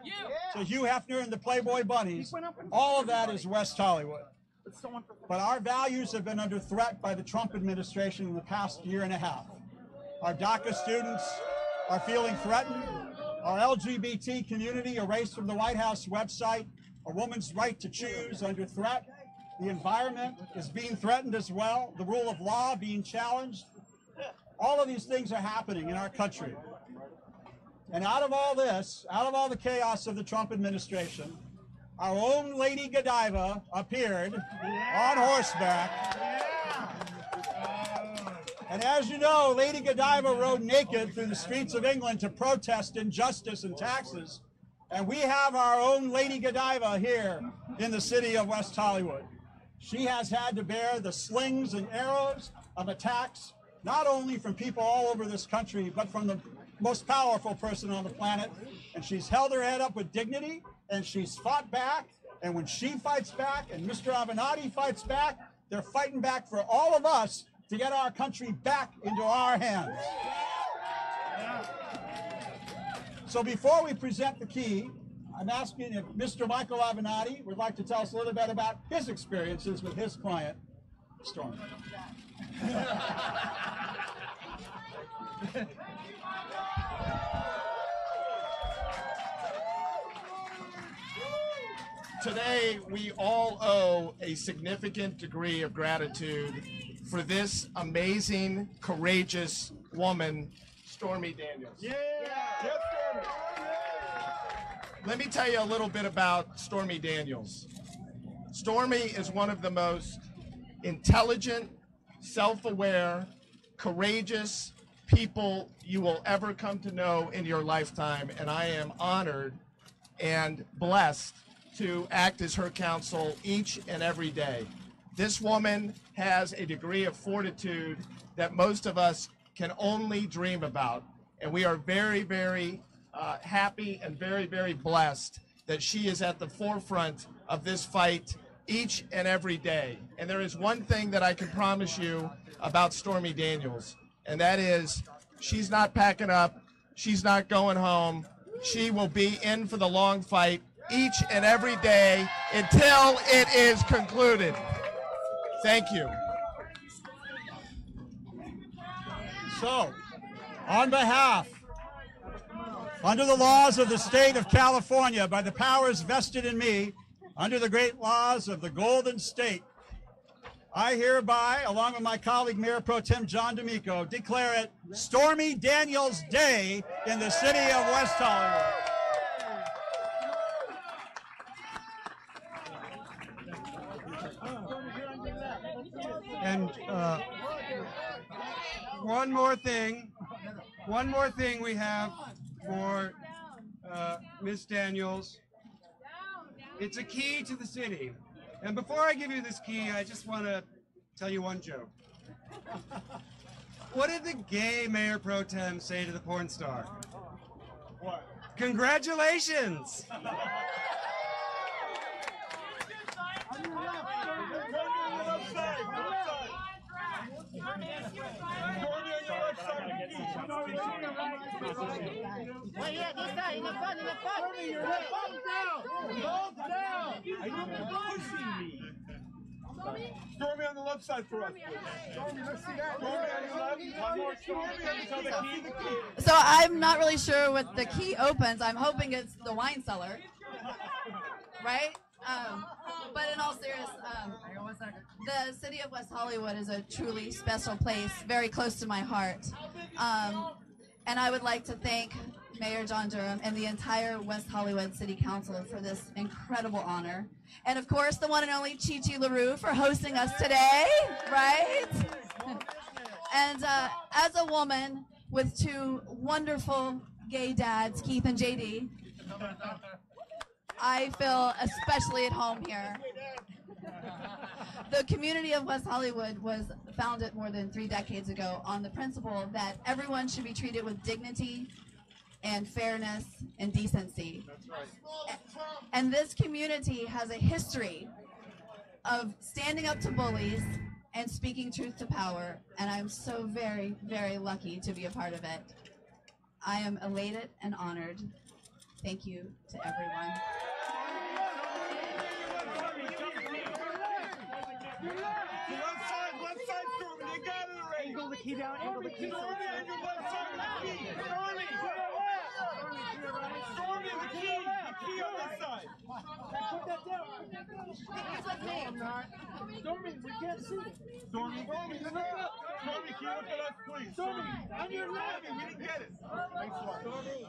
to Hugh Hefner and the Playboy Bunnies, all of that is West Hollywood. But our values have been under threat by the Trump administration in the past year and a half. Our DACA students are feeling threatened. Our LGBT community erased from the White House website. A woman's right to choose under threat. The environment is being threatened as well. The rule of law being challenged. All of these things are happening in our country. And out of all this, out of all the chaos of the Trump administration, our own Lady Godiva appeared on horseback. And as you know, Lady Godiva rode naked through the streets of England to protest injustice and taxes. And we have our own Lady Godiva here in the city of West Hollywood. She has had to bear the slings and arrows of attacks, not only from people all over this country, but from the most powerful person on the planet. And she's held her head up with dignity, and she's fought back. And when she fights back and Mr. Avenatti fights back, they're fighting back for all of us to get our country back into our hands. So before we present the key, I'm asking if Mr. Michael Avenatti would like to tell us a little bit about his experiences with his client, Stormy. Today, we all owe a significant degree of gratitude for this amazing, courageous woman, Stormy Daniels. Yeah! Yes, Stormy! Let me tell you a little bit about Stormy Daniels. Stormy is one of the most intelligent, self-aware, courageous people you will ever come to know in your lifetime, and I am honored and blessed to act as her counsel each and every day. This woman has a degree of fortitude that most of us can only dream about, and we are very, very happy and very, very blessed that she is at the forefront of this fight each and every day. And there is one thing that I can promise you about Stormy Daniels, and that is she's not packing up, she's not going home, she will be in for the long fight each and every day until it is concluded. Thank you. So, on behalf, under the laws of the state of California, by the powers vested in me, under the great laws of the Golden State, I hereby, along with my colleague Mayor Pro Tem John D'Amico, declare it Stormy Daniels Day in the city of West Hollywood. And one more thing we have for Ms. Daniels. It's a key to the city. And before I give you this key, I just want to tell you one joke. What did the gay mayor pro tem say to the porn star? What? Congratulations! Right here, this side, in the front, in the front. Hold down. Hold down. Are you pushing me? Stormy on the left side for us, please. Stormy, let's see that. Stormy on your left. One more Stormy. Tell the key. So I'm not really sure what the key opens. I'm hoping it's the wine cellar, right? But in all seriousness, the city of West Hollywood is a truly special place, very close to my heart. And I would like to thank Mayor John Durham and the entire West Hollywood City Council for this incredible honor. And of course, the one and only Chi-Chi LaRue for hosting us today, right? And as a woman with two wonderful gay dads, Keith and JD, I feel especially at home here. The community of West Hollywood was founded more than 3 decades ago on the principle that everyone should be treated with dignity and fairness and decency. And this community has a history of standing up to bullies and speaking truth to power, and I'm so very, very lucky to be a part of it. I am elated and honored. Thank you to everyone. Left side, Stormy, you got it already. Angle the key down, angle the key. Stormy on your left side of the key. Stormy, Stormy, the key on this side. Put that down. I'm not. Stormy, we can't see it. Stormy, look up. Stormy, can you look at us, please? Stormy, on your left. We didn't get it. Thanks a lot. Stormy.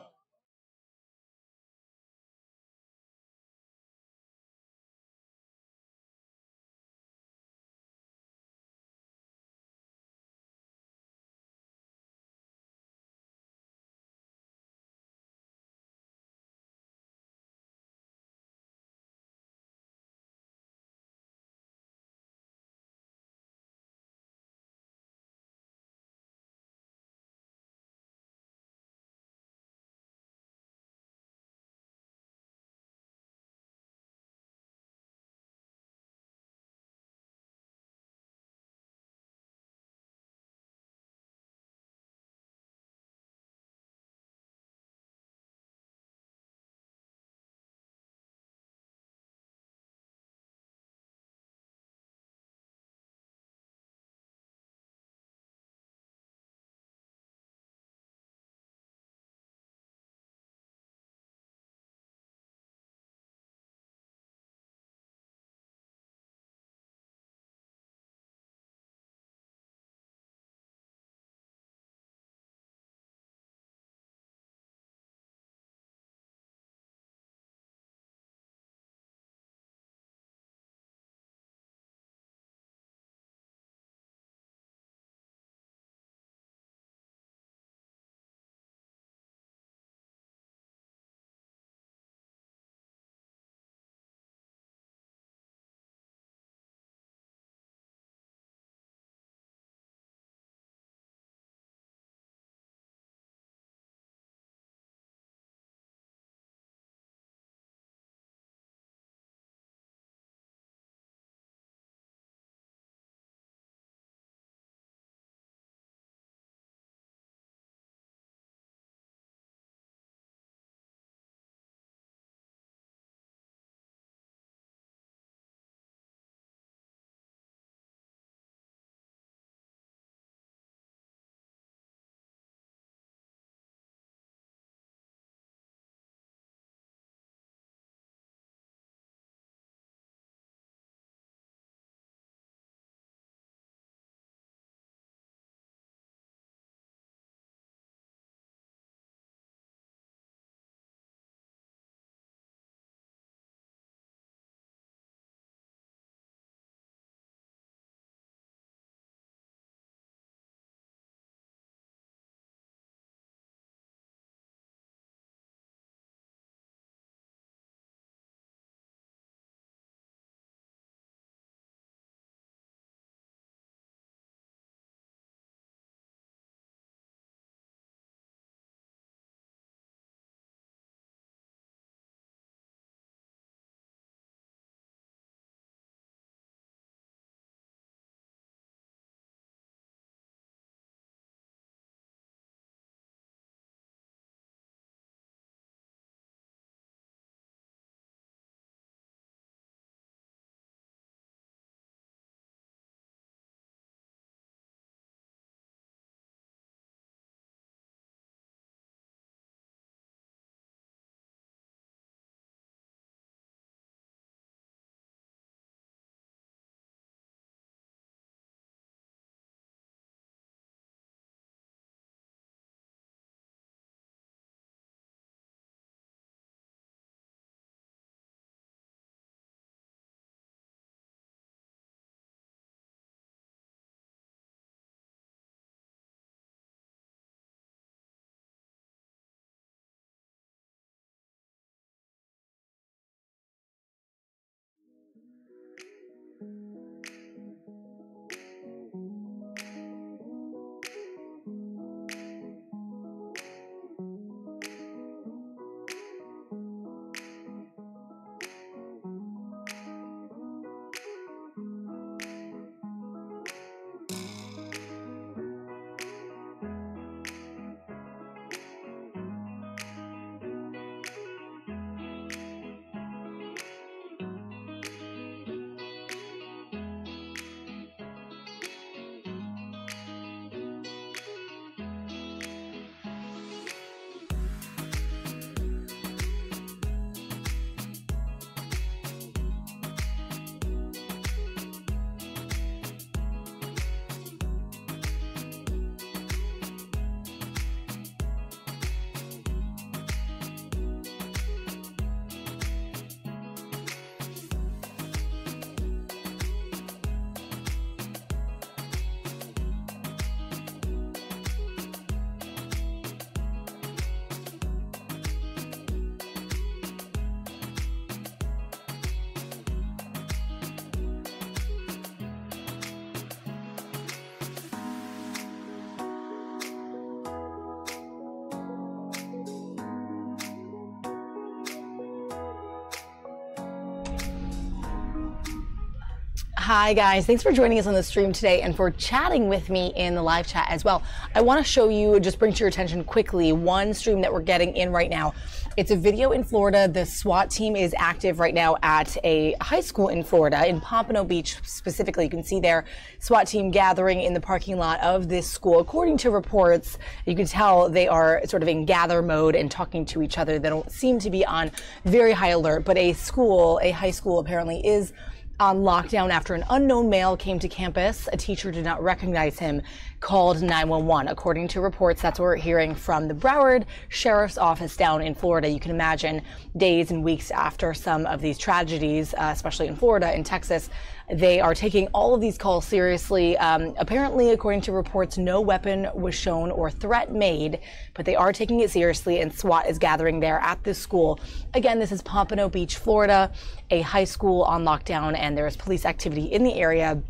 Hi guys, thanks for joining us on the stream today and for chatting with me in the live chat as well. I want to show you, just bring to your attention quickly, one stream that we're getting in right now. It's a video in Florida. The SWAT team is active right now at a high school in Florida, in Pompeo Beach specifically. You can see their SWAT team gathering in the parking lot of this school. According to reports, you can tell they are sort of in gather mode and talking to each other. They don't seem to be on very high alert, but a high school apparently is on lockdown after an unknown male came to campus. A teacher did not recognize him, called 911. According to reports, that's what we're hearing from the Broward Sheriff's Office down in Florida. You can imagine days and weeks after some of these tragedies, especially in Florida and Texas, they are taking all of these calls seriously. Apparently, according to reports, no weapon was shown or threat made, but they are taking it seriously, and SWAT is gathering there at this school. Again, this is Pompeo Beach, Florida, a high school on lockdown, and there is police activity in the area.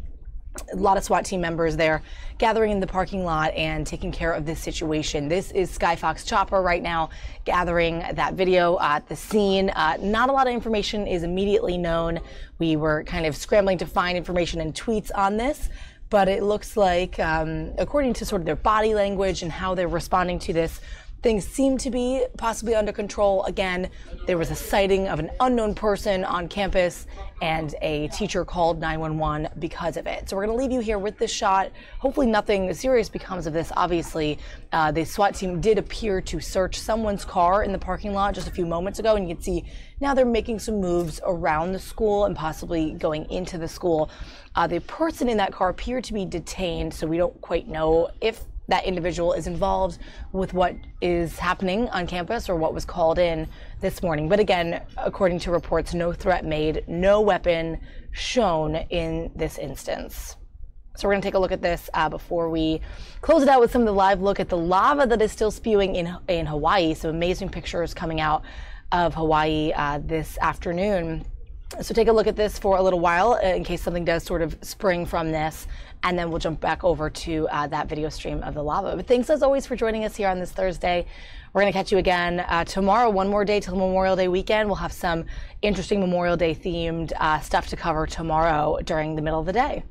A lot of SWAT team members there gathering in the parking lot and taking care of this situation. This is Skyfox Chopper right now gathering that video at the scene. Not a lot of information is immediately known. We were kind of scrambling to find information and tweets on this, but it looks like, according to sort of their body language and how they're responding to this, things seem to be possibly under control. Again, there was a sighting of an unknown person on campus, and a teacher called 911 because of it. So we're going to leave you here with this shot. Hopefully nothing serious becomes of this. Obviously, the SWAT team did appear to search someone's car in the parking lot just a few moments ago, and you can see now they're making some moves around the school and possibly going into the school. The person in that car appeared to be detained, so we don't quite know if that individual is involved with what is happening on campus or what was called in this morning. But again, according to reports, no threat made, no weapon shown in this instance. So we're going to take a look at this before we close it out with some of the live look at the lava that is still spewing in Hawaii. Some amazing pictures coming out of Hawaii this afternoon. So take a look at this for a little while in case something does sort of spring from this, and then we'll jump back over to that video stream of the lava. But thanks as always for joining us here on this Thursday. We're going to catch you again tomorrow, one more day till Memorial Day weekend. We'll have some interesting Memorial Day themed stuff to cover tomorrow during the middle of the day.